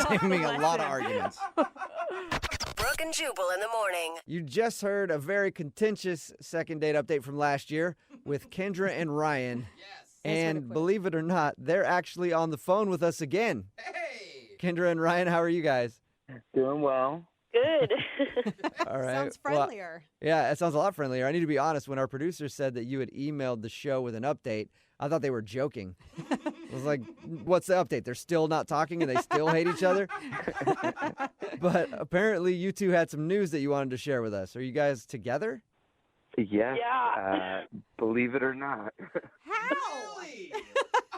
Saving me a lot of arguments.
Brooke and Jubal in the morning.
You just heard a very contentious second date update from last year with Kendra and Ryan. And believe it or not, they're actually on the phone with us again. Hey! Kendra and Ryan, how are you guys?
Doing well.
Good.
All right.
Sounds
Well,
friendlier.
yeah, it sounds a lot friendlier. I need to be honest. When our producer said that you had emailed the show with an update, I thought they were joking. I was like, what's the update? They're still not talking and they still hate each other? But apparently you two had some news that you wanted to share with us. Are you guys together?
Yes.
Yeah.
Believe it or not.
How?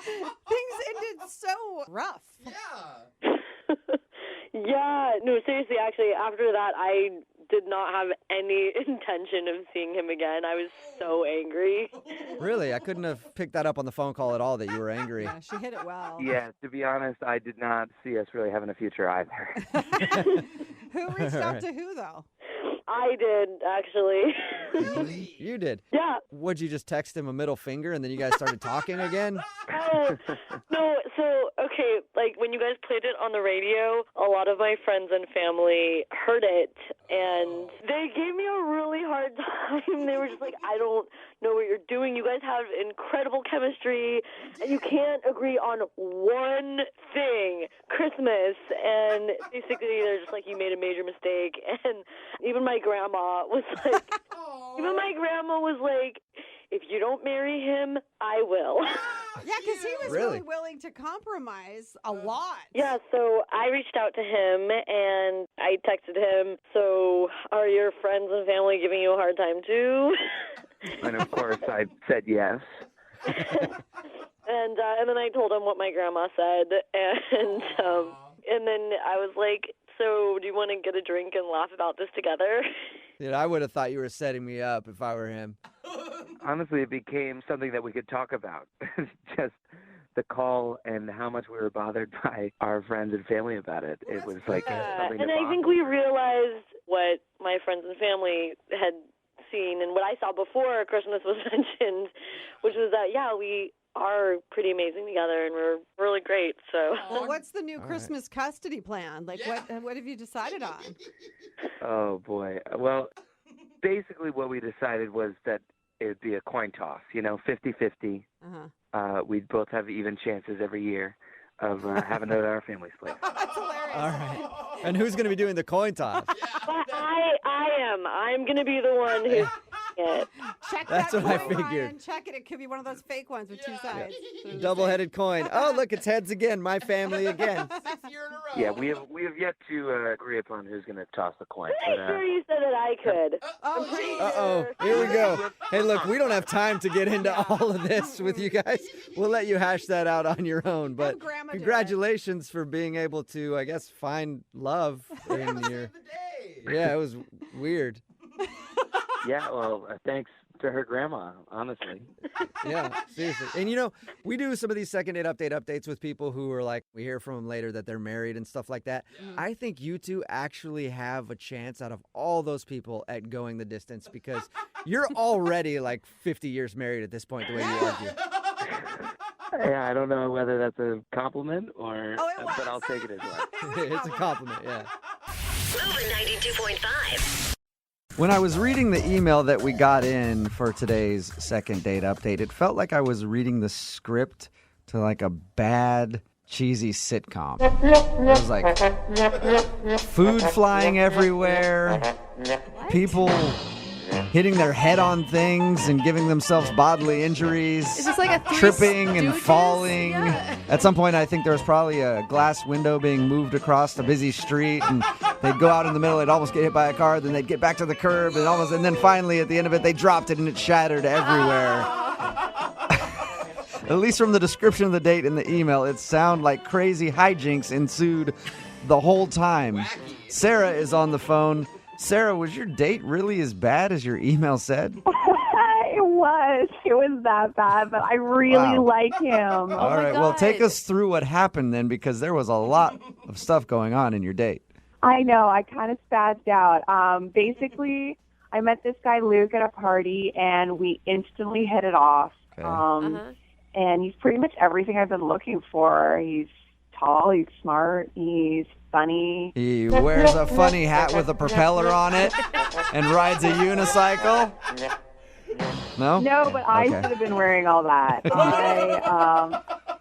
Things ended so rough.
Yeah, no, seriously, actually, after that, I did not have any intention of seeing him again. I was so angry.
Really? I couldn't have picked that up on the phone call at all that you were angry.
Yeah, she hit it well.
Yeah, to be honest, I did not see us really having a future either.
Who reached out to who, though?
I did, actually.
You did?
Yeah.
Would you just text him a middle finger and then you guys started talking again?
Oh, no, so, okay, like, when you guys played it on the radio, a lot of my friends and family heard it, and they gave me a really hard time. They were just like, I don't know what you're doing. You guys have incredible chemistry, and you can't agree on one thing, Christmas. And basically, they're just like, you made a major mistake. And even my grandma was like, if you don't marry him, I will.
Yeah, because he was
Really?
really willing to compromise a lot.
Yeah, so I reached out to him and I texted him, so are your friends and family giving you a hard time too?
And of course, I said yes.
And then I told him what my grandma said, and then I was like, so do you want to get a drink and laugh about this together?
Dude, I would have thought you were setting me up if I were him.
Honestly, it became something that we could talk about. Just the call and how much we were bothered by our friends and family about it. It was like something
And
to
I think we realized what my friends and family had seen and what I saw before Christmas was mentioned, which was that, yeah, we are pretty amazing together and we're really great. So,
Well, what's the new Christmas custody plan? Like, what have you decided on?
Oh, boy. Well, basically what we decided was that it would be a coin toss, 50-50.
Uh-huh.
We'd both have even chances every year of having it at our family's place.
That's hilarious.
All right. And who's going to be doing the coin toss?
but I am. I'm going to be the one who's it.
Check
That's
that
what I
coin,
figured.
Ryan. Check it. It could be one of those fake ones with two sides.
Double-headed coin. Oh, look, it's heads again. My family again.
Yeah, we have yet to agree upon who's going to toss the coin.
Pretty sure you said that I could.
Uh-oh. Here we go. Hey, look, we don't have time to get into all of this with you guys. We'll let you hash that out on your own. But
Grandma do it.
congratulations for being able to, I guess, find love in your... Yeah, it was weird.
Yeah, well, thanks to her grandma, honestly.
Yeah, seriously. And we do some of these second date updates with people who are like, we hear from them later that they're married and stuff like that. I think you two actually have a chance out of all those people at going the distance because you're already like 50 years married at this point, the way you argue.
Yeah, I don't know whether that's a compliment or, but I'll take it as well.
It's a compliment, yeah.
Moving 92.5.
When I was reading the email that we got in for today's second date update, it felt like I was reading the script to like a bad, cheesy sitcom. It was like food flying everywhere, people hitting their head on things and giving themselves bodily injuries.
Is this like a Three
tripping and
Stooges?
falling.
Yeah.
At some point, I think there was probably a glass window being moved across a busy street, and they'd go out in the middle, they'd almost get hit by a car, then they'd get back to the curb, and then finally at the end of it, they dropped it and it shattered everywhere. At least from the description of the date in the email, it sounded like crazy hijinks ensued the whole time. Sarah is on the phone. Sarah, was your date really as bad as your email said?
It was that bad, but I really like him.
All right, well, take us through what happened then, because there was a lot of stuff going on in your date.
I know, I kind of spazzed out. Basically, I met this guy, Luke, at a party, and we instantly hit it off.
Okay.
And he's pretty much everything I've been looking for. He's tall, he's smart, he's funny.
He wears a funny hat with a propeller on it and rides a unicycle. No?
No, but I
Okay.
should have been wearing all that.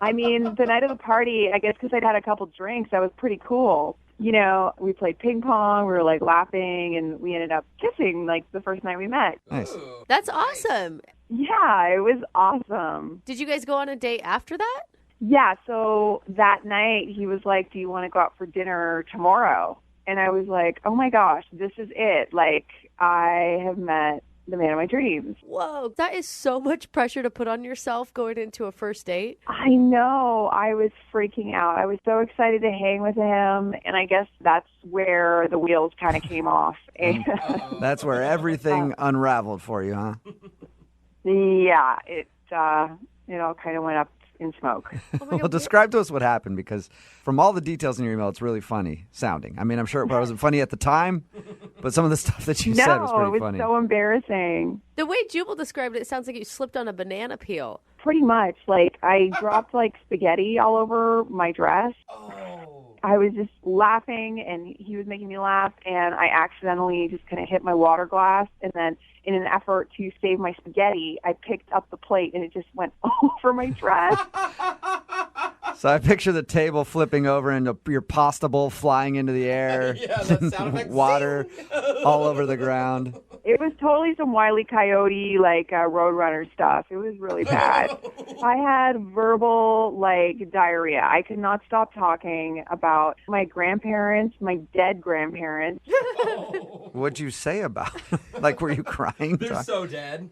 I mean, the night of the party, I guess because I'd had a couple drinks, that was pretty cool. You know, we played ping pong, we were like laughing, and we ended up kissing like the first night we met.
Nice.
That's awesome.
Yeah, it was awesome.
Did you guys go on a date after that?
Yeah, so that night he was like, do you want to go out for dinner tomorrow? And I was like, oh my gosh, this is it. Like, I have met the man of my dreams.
Whoa, that is so much pressure to put on yourself going into a first date.
I know. I was freaking out. I was so excited to hang with him, and I guguess that's where the wheels kind of came off. And
That's where everything unraveled for you, huh?
yeah, it all kind of went up in smoke.
Well, describe to us what happened, because from all the details in your email, it's really funny sounding. I mean, I'm sure it probably wasn't funny at the time, but some of the stuff that you said was pretty
it was
funny.
so embarrassing.
The way Jubal described it, it sounds like you slipped on a banana peel.
Pretty much. Like, I dropped, like, spaghetti all over my dress. I was just laughing, and he was making me laugh, and I accidentally just kind of hit my water glass, and then in an effort to save my spaghetti, I picked up the plate, and it just went over my dress.
So I picture the table flipping over and your pasta bowl flying into the air.
Yeah, that sound effect.
Water all over the ground.
It was totally some Wile E. Coyote, like, Roadrunner stuff. It was really bad. I had verbal, like, diarrhea. I could not stop talking about my grandparents, my dead grandparents.
What'd you say about it? Like, were you crying?
They're so dead.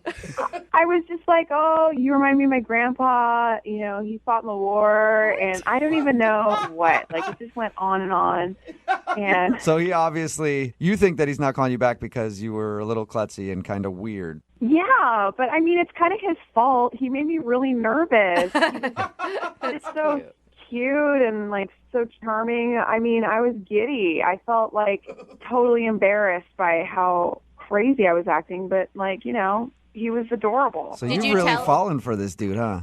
I was just like, oh, you remind me of my grandpa. You know, he fought in the war, and I don't even know what. Like, it just went on and on. And
So he obviously, you think that he's not calling you back because you were a little klutzy and kind of weird.
yeah, but I mean, it's kind of his fault. He made me really nervous. It's so cute and like so charming. I mean, I was giddy. I felt like totally embarrassed by how crazy I was acting, but like, you know, he was adorable.
So you've really fallen for this dude, huh?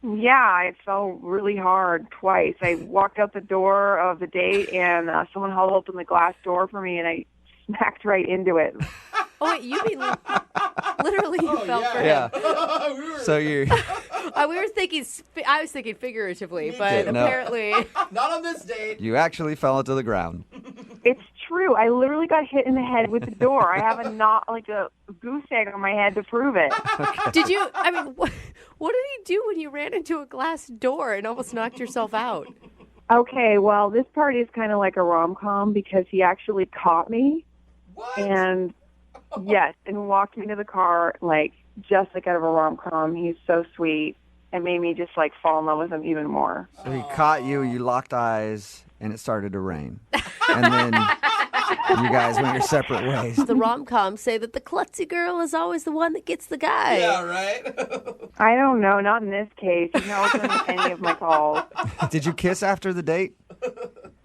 Yeah, it fell really hard twice. I walked out the door of the date, and someone held open the glass door for me, and I smacked right into it.
Oh, wait, you mean literally you fell for him?
Yeah. So you're...
We were thinking, I was thinking figuratively, but
No.
apparently.
Not on this date.
You actually fell into the ground.
It's true. I literally got hit in the head with the door. I have a goose egg on my head to prove it.
Did you, I mean, what did he do when you ran into a glass door and almost knocked yourself out?
Okay, well, this part is kind of like a rom-com because he actually caught me.
What?
And, yes, and walked me to the car, like, just like out of a rom-com. He's so sweet. It made me just, like, fall in love with him even more.
So he caught you, you locked eyes, and it started to rain. And then you guys went your separate ways.
The rom-coms say that the klutzy girl is always the one that gets the guy.
Yeah, right?
I don't know, not in this case. He's not listening to any of my calls.
Did you kiss after the date?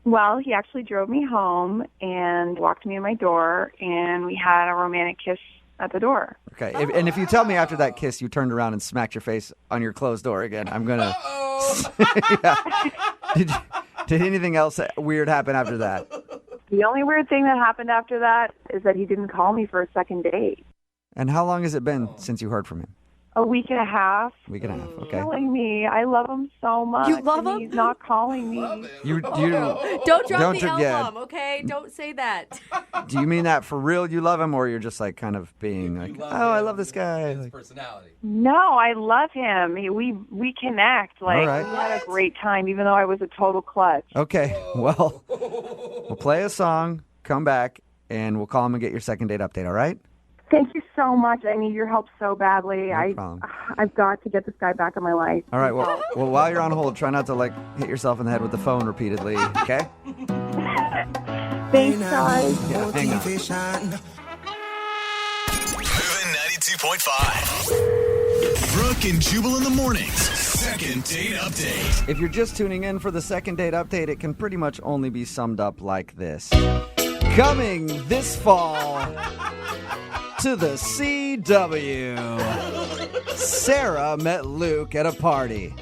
Well, he actually drove me home and walked me to my door, and we had a romantic kiss at the door.
Okay, and if you tell me after that kiss you turned around and smacked your face on your closed door again, I'm going to... Yeah. Did anything else weird happen after that?
The only weird thing that happened after that is that he didn't call me for a second date.
And how long has it been since you heard from him?
A week and a half.
Week and a half. Okay.
Killing me. I love him so much.
You love
and
him?
He's not calling me.
You
Don't drop the L
yeah.
bomb, okay? Don't say that.
Do you mean that for real? You love him, or you're just like kind of being like, oh, I love this guy. Like,
personality.
No, I love him. We connect. Like
All right.
we had a great time, even though I was a total klutz.
okay, well, we'll play a song, come back, and we'll call him and get your second date update. All right?
Thank you so much. I need your help so badly.
No problem.
I've got to get this guy back in my life.
All right. Well, while you're on hold, try not to like hit yourself in the head with the phone repeatedly. Okay?
Thanks, guys.
Yeah. Hang on.
Moving 92.5. Brooke and Jubal in the mornings. Second date update.
If you're just tuning in for the second date update, it can pretty much only be summed up like this. Coming this fall to the CW, Sarah met Luke at a party.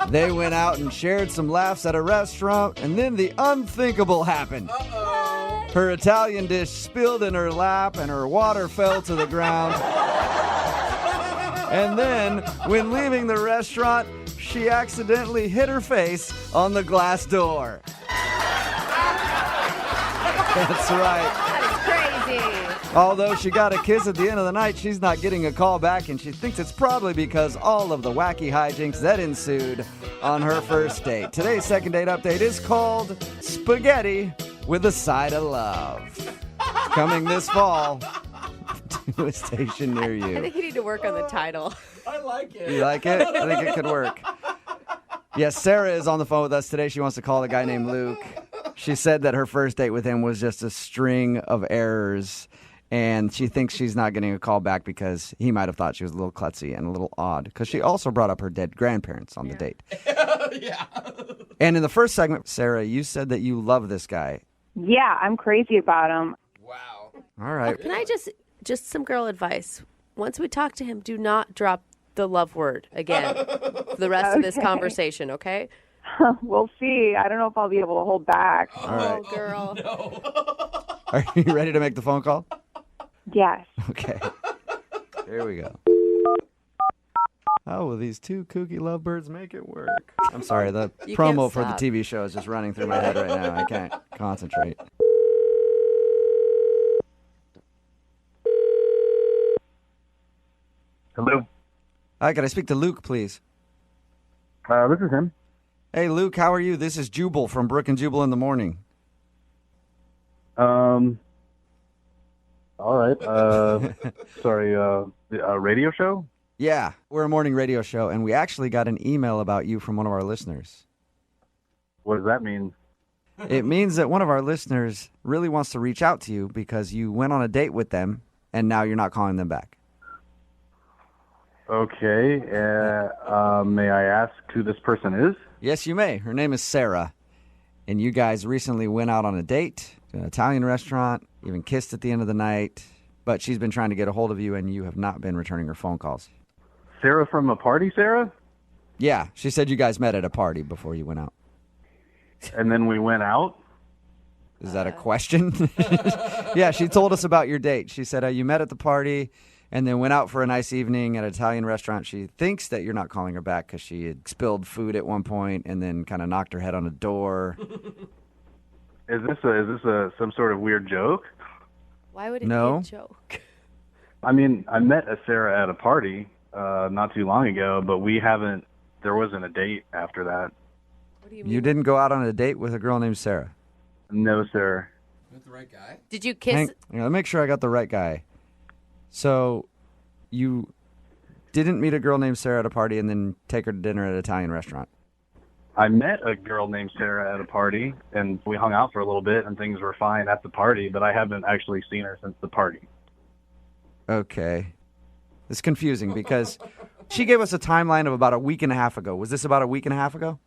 They went out and shared some laughs at a restaurant, and then the unthinkable happened. Her Italian dish spilled in her lap, and her water fell to the ground. And then, when leaving the restaurant, she accidentally hit her face on the glass door. That's right.
Crazy.
Although she got a kiss at the end of the night, she's not getting a call back, and she thinks it's probably because all of the wacky hijinks that ensued on her first date. Today's second date update is called Spaghetti with a Side of Love. Coming this fall to a station near
I
you.
think you need to work on the title.
I like it.
You like it? I think it could work. Yes, Sarah is on the phone with us today. She wants to call a guy named Luke. She said that her first date with him was just a string of errors, and she thinks she's not getting a call back because he might have thought she was a little klutzy and a little odd, because she also brought up her dead grandparents on the date.
Yeah.
And in the first segment, Sarah, you said that you love this guy.
Yeah, I'm crazy about him.
Wow.
All right.
Can I just some girl advice? Once we talk to him, do not drop the love word again for the rest of this conversation, okay?
We'll see. I don't know if I'll be able to hold back.
All right.
Oh, girl.
Are you ready to make the phone call?
Yes.
Okay. Here we go. How will these two kooky lovebirds make it work? I'm sorry, the
You
promo
can't
for the
stop.
TV show is just running through my head right now. I can't concentrate.
Hello.
Hi, can I speak to Luke, please?
This is him.
Hey, Luke, how are you? This is Jubal from Brooke and Jubal in the morning.
All right. Sorry. A radio show?
Yeah, we're a morning radio show, and we actually got an email about you from one of our listeners.
What does that mean?
It means that one of our listeners really wants to reach out to you because you went on a date with them, and now you're not calling them back.
Okay. May I ask who this person is?
Yes, you may. Her name is Sarah, and you guys recently went out on a date to an Italian restaurant, even kissed at the end of the night, but she's been trying to get a hold of you, and you have not been returning her phone calls.
Sarah from a party, Sarah?
Yeah, she said you guys met at a party before you went out.
And then we went out?
Is that a question? Yeah, she told us about your date. She said you met at the party and then went out for a nice evening at an Italian restaurant. She thinks that you're not calling her back because she had spilled food at one point and then kind of knocked her head on a door.
Is this some sort of weird joke?
Why would it
No.
be a joke?
I mean, I met a Sarah at a party not too long ago, but there wasn't a date after that.
What do you mean?
You didn't go out on a date with a girl named Sarah?
No, sir.
With the right guy?
Did you kiss?
Hang on, let me make sure I got the right guy. So you didn't meet a girl named Sarah at a party and then take her to dinner at an Italian restaurant?
I met a girl named Sarah at a party, and we hung out for a little bit, and things were fine at the party, but I haven't actually seen her since the party.
Okay. It's confusing because she gave us a timeline of about a week and a half ago. Was this about a week and a half ago?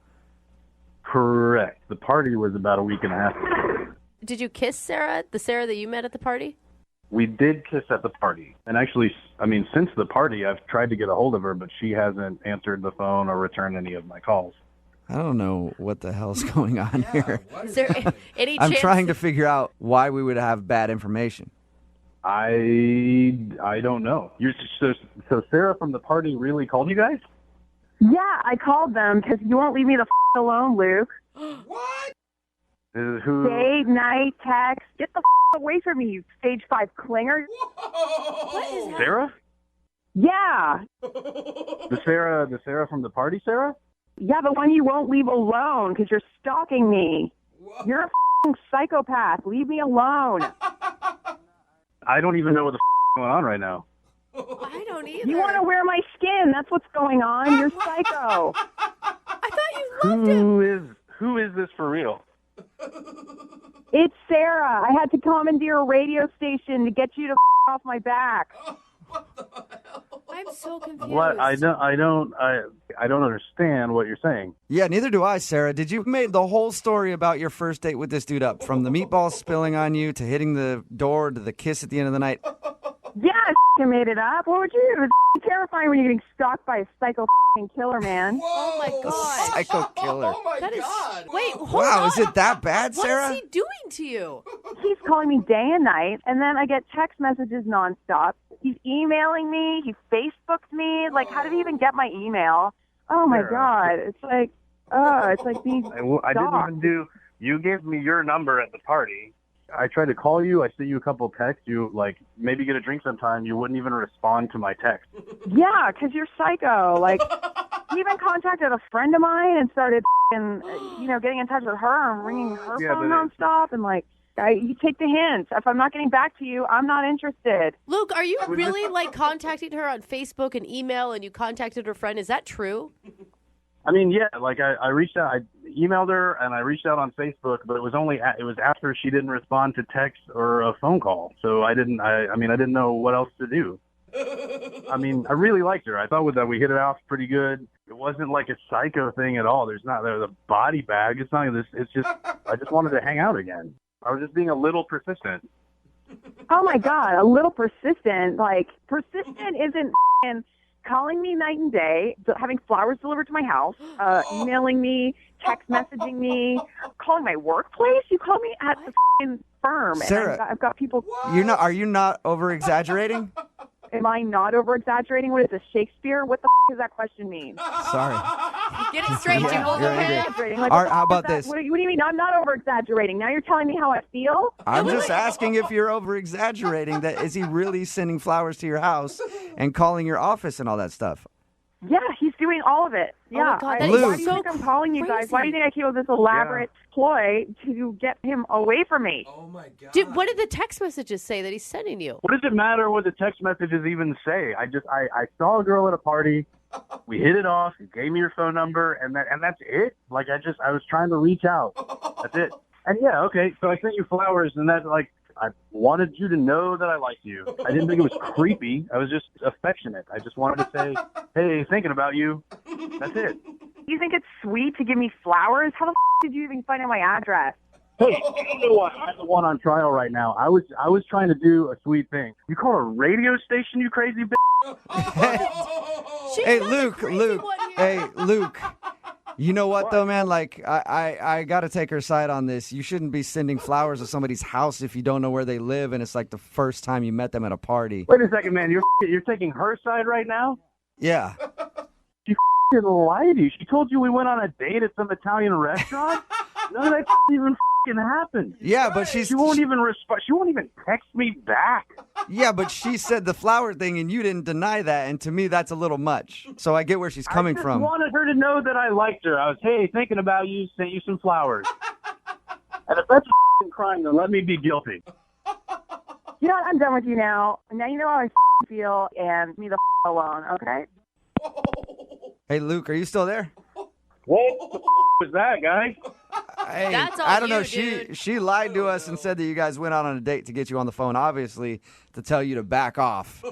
Correct. The party was about a week and a half ago.
Did you kiss Sarah, the Sarah that you met at the party?
We did kiss at the party. And actually, I mean, since the party, I've tried to get a hold of her, but she hasn't answered the phone or returned any of my calls.
I don't know what the hell's going on here.
Is there any
I'm
chance?
trying to figure out why we would have bad information.
I don't know. So Sarah from the party really called you guys?
Yeah, I called them because you won't leave me the alone, Luke.
What? Who?
Day, night, text. Get the away from me, you stage 5 clinger.
What is that?
Sarah?
Yeah.
The Sarah from the party, Sarah?
Yeah, the one you won't leave alone because you're stalking me. You're a psychopath. Leave me alone.
I don't even know what the going on right now.
I don't either.
You want to wear my skin. That's what's going on. You're psycho.
I thought you loved him.
Who is this for real?
It's Sarah. I had to commandeer a radio station to get you to off my back.
I'm so confused.
What? I don't understand what you're saying.
Yeah, neither do I, Sarah. Did you made the whole story about your first date with this dude up, from the meatballs spilling on you to hitting the door to the kiss at the end of the night?
Yeah, I made it up. What would you do? It's terrifying when you're getting stalked by a psycho killer, man.
Oh my god.
Psycho killer.
Oh my
That is.
God.
Wait, hold
Wow,
on.
is it that bad, Sarah?
What is he doing to you?
He's calling me day and night, and then I get text messages nonstop. He's emailing me. He Facebooked me. Like, how did he even get my email? Oh my God! It's like being
I didn't even do. You gave me your number at the party. I tried to call you. I sent you a couple texts. You maybe get a drink sometime. You wouldn't even respond to my text.
Yeah, because you're psycho. Like, he even contacted a friend of mine and started, getting in touch with her and ringing her phone nonstop. And you take the hint. If I'm not getting back to you, I'm not interested.
Luke, are you really contacting her on Facebook and email, and you contacted her friend? Is that true?
I mean, yeah. I reached out. I emailed her and I reached out on Facebook, but it was after she didn't respond to text or a phone call. So I didn't know what else to do. I mean, I really liked her. I thought that we hit it off pretty good. It wasn't like a psycho thing at all. There's a body bag. It's not this. It's just I just wanted to hang out again. I was just being a little persistent.
Oh my God, a little persistent. Persistent isn't calling me night and day, having flowers delivered to my house, emailing me, text messaging me, calling my workplace. You call me at the firm,
Sarah,
and I've got people.
Are you not over exaggerating?
Am I not over exaggerating? What is this, Shakespeare? What the does that question mean?
Sorry.
Get it straight, Jubal.
You're
Okay.
angry.
All
right, how about this?
What do you mean? I'm not over exaggerating. Now you're telling me how I feel?
I'm just asking if you're over exaggerating. That is he really sending flowers to your house and calling your office and all that stuff?
Yeah, he's doing all of it. Yeah.
God, that
is
why do you
so
think I'm calling you guys?
crazy.
Why do you think I came up with this elaborate ploy to get him away from me?
Oh my God.
Dude, what did the text messages say that he's sending you?
What does it matter what the text messages even say? I saw a girl at a party. We hit it off. You gave me your phone number, and that's it. I was trying to reach out. That's it. And yeah, okay. So I sent you flowers, and I wanted you to know that I liked you. I didn't think it was creepy. I was just affectionate. I just wanted to say, hey, thinking about you. That's it.
You think it's sweet to give me flowers? How the did you even find out my address?
Hey, you don't know what? I'm the one on trial right now. I was trying to do a sweet thing. You call a radio station, you crazy bitch?
Hey, Luke. Hey, Luke. You know what, though, man? I got to take her side on this. You shouldn't be sending flowers to somebody's house if you don't know where they live and it's the first time you met them at a party.
Wait a second, man. You're taking her side right now?
Yeah.
She lied to you. She told you we went on a date at some Italian restaurant? None of that even happened.
Yeah, but
she won't even respond. She won't even text me back.
Yeah, but she said the flower thing, and you didn't deny that, and to me, that's a little much. So I get where she's coming from.
I just wanted her to know that I liked her. I was, hey, thinking about you, sent you some flowers. And if that's a crime, then let me be guilty.
You know what? I'm done with you now. Now you know how I feel, and leave me the alone, okay?
Hey, Luke, are you still there?
What the was that, guy?
Hey,
That's all
I don't know.
dude.
She lied to us and said that you guys went out on a date to get you on the phone, obviously, to tell you to back off.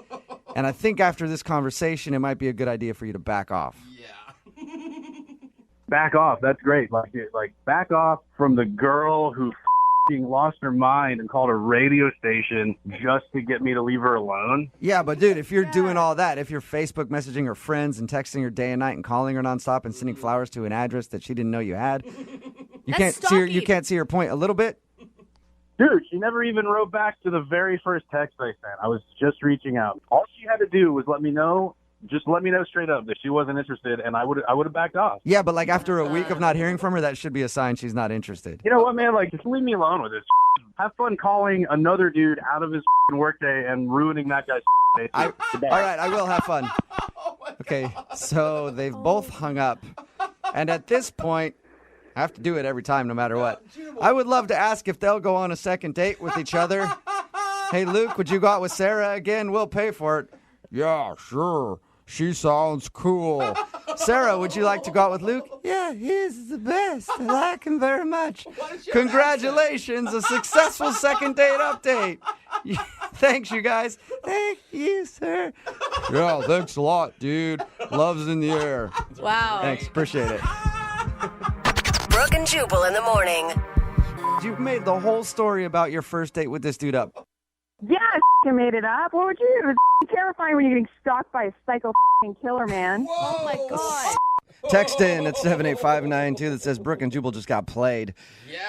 And I think after this conversation, it might be a good idea for you to back off.
Yeah.
Back off. That's great. Back off from the girl who lost her mind and called a radio station just to get me to leave her alone.
Yeah, but dude, if you're doing all that, if you're Facebook messaging her friends and texting her day and night and calling her nonstop and sending flowers to an address that she didn't know you had, you can't see her point a little bit.
Dude, she never even wrote back to the very first text I sent. I was just reaching out. All she had to do was let me know straight up that she wasn't interested, and I would have backed off.
Yeah, but like after a week of not hearing from her, that should be a sign she's not interested.
You know what, man? Like, just leave me alone with this. Have fun calling another dude out of his workday and ruining that guy's day.
All right, I will have fun. Okay, so they've both hung up, and at this point, I have to do it every time, no matter what. I would love to ask if they'll go on a second date with each other. Hey, Luke, would you go out with Sarah again? We'll pay for it. Yeah, sure. She sounds cool. Sarah, would you like to go out with Luke? Yeah, he is the best. I like him very much. Congratulations, a successful second date update. Thanks, you guys. Thank you, sir. Yeah, thanks a lot, dude. Love's in the air.
Wow.
Thanks, appreciate it.
Brooke and Jubal in the morning.
You made the whole story about your first date with this dude up.
Yeah, I made it up. What would you do? It was terrifying when you're getting stalked by a psycho killer, man.
Oh, my God.
Text in at 78592 that says Brooke and Jubal just got played.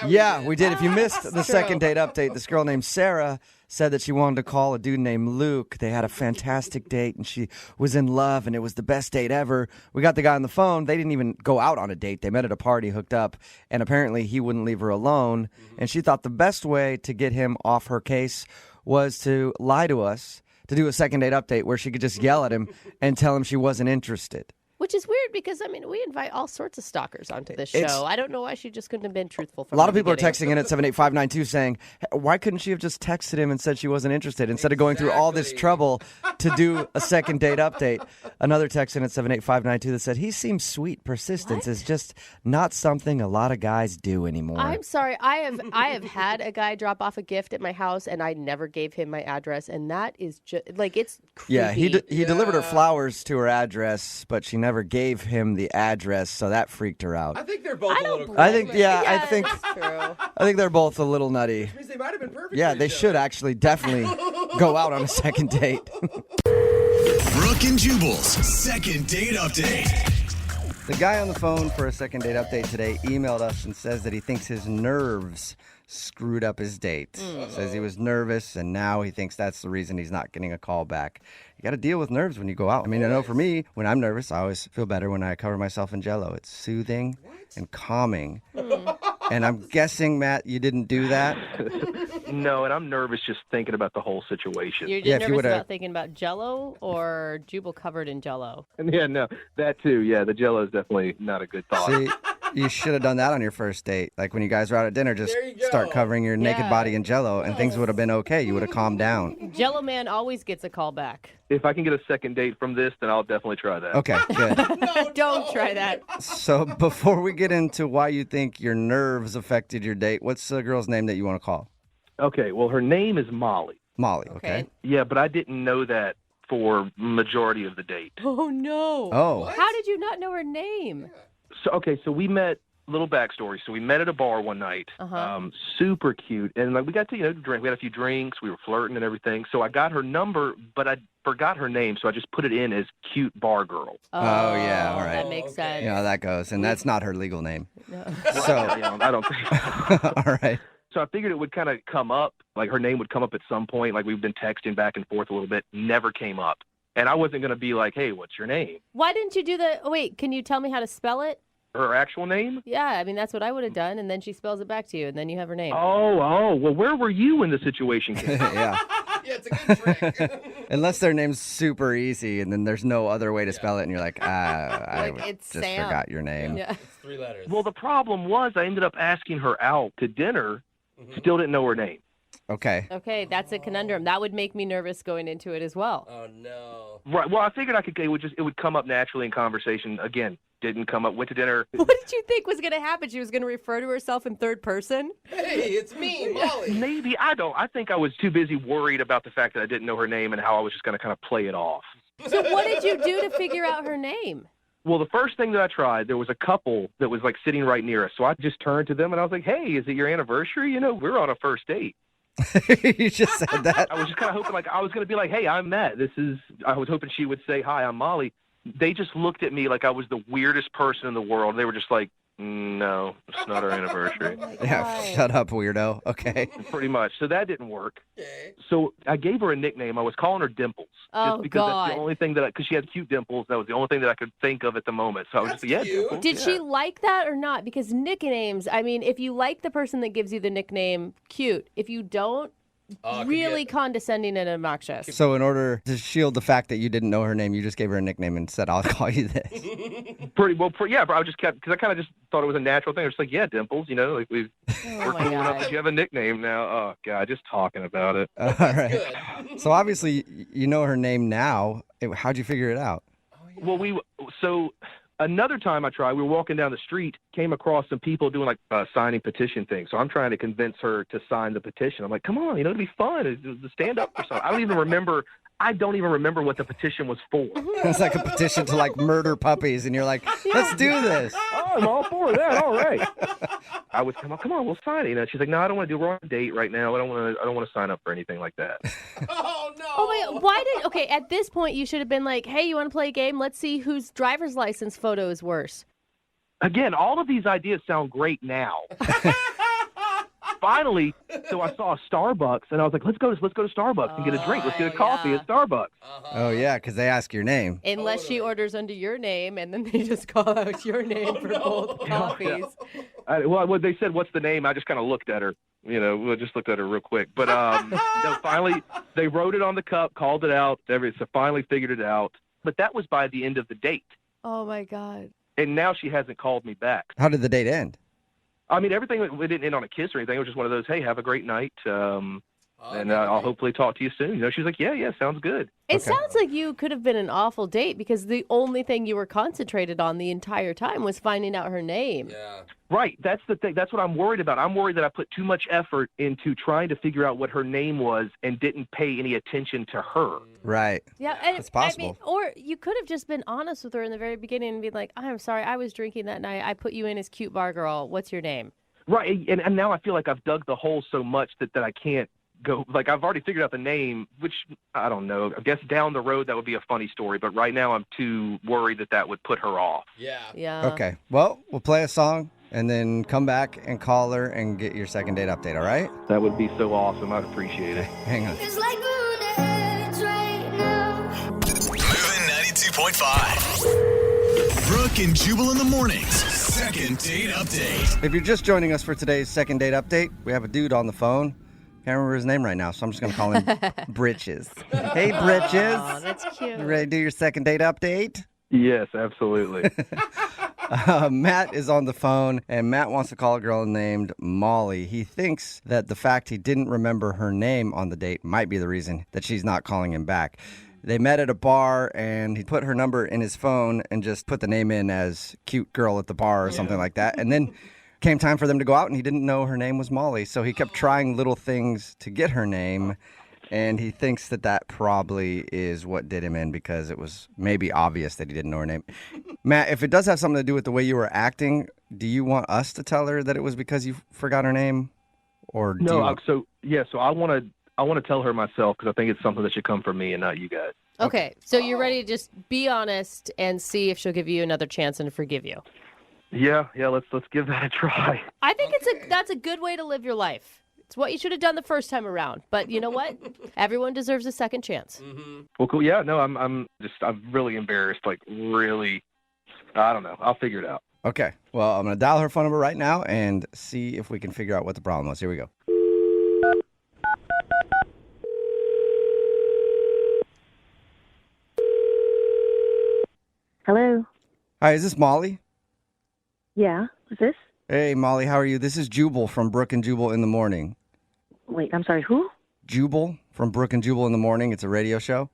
Yeah, we did. If you missed the second date update, this girl named Sarah said that she wanted to call a dude named Luke. They had a fantastic date, and she was in love, and it was the best date ever. We got the guy on the phone. They didn't even go out on a date. They met at a party, hooked up, and apparently he wouldn't leave her alone. And she thought the best way to get him off her case was to lie to us, to do a second date update where she could just yell at him and tell him she wasn't interested.
Which is weird because, I mean, we invite all sorts of stalkers onto this show.
It's-
I don't know why she just couldn't have been truthful from
A lot
the
of people are
beginning.
texting in at 78592 saying, "Hey, why couldn't she have just texted him and said she wasn't interested instead of going through all this trouble to do a second date update?" Another text in at 78592 that said, "He seems sweet. Persistence is just not something a lot of guys do anymore."
I'm sorry. I have had a guy drop off a gift at my house, and I never gave him my address, and that is just like it's creepy.
Yeah, he delivered her flowers to her address, but she never gave him the address, so that freaked her out.
I think they're both a little crazy.
I think I think they're both a little nutty.
Means they might have been perfect.
Yeah,
for
they
each
should
other.
actually definitely go out on a second date.
Brooke and Jubal's second date update.
The guy on the phone for a second date update today emailed us and says that he thinks his nerves screwed up his date. Says he was nervous, and now he thinks that's the reason he's not getting a call back. You got to deal with nerves when you go out. I mean, I know for me, when I'm nervous, I always feel better when I cover myself in Jell-O. It's soothing and calming. And I'm guessing, Matt, you didn't do that?
No, and I'm nervous just thinking about the whole situation.
You're just nervous about thinking about Jell-O or Jubal covered in Jell-O?
Yeah, no, that too. Yeah, the Jell-O is definitely not a good thought.
See, you should have done that on your first date. Like when you guys were out at dinner, just start covering your naked body in Jell-O, and things would have been okay. You would have calmed down.
Jell-O man always gets a call back.
If I can get a second date from this, then I'll definitely try that.
Okay, good.
Don't try that.
So before we get into why you think your nerves affected your date, what's the girl's name that you want to call?
Okay, well, her name is Molly.
Molly, okay.
Yeah, but I didn't know that for majority of the date.
Oh, no.
Oh.
How did you not know her name?
So we met. Little backstory. So we met at a bar one night. Super cute, and like we got to drink. We had a few drinks. We were flirting and everything. So I got her number, but I forgot her name. So I just put it in as cute bar girl.
Oh, yeah, all right.
That makes sense.
You know how that goes, and that's not her legal name.
So I don't think.
All right.
So I figured it would kind of come up, like her name would come up at some point. Like we've been texting back and forth a little bit. Never came up, and I wasn't going to be like, "Hey, what's your name?"
Why didn't you do the? Oh, wait, can you tell me how to spell it?
Her actual name?
Yeah, I mean, that's what I would have done, and then she spells it back to you, and then you have her name.
Oh, well, where were you when the situation came?
Yeah.
It's a good trick.
Unless their name's super easy, and then there's no other way to spell it, and you're like, I
it's
just
Sam.
forgot your name.
Yeah.
It's 3 letters.
Well, the problem was I ended up asking her out to dinner, still didn't know her name.
Okay.
Okay, that's a conundrum. That would make me nervous going into it as well.
Oh, no.
Right. Well, I figured it would come up naturally in conversation. Again, didn't come up. Went to dinner.
What did you think was going to happen? She was going to refer to herself in third person?
Hey, it's me, Molly.
Maybe. I don't. I think I was too busy worried about the fact that I didn't know her name and how I was just going to kind of play it off.
So what did you do to figure out her name?
Well, the first thing that I tried, there was a couple that was like sitting right near us. So I just turned to them and I was like, "Hey, is it your anniversary? We're on a first date."
You just said that.
I was just kind of hoping, like, I was going to be like, "Hey, I'm Matt. I was hoping she would say, 'Hi, I'm Molly.'" They just looked at me like I was the weirdest person in the world. They were just like, No, it's not our anniversary.
Yeah, shut up, weirdo. Okay.
Pretty much. So that didn't work. So I gave her a nickname. I was calling her Dimples.
Oh,
just because that's the
God.
only thing because she had cute dimples. That was the only thing that I could think of at the moment. So I was just, Dimples.
Did she like that or not? Because nicknames, I mean, if you like the person that gives you the nickname, cute. If you don't, really condescending and obnoxious.
So in order to shield the fact that you didn't know her name, you just gave her a nickname and said, I'll call you this.
Yeah, but I just kept, because I kind of just thought it was a natural thing. I was just like, Dimples, like we're cool enough that you have a nickname now. Oh, God, just talking about it.
All right. So obviously, you know her name now. How'd you figure it out?
Well, another time I tried, we were walking down the street, came across some people doing like signing petition things. So I'm trying to convince her to sign the petition. I'm like, come on, it'll be fun. It's stand up for something. I don't even remember what the petition was for.
It's like a petition to like murder puppies, and you're like, let's do this.
Oh, I'm all for that. All right. I was, come on, we'll sign it. She's like, no, I don't want to do. We're on a date right now. I don't want to sign up for anything like that.
Oh my God. At this point you should have been like, hey, you want to play a game? Let's see whose driver's license photo is worse.
Again, all of these ideas sound great now. Finally, so I saw a Starbucks, and I was like, let's go to Starbucks and get a drink. Let's get a coffee at Starbucks.
Oh, yeah, because they ask your name.
Unless she orders under your name, and then they just call out your name for both coffees.
When they said, what's the name, I just kind of looked at her. We just looked at her real quick. But finally, they wrote it on the cup, called it out. So finally figured it out. But that was by the end of the date.
Oh, my God.
And now she hasn't called me back.
How did the date end?
I mean, everything, it didn't end on a kiss or anything. It was just one of those, hey, have a great night. And I'll hopefully talk to you soon. She's like, yeah, sounds good.
It sounds like you could have been an awful date because the only thing you were concentrated on the entire time was finding out her name.
Yeah. Right. That's the thing. That's what I'm worried about. I'm worried that I put too much effort into trying to figure out what her name was and didn't pay any attention to her.
Right.
Yeah, and
it's possible.
Or you could have just been honest with her in the very beginning and be like, I'm sorry, I was drinking that night. I put you in as cute bar girl. What's your name?
Right. And now I feel like I've dug the hole so much that I can't go. Like, I've already figured out the name, which I don't know. I guess down the road that would be a funny story. But right now I'm too worried that would put her off.
Yeah.
Okay. Well, we'll play a song and then come back and call her and get your second date update, all right?
That would be so awesome. I'd appreciate it.
Hang on.
It's like bullets right now. Moving 92.5. Brooke and Jubal in the mornings. Second date update.
If you're just joining us for today's second date update, we have a dude on the phone. Can't remember his name right now, so I'm just going to call him Britches. Hey, Britches.
Oh, that's cute.
You ready to do your second date update?
Yes, absolutely.
Matt is on the phone, and Matt wants to call a girl named Molly. He thinks that the fact he didn't remember her name on the date might be the reason that she's not calling him back. They met at a bar, and he put her number in his phone and just put the name in as cute girl at the bar or something like that. And then came time for them to go out, and he didn't know her name was Molly. So he kept trying little things to get her name, and he thinks that probably is what did him in because it was maybe obvious that he didn't know her name. Matt, if it does have something to do with the way you were acting, do you want us to tell her that it was because you forgot her name? Or do
So I want to tell her myself because I think it's something that should come from me and not you guys.
Okay, so you're ready to just be honest and see if she'll give you another chance and forgive you.
Yeah, let's give that a try.
I think that's a good way to live your life. It's what you should have done the first time around. But you know what? Everyone deserves a second chance.
Mm-hmm. Well, cool. Yeah, no, I'm really embarrassed. Like, really, I don't know. I'll figure it out.
Okay. Well, I'm going to dial her phone number right now and see if we can figure out what the problem was. Here we go.
Hello.
Hi, is this Molly?
Yeah. Who's this?
Hey, Molly, how are you? This is Jubal from Brooke and Jubal in the Morning.
Wait, I'm sorry, who?
Jubal from Brooke and Jubal in the Morning. It's a radio show.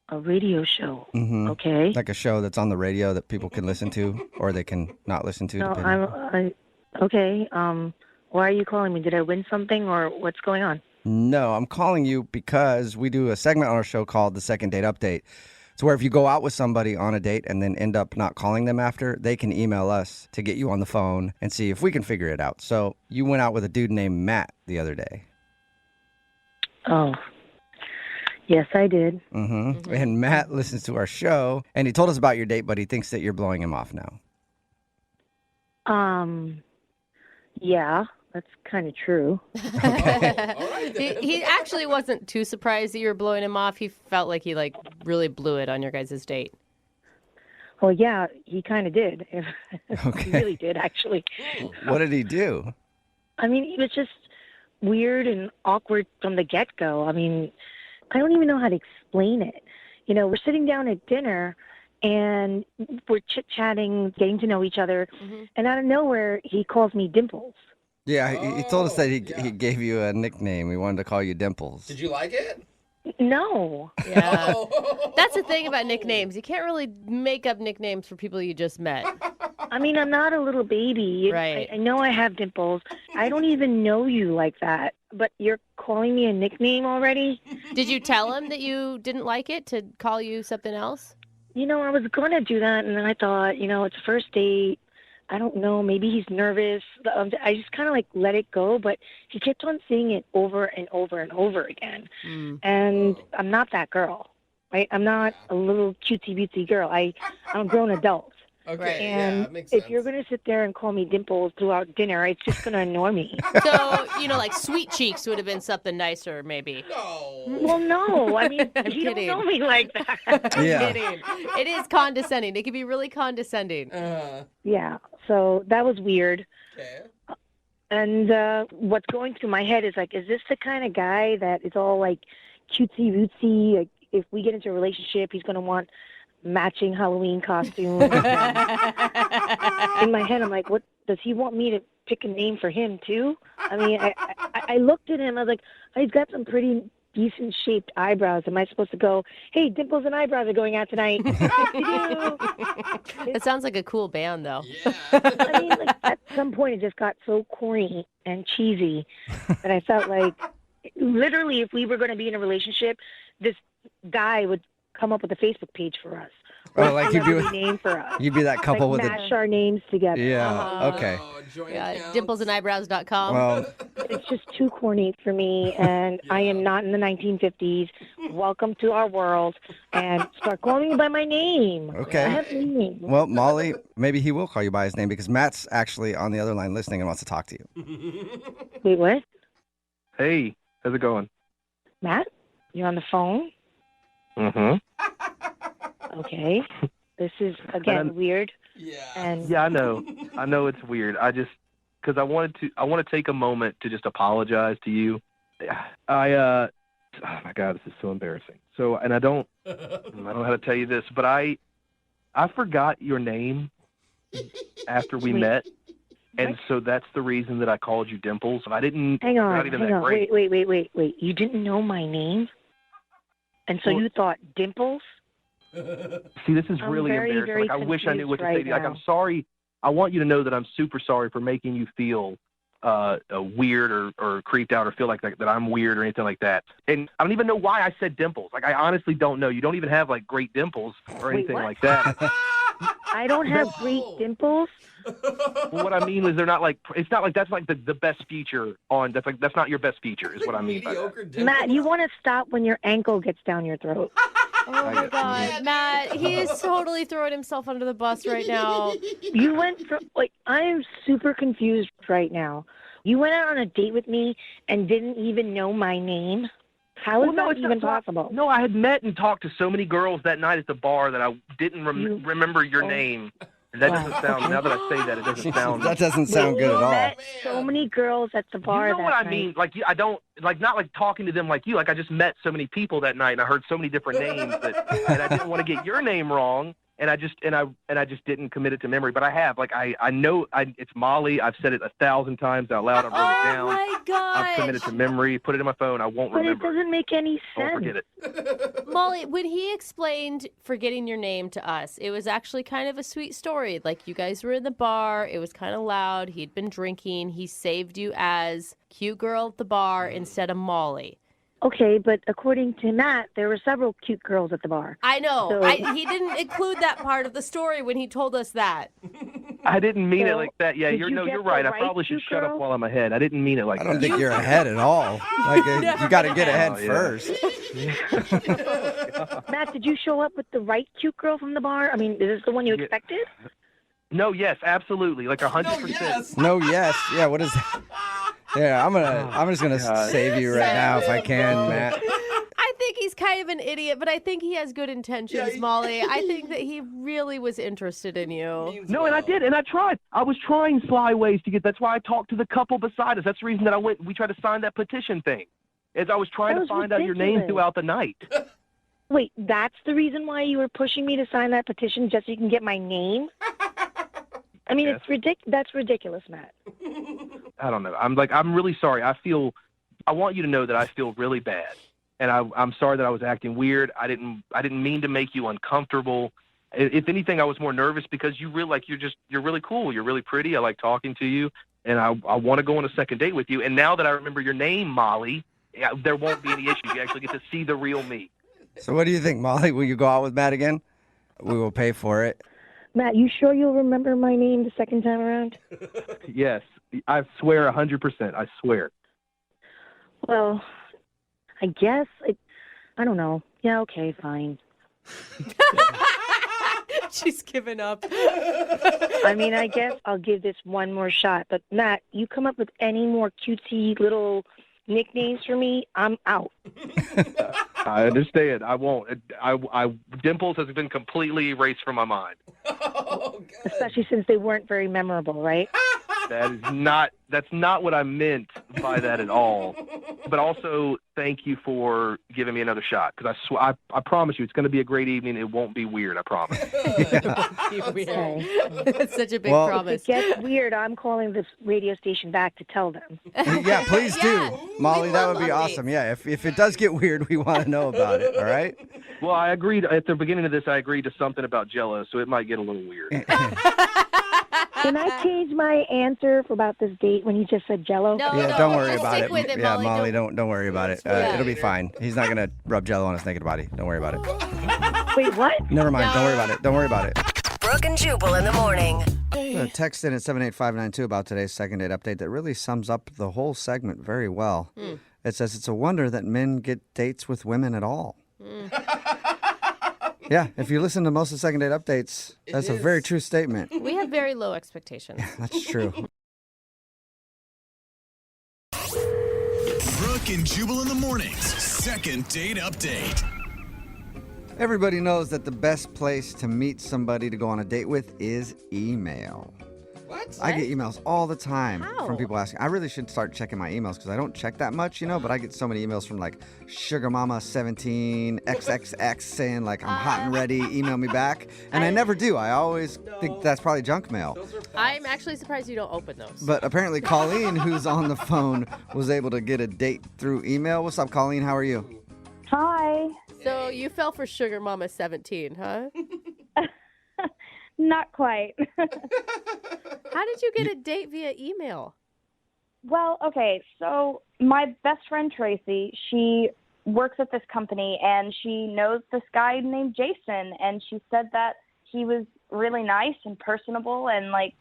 A radio show.
Mm-hmm.
Okay.
Like a show that's on the radio that people can listen to or they can not listen to.
No,
depending.
okay. Why are you calling me? Did I win something or what's going on?
No, I'm calling you because we do a segment on our show called The Second Date Update. It's where if you go out with somebody on a date and then end up not calling them after, they can email us to get you on the phone and see if we can figure it out. So you went out with a dude named Matt the other day.
Oh, yes, I did.
Mm-hmm. And Matt listens to our show, and he told us about your date, but he thinks that you're blowing him off now.
Yeah, that's kind of true.
He actually wasn't too surprised that you were blowing him off. He felt like he really blew it on your guys' date.
Well, yeah, he kind of did.
Okay.
He really did, actually.
What did he do?
I mean, it was just weird and awkward from the get-go. I mean, I don't even know how to explain it. You know, we're sitting down at dinner, and we're chit-chatting, getting to know each other, and out of nowhere, he calls me Dimples.
Yeah, he told us that he gave you a nickname. He wanted to call you Dimples.
Did you like it?
No.
Yeah. That's the thing about nicknames. You can't really make up nicknames for people you just met.
I mean, I'm not a little baby.
Right.
I know I have dimples. I don't even know you like that. But you're calling me a nickname already?
Did you tell him that you didn't like it to call you something else?
You know, I was going to do that, and then I thought, you know, it's a first date. I don't know. Maybe he's nervous. I just kind of let it go, but he kept on saying it over and over and over again. And I'm not that girl, right? I'm not a little cutesy-bootsy girl. I'm a grown adult.
Okay,
And
yeah, makes
if
sense.
you're going to sit there and call me Dimples throughout dinner, it's just going to annoy me.
So, Sweet Cheeks would have been something nicer, maybe.
No.
Well, no. I mean,
I'm
you don't
kidding.
know me like that.
I'm
Yeah.
kidding. It is condescending. It can be really condescending.
Yeah, so that was weird.
Okay.
And what's going through my head is is this the kind of guy that is all cutesy-wootsy? Like, if we get into a relationship, he's going to want matching Halloween costumes. In my head, I'm like, what does he want me to pick a name for him too? I mean, I looked at him. I was like, he's got some pretty decent shaped eyebrows. Am I supposed to go, hey, Dimples and Eyebrows are going out tonight?
It sounds like a cool band, though.
I mean, at some point, it just got so corny and cheesy that I felt like, literally, if we were going to be in a relationship, this guy would come up with a Facebook page for us.
Oh, like you'd be with,
name for us.
you'd be that couple with
mash our names together.
Yeah. Okay.
Yeah, dimplesandeyebrows.com.
Well,
It's just too corny for me, and I am not in the 1950s. Welcome to our world, and start calling me by my name.
Okay.
I have a name.
well, Molly, maybe he will call you by his name because Matt's actually on the other line listening and wants to talk to you.
Wait, what?
Hey, how's it going?
Matt? You're on the phone?
Mm-hmm.
Okay. This is, again, weird.
Yeah.
And
Yeah, I know. I know it's weird. Because I want to take a moment to just apologize to you. Oh my God, this is so embarrassing. So, and I don't know how to tell you this, but I forgot your name after we met. And so that's the reason that I called you Dimples. I didn't.
hang
not
on,
even
hang
that
on.
great.
Wait. You didn't know my name? And so
Well-
you thought Dimples?
See, this is
I'm
really
very,
embarrassing.
very
I wish I knew what to say
confused
to you.
right
I'm
now.
sorry. I want you to know that I'm super sorry for making you feel weird or creeped out or feel like that I'm weird or anything like that. And I don't even know why I said dimples. I honestly don't know. You don't even have great dimples or
Wait,
anything
what?
like that.
I don't have great dimples?
Well, what I mean is they're not it's not that's the best feature on that's not your best feature is what I mean by that.
Matt, you want to stop when your ankle gets down your throat.
Oh my God, Matt, he is totally throwing himself under the bus right now.
You went from, I am super confused right now. You went out on a date with me and didn't even know my name? How is that
it's
even
not-
possible?
No, I had met and talked to so many girls that night at the bar that I didn't remember your name. And that doesn't sound, now that I say that, it doesn't sound.
That doesn't sound good at all.
Met so many girls at the bar
You know
that
what I
night.
mean? I don't, not talking to them like you. I just met so many people that night and I heard so many different names and I didn't want to get your name wrong. And I just didn't commit it to memory, but I have. I know it's Molly. I've said it 1,000 times out loud. I've written it down.
Oh my gosh.
I've committed to memory. Put it in my phone. I won't
But
remember.
it doesn't make any
Don't
sense.
forget it.
Molly, when he explained forgetting your name to us, it was actually kind of a sweet story. You guys were in the bar. It was kind of loud. He'd been drinking. He saved you as cute girl at the bar instead of Molly.
Okay, but according to Matt, there were several cute girls at the bar.
I know.
So-
He didn't include that part of the story when he told us that.
I didn't mean it
So,
like that. Yeah,
did
you're
you get
you're
the
right. I
right
probably should
cute
shut up
girl?
while I'm ahead. I didn't mean it like
I
that.
don't think you're ahead at all. You got to get ahead
Oh, yeah.
first.
Matt, did you show up with the right cute girl from the bar? I mean, is this the one you expected?
No, yes, absolutely, like 100%.
No, yes. Yeah, what is that? Yeah, I'm just gonna save you right now if I can, Matt.
I think he's kind of an idiot, but I think he has good intentions, Molly. I think that he really was interested in you.
No, and I did, and I tried. I was trying sly ways to get. That's why I talked to the couple beside us. That's the reason that we tried to sign that petition thing, as I was trying to find out your name throughout the night.
Wait, that's the reason why you were pushing me to sign that petition, just so you can get my name? I mean, that's ridiculous, Matt.
I don't know. I'm really sorry. I want you to know that I feel really bad, and I'm sorry that I was acting weird. I didn't mean to make you uncomfortable. If anything, I was more nervous because you're really cool. You're really pretty. I like talking to you, and I want to go on a second date with you. And now that I remember your name, Molly, there won't be any issues. You actually get to see the real me.
So what do you think, Molly? Will you go out with Matt again? We will pay for it.
Matt, you sure you'll remember my name the second time around?
Yes, I swear 100%. I swear.
Well, I guess I don't know. Yeah, okay, fine.
She's given up.
I mean, I guess I'll give this one more shot. But Matt, you come up with any more cutesy little nicknames for me, I'm out.
I understand. I won't. Dimples has been completely erased from my mind.
Especially since they weren't very memorable, right?
That's not what I meant by that at all. But also, thank you for giving me another shot, because I promise you, it's going to be a great evening. It won't be weird. I promise.
It's such a big promise.
If it gets weird, I'm calling this radio station back to tell them.
Yeah, please do, Molly. That would be awesome. Yeah, if it does get weird, we want to know about it. All right.
Well, I agreed at the beginning of this. I agreed to something about Jell-O, so it might get a little weird.
Can I change my answer for about this date when you just said Jell-O?
Yeah, don't worry about it.
With it,
Yeah,
Molly.
Molly, don't worry about it. It'll be fine. He's not gonna rub Jell-O on his naked body. Don't worry about it.
Wait, what?
Never mind. Don't worry about it. Don't worry about it.
Brooke and Jubal in the morning.
A text in at 78592 about today's second date update that really sums up the whole segment very well. It says it's a wonder that men get dates with women at all. Yeah, if you listen to most of the second date updates, that's a very true statement.
We have very low expectations.
That's true.
Brooke and Jubal in the mornings. Second date update.
Everybody knows that the best place to meet somebody to go on a date with is email.
What?
I get emails all the time
How?
from people asking. I really should start checking my emails because I don't check that much, but I get so many emails from like Sugar Mama 17 XXX saying like I'm hot and ready, email me back. And I never do. I always think that's probably junk mail.
I'm actually surprised you don't open those.
But apparently Colleen, who's on the phone, was able to get a date through email. What's up, Colleen? How are you?
Hi.
So you fell for Sugar Mama 17, huh?
Not quite.
How did you get a date via email?
Well, okay, so my best friend Tracy, she works at this company and she knows this guy named Jason, and she said that he was really nice and personable, and like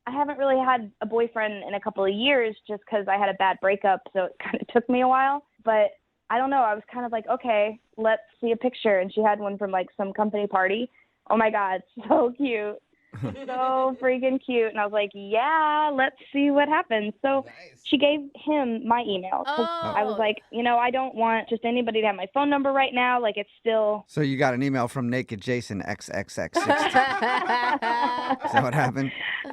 I haven't really had a boyfriend in a couple of years just because I had a bad breakup, so it kind of took me a while. But I don't know, I was kind of like, okay, let's see a picture, and she had one from like some company party. Oh my God, so cute. So freaking cute. And I was like, yeah, let's see what happens. So she gave him my email. I was like, I don't want just anybody to have my phone number right now. Like, it's still.
So you got an email from Naked Jason XXX. Is that what happened?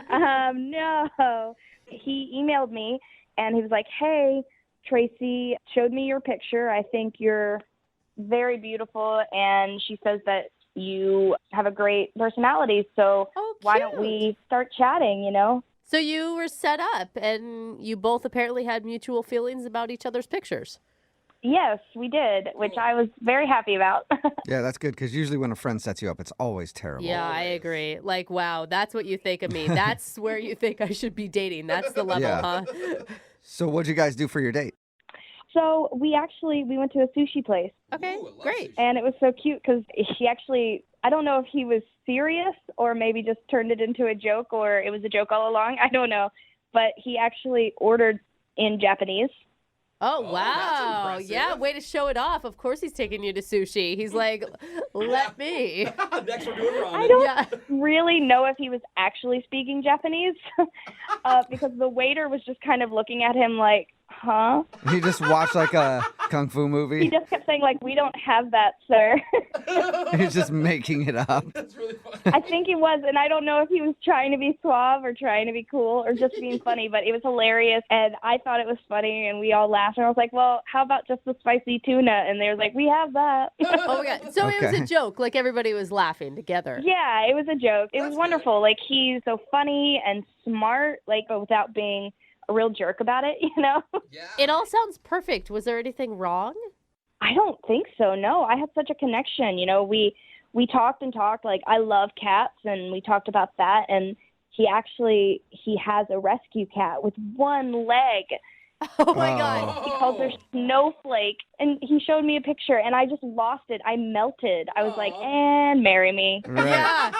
No. He emailed me and he was like, hey, Tracy showed me your picture. I think you're very beautiful. And she says that you have a great personality, so why don't we start chatting,
So you were set up, and you both apparently had mutual feelings about each other's pictures.
Yes, we did, which I was very happy about.
Yeah, that's good, because usually when a friend sets you up, it's always terrible.
Yeah, I agree. Like, wow, that's what you think of me. That's where you think I should be dating. That's the level, huh?
So what'd you guys do for your date?
So we went to a sushi place.
Okay, great.
And it was so cute because I don't know if he was serious or maybe just turned it into a joke, or it was a joke all along. I don't know. But he actually ordered in Japanese.
Oh, wow. Yeah, way to show it off. Of course he's taking you to sushi. He's like, let me.
Next we're doing ramen.
I don't really know if he was actually speaking Japanese because the waiter was just kind of looking at him like, huh?
He just watched like a kung fu
He
movie.
just kept saying, like, we don't have that, sir.
He's just making it up.
I think he was, and I don't know if he was trying to be suave or trying to be cool or just being funny, but it was hilarious, and I thought it was funny, and we all laughed, and I was like, well, how about just the spicy tuna? And they were like, we have that.
Oh, my God. So it was
Okay.
a joke. Like, everybody was laughing together.
Yeah, it was a joke. It was wonderful. Like, he's so funny and smart, like, but without being a real jerk about it, you know?
It all sounds perfect. Was there anything wrong?
I don't think so. No, I had such a connection. You know, we talked and talked. Like, I love cats, and we talked about that. And he has a rescue cat with one leg.
Oh my God.
He calls her Snowflake, and he showed me a picture, and I just lost it. I melted. I was like, and marry me.
Yeah.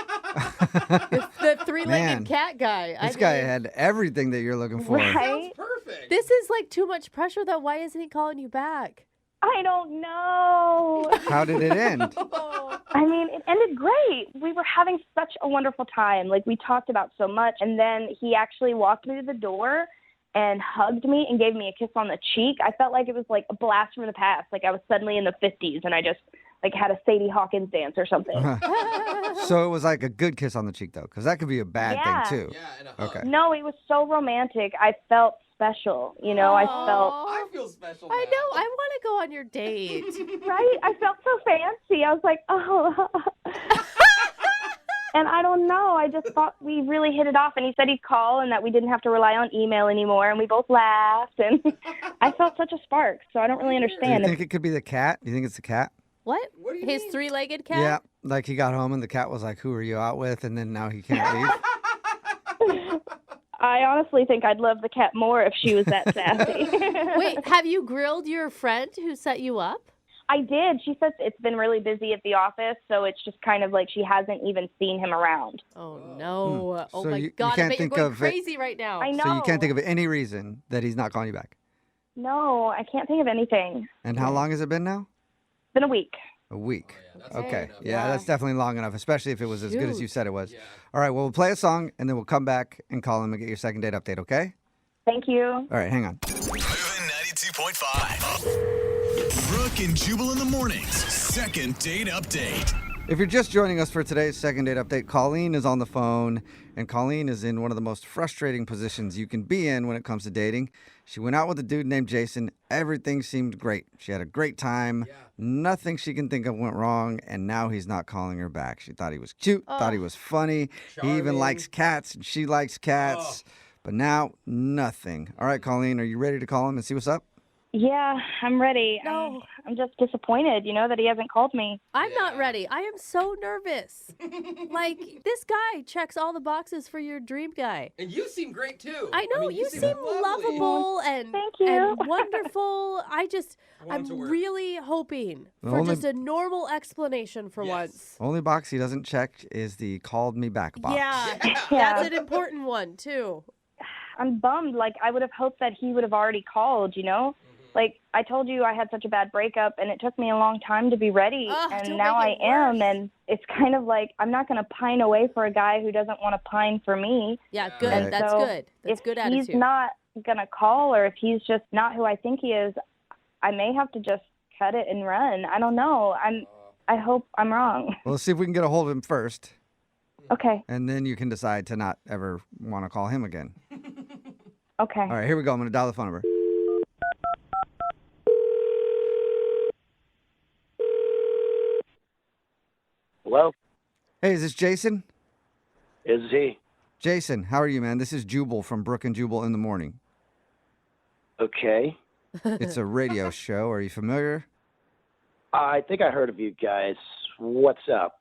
the three-legged
Man,
cat guy.
This guy had everything that you're looking for.
Right?
Perfect.
This is like too much pressure, though. Why isn't he calling you back?
I don't know.
How did it end?
I mean, it ended great. We were having such a wonderful time. Like, we talked about so much, and then he actually walked me to the door and hugged me and gave me a kiss on the cheek. I felt like it was like a blast from the past. Like I was suddenly in the 50s and I just like had a Sadie Hawkins dance or something.
So it was like a good kiss on the cheek, though, because that could be a bad
Yeah.
thing, too. Okay.
No, it was so romantic. I felt special. You know, I felt.
I feel special.
I know. I want to go on your date.
Right? I felt so fancy. I was like, oh. And I don't know. I just thought we really hit it off. And he said he'd call and that we didn't have to rely on email anymore. And we both laughed. And I felt such a spark. So I don't really
Do you
understand.
think it could be the cat? Do you think it's the cat?
What? His three-legged cat?
Yeah. Like he got home and the cat was like, who are you out with? And then now he can't leave.
I honestly think I'd love the cat more if she was that sassy.
Wait, have you grilled your friend who set you up?
I did. She says it's been really busy at the office, so it's just kind of like she hasn't even seen him around.
Oh, no. Oh,
So
my
you
God. I
can't
bet you're
think
going
of it-
crazy right now.
I know.
So you can't think of any reason that he's not calling you back.
No, I can't think of anything.
And how long has it been now?
It's been a week.
A week. Okay.
enough.
Yeah,
Yeah.
that's definitely long enough, especially if it was as good as
Shoot.
you said it was. All right, well, we'll play a song and then we'll come back and call him and get your second date update, okay?
Thank you.
All right, hang on.
92.5. Brooke and Jubal in the mornings. Second date update.
If you're just joining us for today's second date update, Colleen is on the phone, and Colleen is in one of the most frustrating positions you can be in when it comes to dating. She went out with a dude named Jason. Everything seemed great. She had a great time. Nothing she can think of went wrong, and now he's not calling her back. She thought he was cute, thought he was funny. He even
Charming.
likes cats, and she likes cats. But now, nothing. All right, Colleen, are you ready to call him and see what's up?
Yeah, I'm ready.
No.
I'm just disappointed, that he hasn't called me.
I'm not ready. I am so nervous. Like, this guy checks all the boxes for your dream guy.
And you seem great too.
I know,
mean,
you seem
lovely.
lovable and,
Thank you.
and wonderful.
want him
I'm
to work.
really hoping
The
for
only-
just a normal explanation for once.
Only box he doesn't check is the called me back box.
Yeah,
Yeah.
that's an important one, too.
I'm bummed. Like, I would have hoped that he would have already called, Like, I told you I had such a bad breakup, and it took me a long time to be ready,
Ugh,
and
don't
now
make
I
it
am,
worse.
and it's kind of like I'm not going to pine away for a guy who doesn't want to pine for me.
Yeah, good.
And
That's
so
good. That's
if
good
he's
attitude.
not going to call, or if he's just not who I think he is, I may have to just cut it and run. I don't know. I hope I'm wrong.
Well, let's see if we can get a hold of him first,
Okay.
and then you can decide to not ever want to call him again.
Okay.
All right, here we go. I'm going to dial the phone number.
Hello?
Hey, is this Jason?
Is he?
Jason, how are you, man? This is Jubal from Brooke and Jubal in the morning.
Okay.
It's a radio show. Are you familiar?
I think I heard of you guys. What's up?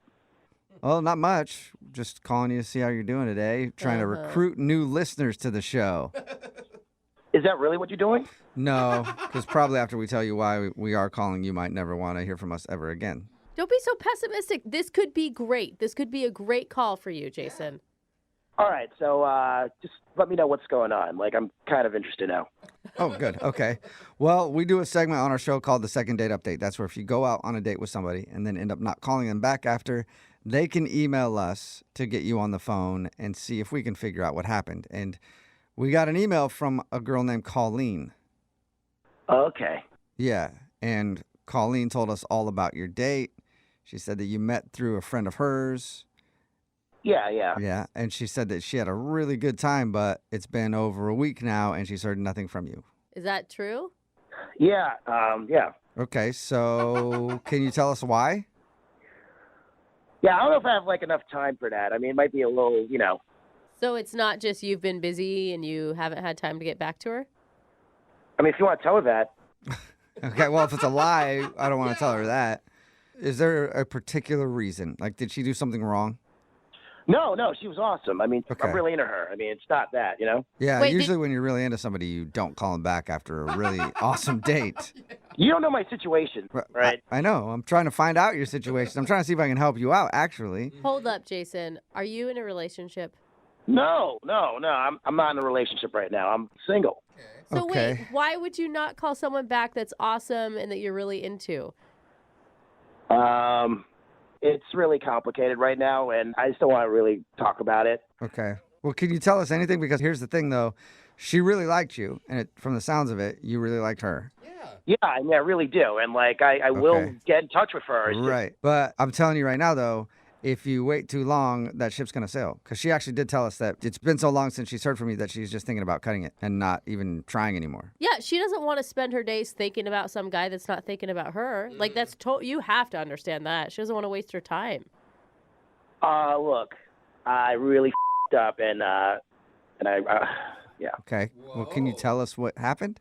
Well, not much. Just calling you to see how you're doing today. Trying to recruit new listeners to the show.
Is that really what you're doing?
No, because probably after we tell you why we are calling, you might never want to hear from us ever again.
Don't be so pessimistic. This could be great. This could be a great call for you, Jason.
All right, so just let me know what's going on. Like, I'm kind of interested now.
Oh, good. Okay. Well, we do a segment on our show called the Second Date Update. That's where if you go out on a date with somebody and then end up not calling them back after, they can email us to get you on the phone and see if we can figure out what happened. And we got an email from a girl named Colleen.
Okay.
Yeah. And Colleen told us all about your date. She said that you met through a friend of hers.
Yeah.
Yeah. And she said that she had a really good time, but it's been over a week now and she's heard nothing from you.
Is that true?
Yeah. Yeah.
Okay. So can you tell us why?
Yeah, I don't know if I have, like, enough time for that. I mean, it might be a little,
So it's not just you've been busy and you haven't had time to get back to her?
I mean, if you want to tell her that.
Okay. Well, if it's a lie, I don't want to tell her that. Is there a particular reason? Like, did she do something wrong?
No, she was awesome. I mean,
Okay.
I'm really into her. I mean, it's not that,
Yeah,
Wait,
usually when you're really into somebody, you don't call them back after a really awesome date.
You don't know my situation, right?
I know. I'm trying to find out your situation. I'm trying to see if I can help you out, actually.
Hold up, Jason. Are you in a relationship?
No. I'm not in a relationship right now. I'm single.
So
Okay.
wait, why would you not call someone back that's awesome and that you're really into?
It's really complicated right now, and I just don't want to really talk about it.
Okay. Well, can you tell us anything? Because here's the thing, though. She really liked you, and from the sounds of it, you really liked her.
Yeah, I mean, I really do, and, like, I will
Okay.
get in touch with her. It's just-
Right. But I'm telling you right now, though, if you wait too long, that ship's going to sail. Because she actually did tell us that it's been so long since she's heard from you that she's just thinking about cutting it and not even trying anymore.
Yeah, she doesn't want to spend her days thinking about some guy that's not thinking about her. Like, that's you have to understand that. She doesn't want to waste her time.
Look, I really f***ed up, and yeah.
Okay. Well, can you tell us what happened?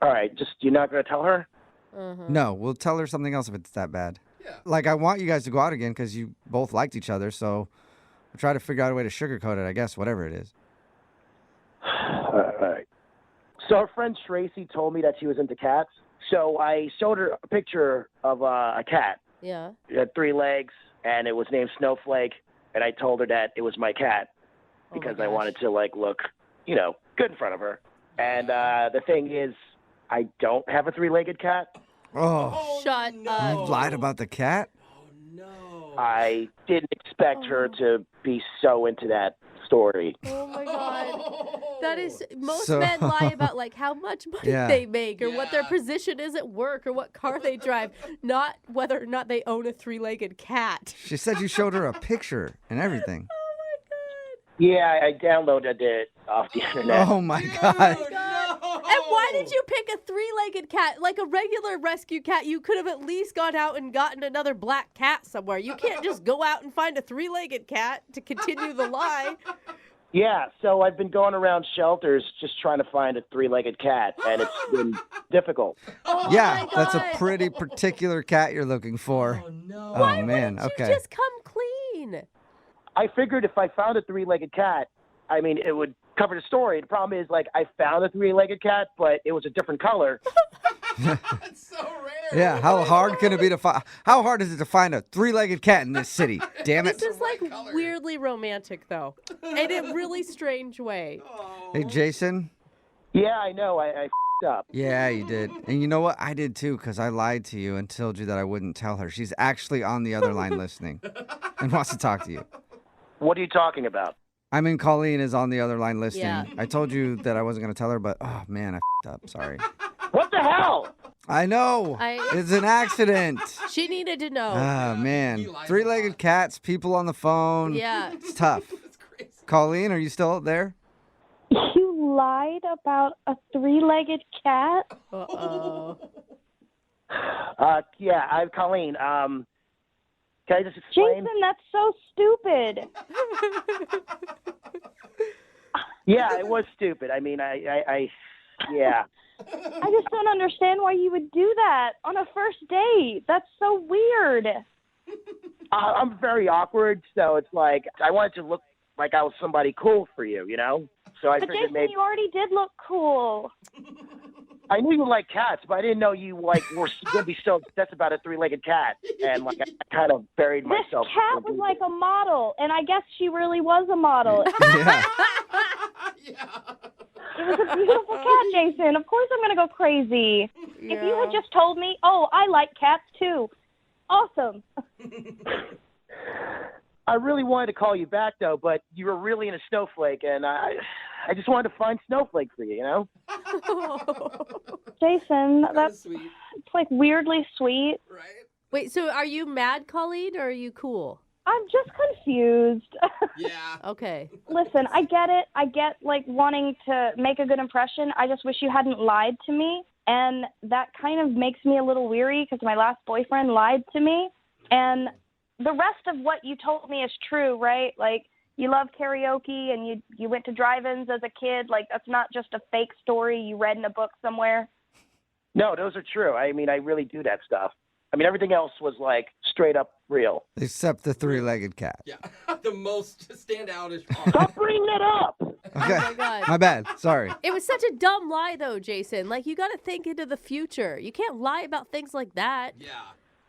All right, just you're not going to tell her?
No, we'll tell her something else if it's that bad. Like, I want you guys to go out again because you both liked each other, so we'll try to figure out a way to sugarcoat it, I guess, whatever it is.
All right. So her friend Tracy told me that she was into cats, so I showed her a picture of a cat.
Yeah.
It had 3 legs, and it was named Snowflake, and I told her that it was my cat because I wanted to, like, look, good in front of her. And the thing is, I don't have a 3-legged cat.
Oh.
Shut up.
You lied about the cat?
I didn't expect her to be so into that story.
Oh my God. That is, most
So-
men lie about like how much money
Yeah.
they make or what their position is at work or what car they drive, not whether or not they own a 3-legged cat.
She said you showed her a picture and everything.
Yeah, I downloaded it off the internet.
Oh, my God.
And why did you pick a 3-legged cat? Like a regular rescue cat, you could have at least gone out and gotten another black cat somewhere. You can't just go out and find a 3-legged cat to continue the lie.
Yeah, so I've been going around shelters just trying to find a 3-legged cat, and it's been difficult.
Yeah, that's a pretty particular cat you're looking for. Oh, no.
Why
man.
wouldn't you
Okay.
just come clean?
I figured if I found a 3-legged cat, I mean, it would cover the story. The problem is, like, I found a 3-legged cat, but it was a different color.
Yeah, how hard can it be to find? How hard is it to find a 3-legged cat in this city? Damn it.
This is like weirdly romantic, though, in a really strange way.
Hey, Jason.
Yeah, I know. I f***ed up.
Yeah, you did. And you know what? I did too, because I lied to you and told you that I wouldn't tell her. She's actually on the other line listening and wants to talk to you.
What are you talking about?
I mean, Colleen is on the other line listening.
Yeah.
I told you that I wasn't going to tell her, but oh, man, I f***ed up. Sorry.
What the hell?
I know. It's an accident.
She needed to know.
Oh, man. 3-legged cats, people on the phone.
Yeah.
It's tough. Colleen, are you still there?
You lied about a 3-legged cat?
Uh-oh.
Yeah, I'm Colleen. Can I just explain?
Jason, that's so stupid.
Yeah, it was stupid. I mean, yeah.
I just don't understand why you would do that on a first date. That's so weird.
I'm very awkward, so it's like I wanted to look like I was somebody cool for you, you know? So I
But
figured
Jason,
maybe.
you already did look cool.
I knew you like cats, but I didn't know you were gonna be so obsessed about a three-legged cat. And I kind of buried myself.
This cat was like a model, and I guess she really was a model. It was a beautiful cat, Jason. Of course I'm going to go crazy. If you had just told me, oh, I like cats too. Awesome.
I really wanted to call you back, though, but you were really in a snowflake, and I just wanted to find snowflake for you, you know?
Jason, that's sweet. It's like weirdly sweet.
Wait, so are you mad, Colleen, or are you cool?
I'm just confused.
Yeah.
Okay.
Listen, I get it. I get, wanting to make a good impression. I just wish you hadn't lied to me. And that kind of makes me a little weary because my last boyfriend lied to me. And the rest of what you told me is true, right? You love karaoke and you went to drive-ins as a kid. That's not just a fake story you read in a book somewhere.
No, those are true. I mean, I really do that stuff. I mean, everything else was straight up real.
Except the three-legged cat.
Yeah, the most standoutish part.
Stop bringing that up.
Okay.
Oh my God.
My bad. Sorry.
It was such a dumb lie, though, Jason. You got to think into the future. You can't lie about things like that.
Yeah.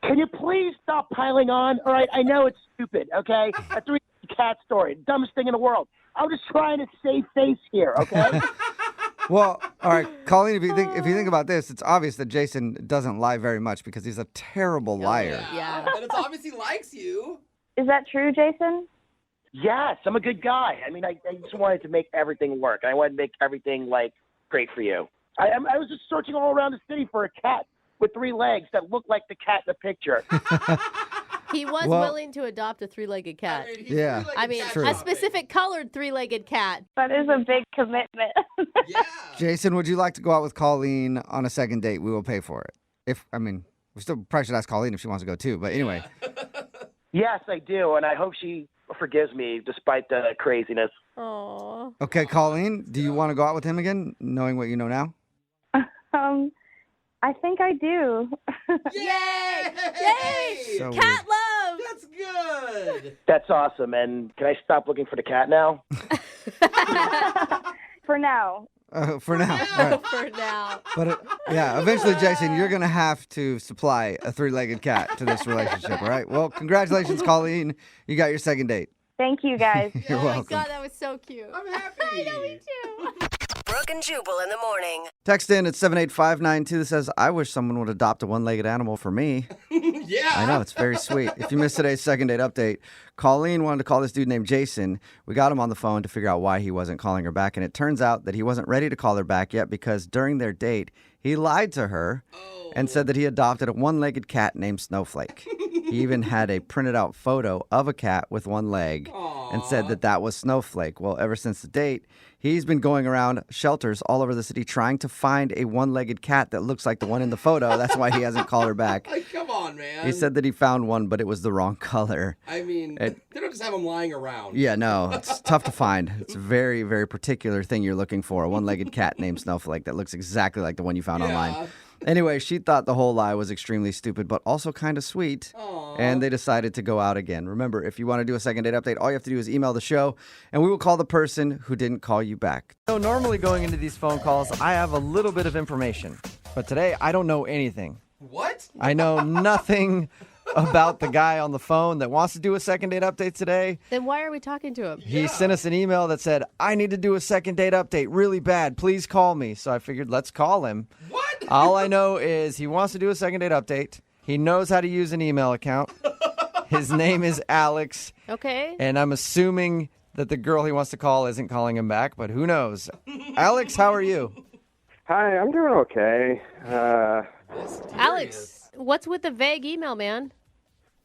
Can you please stop piling on? All right, I know it's stupid, okay? A three-legged cat story, dumbest thing in the world. I'm just trying to save face here, okay?
Well, all right, Colleen, if you think about this, it's obvious that Jason doesn't lie very much because he's a terrible liar.
Yeah.
And it's obvious he likes you.
Is that true, Jason?
Yes, I'm a good guy. I mean, I just wanted to make everything work. I wanted to make everything, great for you. I was just searching all around the city for a cat with 3 legs that looked like the cat in the picture.
He was willing to adopt a three-legged cat.
I mean,
a specific colored three-legged cat.
That is a big commitment.
Jason, would you like to go out with Colleen on a second date? We will pay for it. We still probably should ask Colleen if she wants to go too. But anyway.
Yes, I do, and I hope she forgives me despite the craziness.
Aww.
Okay, Colleen, do you want to go out with him again, knowing what you know now?
I think I do.
Yay! Yay!
So
Cat love!
That's good.
That's awesome. And can I stop looking for the cat now?
For now.
For now. All right.
For now.
But eventually, Jason, you're going to have to supply a three-legged cat to this relationship, all right? Well, congratulations, Colleen. You got your second date.
Thank you, guys.
You're welcome.
Oh, my God, that was so cute.
I'm happy.
I know, me too.
Brooke and Jubal in the morning.
Text in at 78592 that says, I wish someone would adopt a one-legged animal for me.
Yeah.
I know, it's very sweet. If you missed today's second date update, Colleen wanted to call this dude named Jason. We got him on the phone to figure out why he wasn't calling her back, and it turns out that he wasn't ready to call her back yet because during their date, he lied to her and said that he adopted a one-legged cat named Snowflake. He even had a printed out photo of a cat with one leg and said that that was Snowflake. Well, ever since the date, he's been going around shelters all over the city trying to find a one-legged cat that looks like the one in the photo. That's why he hasn't called her back.
Come on, man.
He said that he found one, but it was the wrong color.
I mean, they don't just have them lying around.
Yeah, no, it's tough to find. It's a very, very particular thing you're looking for, a one-legged cat named Snowflake that looks exactly like the one you found online. Anyway, she thought the whole lie was extremely stupid, but also kind of sweet. And they decided to go out again. Remember, if you want to do a second date update, all you have to do is email the show, and we will call the person who didn't call you back.
So normally going into these phone calls, I have a little bit of information. But today, I don't know anything.
What?
I know nothing about the guy on the phone that wants to do a second date update today.
Then why are we talking to him?
He sent us an email that said, I need to do a second date update really bad. Please call me. So I figured, let's call him.
What?
All I know is he wants to do a second date update. He knows how to use an email account. His name is Alex.
Okay.
And I'm assuming that the girl he wants to call isn't calling him back, but who knows? Alex, how are you?
Hi, I'm doing okay.
Alex, what's with the vague email, man?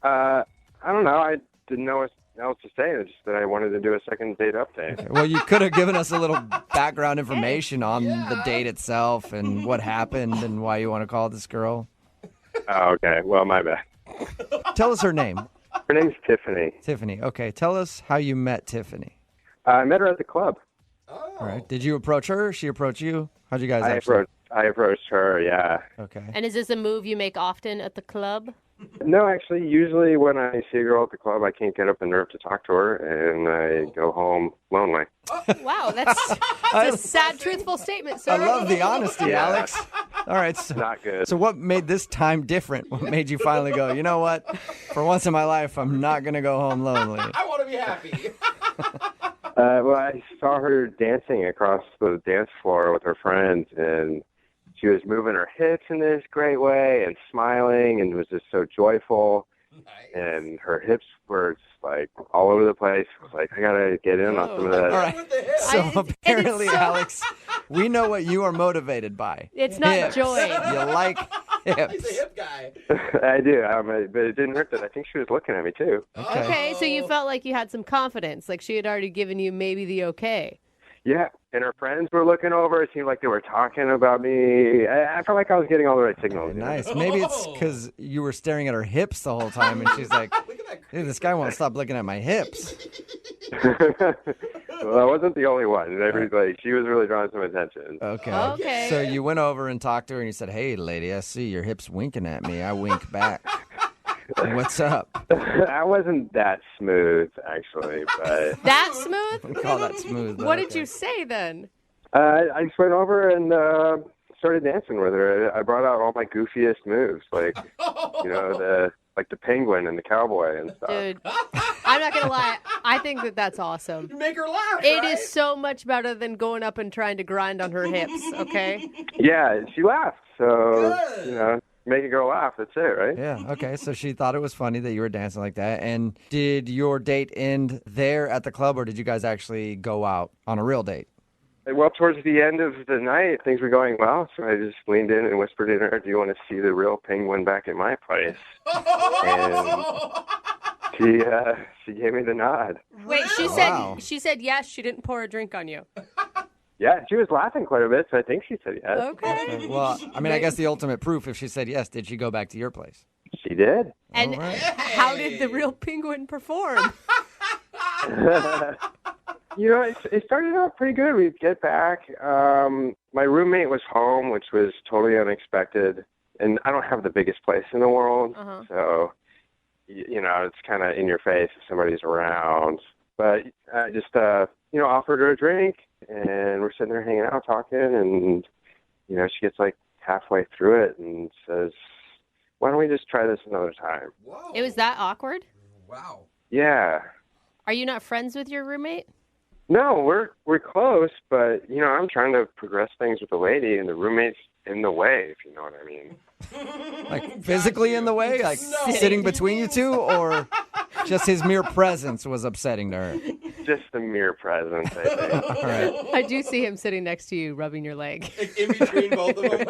I don't know. I didn't know what else to say. It's just that I wanted to do a second date update.
Well, you could have given us a little background information on the date itself and what happened and why you want to call this girl.
Oh, okay. Well, my bad.
Tell us her name.
Her name's Tiffany.
Tiffany. Okay. Tell us how you met Tiffany.
I met her at the club.
All right. Did you approach her? She approach you? How'd you guys
I
actually?
approached her, yeah.
Okay.
And is this a move you make often at the club?
No, actually, usually when I see a girl at the club, I can't get up the nerve to talk to her, and I go home lonely.
Wow, that's a sad, truthful statement, sir.
I love the honesty, Alex. All right. So,
Not good.
So what made this time different? What made you finally go, you know what? For once in my life, I'm not going to go home lonely.
I want to be happy.
Well, I saw her dancing across the dance floor with her friends, and she was moving her hips in this great way and smiling and was just so joyful. Nice. And her hips were just like all over the place. I was like, I got to get in on some of that.
All right. So apparently, Alex, we know what you are motivated by.
It's not
hips.
joy.
You like hips.
He's a hip guy.
I do, but it didn't hurt that I think she was looking at me too.
Okay, so you felt like you had some confidence, like she had already given you maybe the okay.
Yeah, and her friends were looking over. It seemed like they were talking about me. I felt like I was getting all the right signals.
Nice. Maybe it's because you were staring at her hips the whole time, and she's like, hey, this guy won't stop looking at my hips.
Well, I wasn't the only one. She was really drawing some attention.
Okay. So you went over and talked to her, and you said, hey, lady, I see your hips winking at me. I wink back. What's up?
I wasn't that smooth, actually, but
that smooth?
We call that smooth.
What did you say then?
I just went over and started dancing with her. I brought out all my goofiest moves, like the penguin and the cowboy and stuff.
Dude, I'm not gonna lie. I think that's awesome.
You make her laugh.
It is so much better than going up and trying to grind on her hips. Okay.
Yeah, she laughed. So make a girl laugh. That's it, right?
Yeah. Okay. So she thought it was funny that you were dancing like that. And did your date end there at the club, or did you guys actually go out on a real date?
Well, towards the end of the night, things were going well, so I just leaned in and whispered in her, do you want to see the real penguin back at my place? And she gave me the nod.
Wait, she said yes. She didn't pour a drink on you.
Yeah, she was laughing quite a bit, so I think she said yes.
Okay.
Well, I mean, I guess the ultimate proof, if she said yes, did she go back to your place?
She did.
And how did the real penguin perform?
It started out pretty good. We'd get back. My roommate was home, which was totally unexpected. And I don't have the biggest place in the world, so, it's kind of in your face if somebody's around. But I just, offered her a drink, and we're sitting there hanging out talking, and, she gets like halfway through it and says, why don't we just try this another time?
Whoa. It was that awkward?
Wow.
Yeah.
Are you not friends with your roommate?
No, we're close, but I'm trying to progress things with the lady, and the roommate's in the way, if you know what I mean.
Like physically in the way, like sitting between you two, or just his mere presence was upsetting to her?
Just the mere presence, I think.
All right.
I do see him sitting next to you, rubbing your leg.
In between both of them.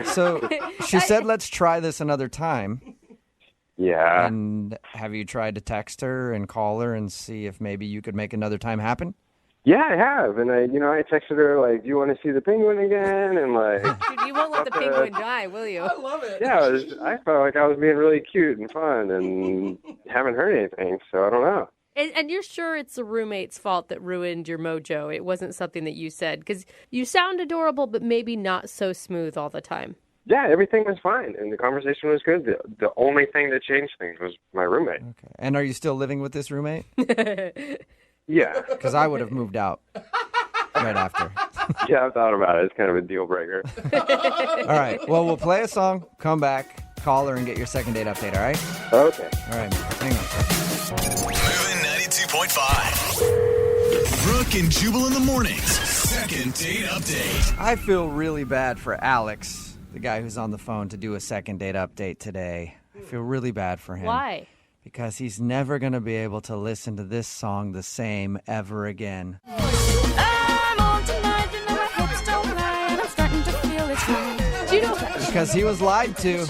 So she said, let's try this another time.
Yeah.
And have you tried to text her and call her and see if maybe you could make another time happen?
Yeah, I have. And I texted her, like, do you want to see the penguin again? And like,
dude, you won't let the penguin die, will you?
I love it.
Yeah, I felt like I was being really cute and fun and haven't heard anything, so I don't know.
And you're sure it's the roommate's fault that ruined your mojo? It wasn't something that you said? Because you sound adorable, but maybe not so smooth all the time.
Yeah, everything was fine, and the conversation was good. The only thing that changed things was my roommate.
Okay. And are you still living with this roommate?
Yeah.
Because I would have moved out right after.
Yeah, I've thought about it. It's kind of a deal breaker.
All right. Well, we'll play a song, come back, call her, and get your second date update, all right?
Okay.
All right. Hang on.
Moving 92.5. Brooke and Jubal in the mornings. Second date update.
I feel really bad for Alex, the guy who's on the phone to do a second date update today. I feel really bad for him.
Why?
Because he's never going to be able to listen to this song the same ever again. Because he was lied to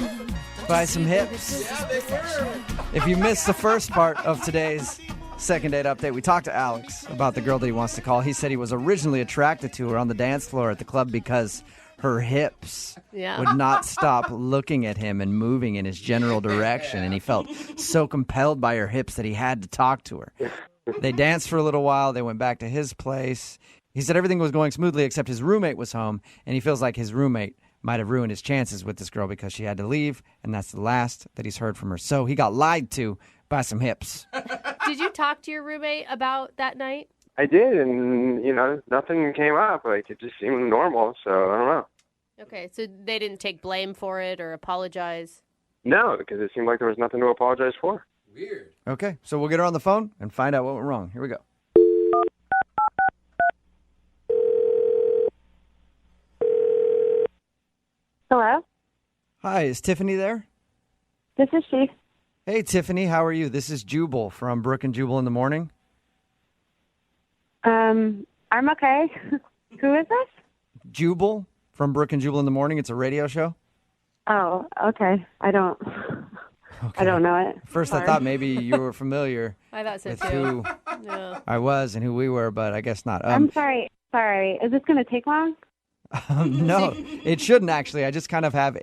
by some hips. If you missed the first part of today's second date update, we talked to Alex about the girl that he wants to call. He said he was originally attracted to her on the dance floor at the club because her hips would not stop looking at him and moving in his general direction, and he felt so compelled by her hips that he had to talk to her. They danced for a little while. They went back to his place. He said everything was going smoothly except his roommate was home, and he feels like his roommate might have ruined his chances with this girl because she had to leave, and that's the last that he's heard from her. So he got lied to by some hips.
Did you talk to your roommate about that night?
I did, and, nothing came up. Like, it just seemed normal, so I don't know.
Okay, so they didn't take blame for it or apologize?
No, because it seemed like there was nothing to apologize for.
Weird.
Okay, so we'll get her on the phone and find out what went wrong. Here we go.
Hello?
Hi, is Tiffany there?
This is she.
Hey, Tiffany, how are you? This is Jubal from Brooke and Jubal in the Morning.
I'm okay. Who is this?
Jubal from Brooke and Jubal in the Morning. It's a radio show.
Oh, okay. I don't know it.
First,
Sorry.
I thought maybe you were familiar
I thought so
with
too.
who
No.
I was and who we were, but I guess not.
I'm sorry. Sorry. Is this going to take long?
No, it shouldn't actually. I just kind of have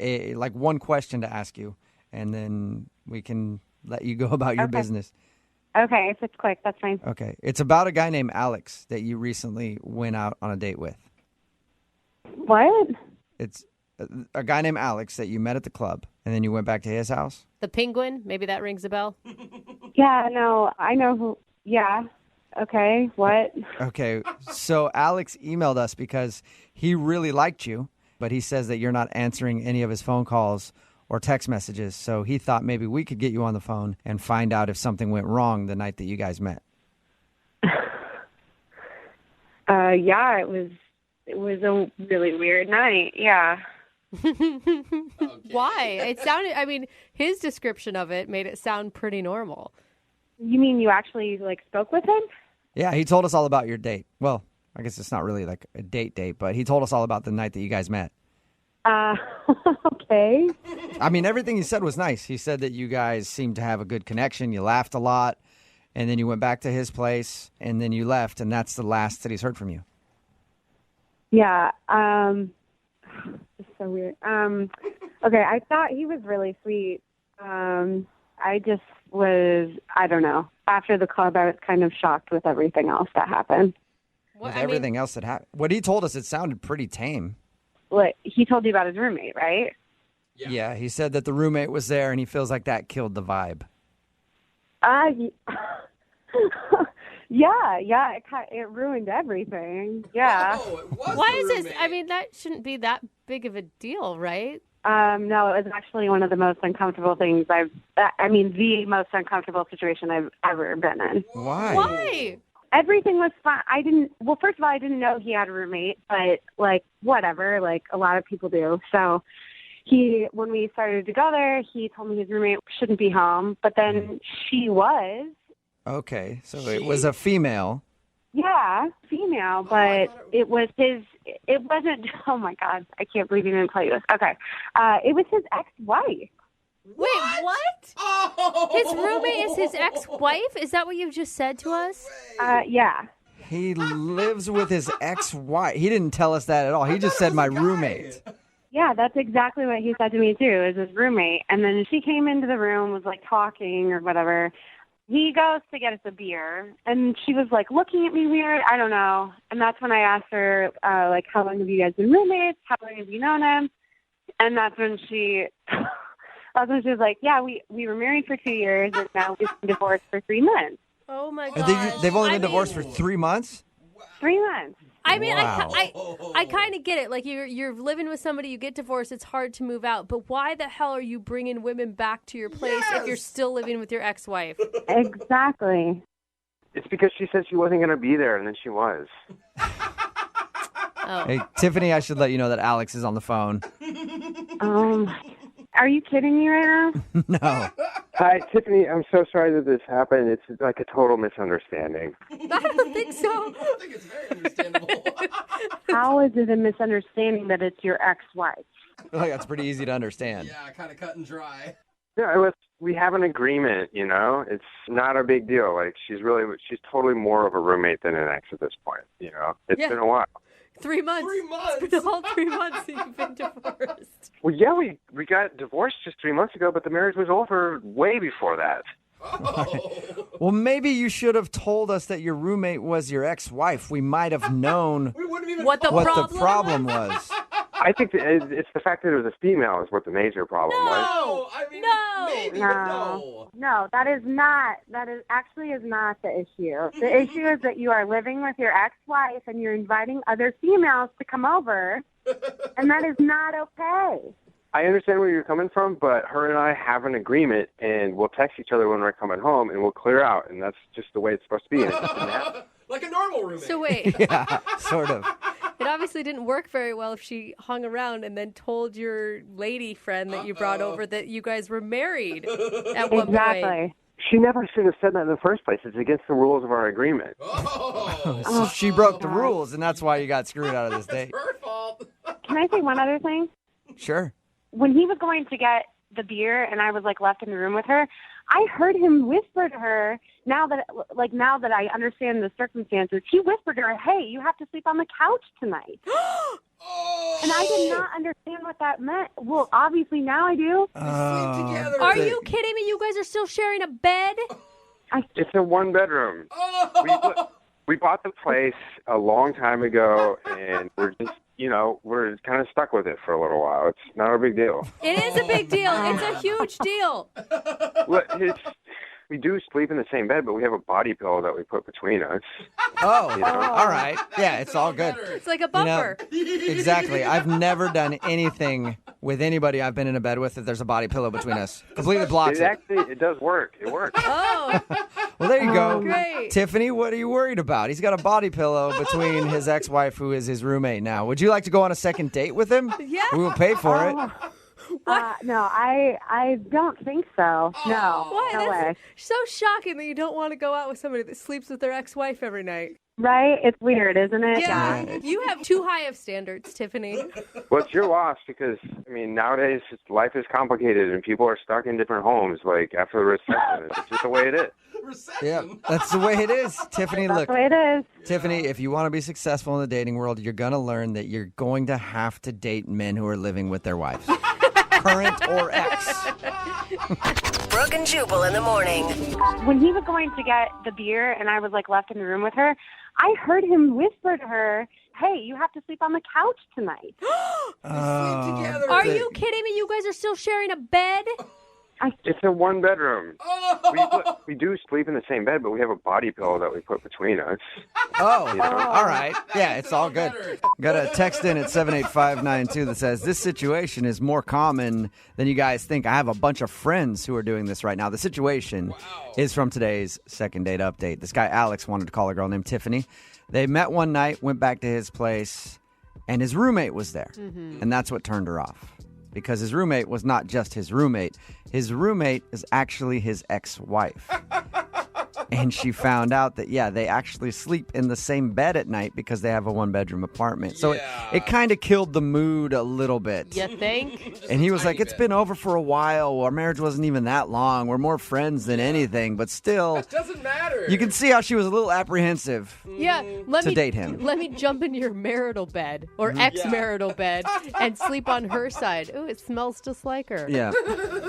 one question to ask you, and then we can let you go about your
Okay.
business.
Okay, if it's quick, that's fine.
Okay. It's about a guy named Alex that you recently went out on a date with.
What?
It's a guy named Alex that you met at the club, and then you went back to his house.
The penguin? Maybe that rings a bell?
Yeah, no, I know who. Yeah. Okay, what?
Okay. So Alex emailed us because he really liked you, but he says that you're not answering any of his phone calls or text messages. So he thought maybe we could get you on the phone and find out if something went wrong the night that you guys met.
Yeah, it was a really weird night. Yeah.
Why? It sounded, his description of it made it sound pretty normal.
You mean you actually spoke with him?
Yeah, he told us all about your date. Well, I guess it's not really like a date, but he told us all about the night that you guys met.
Okay.
Everything he said was nice. He said that you guys seemed to have a good connection. You laughed a lot, and then you went back to his place, and then you left, and that's the last that he's heard from you.
Yeah. It's so weird. Okay, I thought he was really sweet. I just was, I don't know. After the club, I was kind of shocked with everything else that happened.
With everything else that happened. What he told us, it sounded pretty tame.
What, he told you about his roommate, right?
Yeah, he said that the roommate was there, and he feels like that killed the vibe.
Yeah, it ruined everything. Yeah.
Why is this? That shouldn't be that big of a deal, right?
No, it was actually one of the most uncomfortable things the most uncomfortable situation I've ever been in.
Why?
Why?
Everything was fine. First of all, I didn't know he had a roommate, but whatever, a lot of people do. So when we started to go there, he told me his roommate shouldn't be home, but then she was.
Okay, so it was a female.
Yeah, female, but it wasn't, oh my God, I can't believe he didn't tell you this. Okay. It was his ex-wife.
Wait, what?
Oh!
His roommate is his ex-wife? Is that what you just said to us?
Yeah.
He lives with his ex-wife. He didn't tell us that at all. He just said my roommate.
Yeah, that's exactly what he said to me too, is his roommate. And then she came into the room, was talking or whatever. He goes to get us a beer, and she was looking at me weird. I don't know. And that's when I asked her, how long have you guys been roommates? How long have you known him? And that's when she was like, yeah, we were married for 2 years, and now we've been divorced for 3 months.
Oh my God.
They've only been divorced for 3 months?
3 months.
Wow.
I kind of get it. You're living with somebody, you get divorced, it's hard to move out. But why the hell are you bringing women back to your place if you're still living with your ex-wife?
Exactly.
It's because she said she wasn't going to be there, and then she was.
Oh.
Hey, Tiffany, I should let you know that Alex is on the phone.
Are you kidding me right now?
No.
Hi, Tiffany. I'm so sorry that this happened. It's like a total misunderstanding.
I don't think so.
I think it's very understandable.
How is it a misunderstanding that it's your ex-wife?
I feel like that's pretty easy to understand.
Yeah, kind of cut and dry.
Yeah, we have an agreement, It's not a big deal. She's totally more of a roommate than an ex at this point, It's been a while.
3 months.
3 months.
It's been all 3 months that you've been divorced.
Well, yeah, we got divorced just 3 months ago, but the marriage was over way before that.
Oh.
Well, maybe you should have told us that your roommate was your ex-wife. We might have known
We wouldn't even
what the
problem was.
I think it's the fact that it was a female is what the major problem was.
No, I mean, maybe, but no.
No, that is actually not the issue. The issue is that you are living with your ex-wife and you're inviting other females to come over, and that is not okay.
I understand where you're coming from, but her and I have an agreement, and we'll text each other when we're coming home, and we'll clear out, and that's just the way it's supposed to be. And it doesn't happen.
Like a normal roommate.
So wait.
Yeah, sort of.
It obviously didn't work very well if she hung around and then told your lady friend that you brought over that you guys were married at one point.
She never should have said that in the first place. It's against the rules of our agreement.
So she broke the rules, and that's why you got screwed out of this date.
Her fault.
Can I say one other thing?
Sure.
When he was going to get the beer and I was like left in the room with her, I heard him whisper to her, now that I understand the circumstances, he whispered to her, "Hey, you have to sleep on the couch tonight." And I did not understand what that meant. Well, obviously now I do.
Sleep together.
Are you kidding me? You guys are still sharing a bed?
It's a one-bedroom. We bought the place a long time ago, and we're just, we're kind of stuck with it for a little while. It's not a big deal.
It is a big deal. It's a huge deal.
Look, we do sleep in the same bed, but we have a body pillow that we put between us.
Oh, all right. Yeah, it's all good.
It's like a bumper.
Exactly. I've never done anything with anybody I've been in a bed with if there's a body pillow between us. Completely blocks it.
It does work. It works.
Oh.
Well, there you go.
Great.
Tiffany, what are you worried about? He's got a body pillow between his ex-wife, who is his roommate now. Would you like to go on a second date with him?
Yeah.
We will pay for it.
No, I don't think so. No.
Why?
No way.
That's so shocking that you don't want to go out with somebody that sleeps with their ex-wife every night.
Right? It's weird, isn't it?
Yeah. You have too high of standards, Tiffany.
Well, it's your loss because, nowadays life is complicated and people are stuck in different homes, like after the recession. It's just the way it is.
Yeah, that's the way it is. Tiffany,
That's
look.
the way it is.
Tiffany, if you want to be successful in the dating world, you're going to learn that you're going to have to date men who are living with their wives. Current or ex.
Brooke and Jubal in the morning.
When he was going to get the beer and I was like left in the room with her, I heard him whisper to her, "Hey, you have to sleep on the couch tonight."
Sleep together.
Are you kidding me? You guys are still sharing a bed?
It's a one-bedroom. We do sleep in the same bed, but we have a body pillow that we put between us.
Oh, all right. Yeah, it's all good. Got a text in at 78592 that says, "This situation is more common than you guys think. I have a bunch of friends who are doing this right now." The situation is from today's second date update. This guy, Alex, wanted to call a girl named Tiffany. They met one night, went back to his place, and his roommate was there.
Mm-hmm.
And that's what turned her off. Because his roommate was not just his roommate. His roommate is actually his ex-wife. And she found out that, they actually sleep in the same bed at night because they have a one-bedroom apartment. So it kind of killed the mood a little bit.
You think?
And he was like, "It's been over for a while. Our marriage wasn't even that long. We're more friends than anything." But still,
It doesn't matter.
you can see how she was a little apprehensive
Yeah,
to date him.
Let me jump into your marital bed or ex-marital bed and sleep on her side. Ooh, it smells just like her.
Yeah.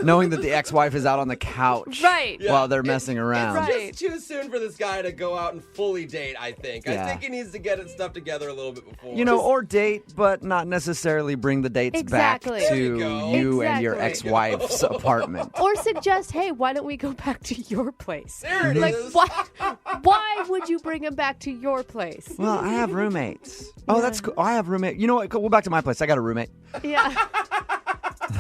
Knowing that the ex-wife is out on the couch
Right.
while they're messing around.
It's just too soon for this guy to go out and fully date, I think.
Yeah.
I think he needs to get his stuff together a little bit before.
Or date, but not necessarily bring the dates
Exactly.
back
There
to you and your
Exactly.
ex-wife's apartment.
Or suggest, hey, why don't we go back to your place?
There it
like,
is.
why would you bring him back to your place?
Well, I have roommates. Oh, that's cool. I have roommate. You know what? Go back to my place. I got a roommate.
Yeah.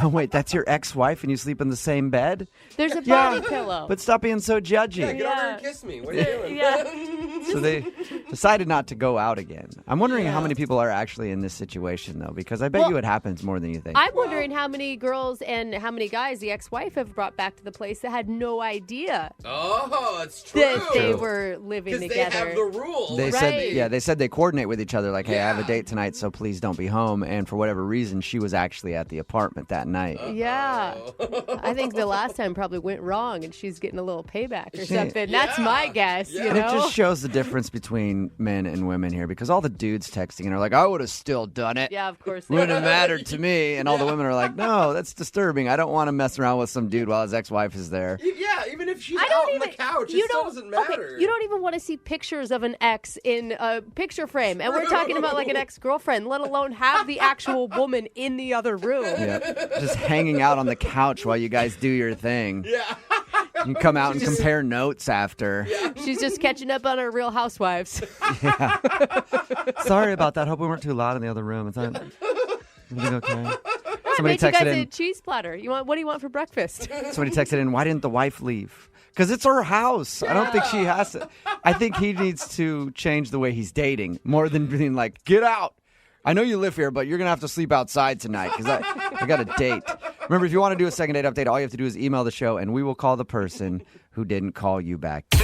Oh, wait, that's your ex-wife and you sleep in the same bed?
There's a body pillow.
But stop being so judgy.
Yeah, get over here and kiss me. What are you doing?
Yeah.
So they decided not to go out again. I'm wondering how many people are actually in this situation, though, because I bet you it happens more than you think.
I'm wondering how many girls and how many guys the ex-wife have brought back to the place that had no idea
Oh, it's true.
that they were living
'Cause
together.
they have the rules.
They
Right.
said, they said they coordinate with each other, like, hey, I have a date tonight, so please don't be home. And for whatever reason, she was actually at the apartment that
that night.
Yeah. I think the last time probably went wrong and she's getting a little payback or something. That's my guess, you know?
It just shows the difference between men and women here because all the dudes texting and are like, I would have still done it.
Yeah, of course.
Wouldn't have mattered to me. And all the women are like, no, that's disturbing. I don't want to mess around with some dude while his ex-wife is there.
Yeah, even if she's out on the couch, it still doesn't matter.
Okay, you don't even want to see pictures of an ex in a picture frame. And we're talking about like an ex-girlfriend, let alone have the actual woman in the other room.
Yep. Just hanging out on the couch while you guys do your thing.
Yeah.
You can come out and compare notes after.
Yeah. She's just catching up on her Real Housewives.
Yeah. Sorry about that. Hope we weren't too loud in the other room. Is that everything okay? Somebody
made you guys
texted in.
a cheese platter. What do you want for breakfast?
Somebody texted in, why didn't the wife leave? Because it's her house. I don't think she has to. I think he needs to change the way he's dating more than being like, get out. I know you live here, but you're going to have to sleep outside tonight because I got a date. Remember, if you want to do a second date update, all you have to do is email the show, and we will call the person who didn't call you back.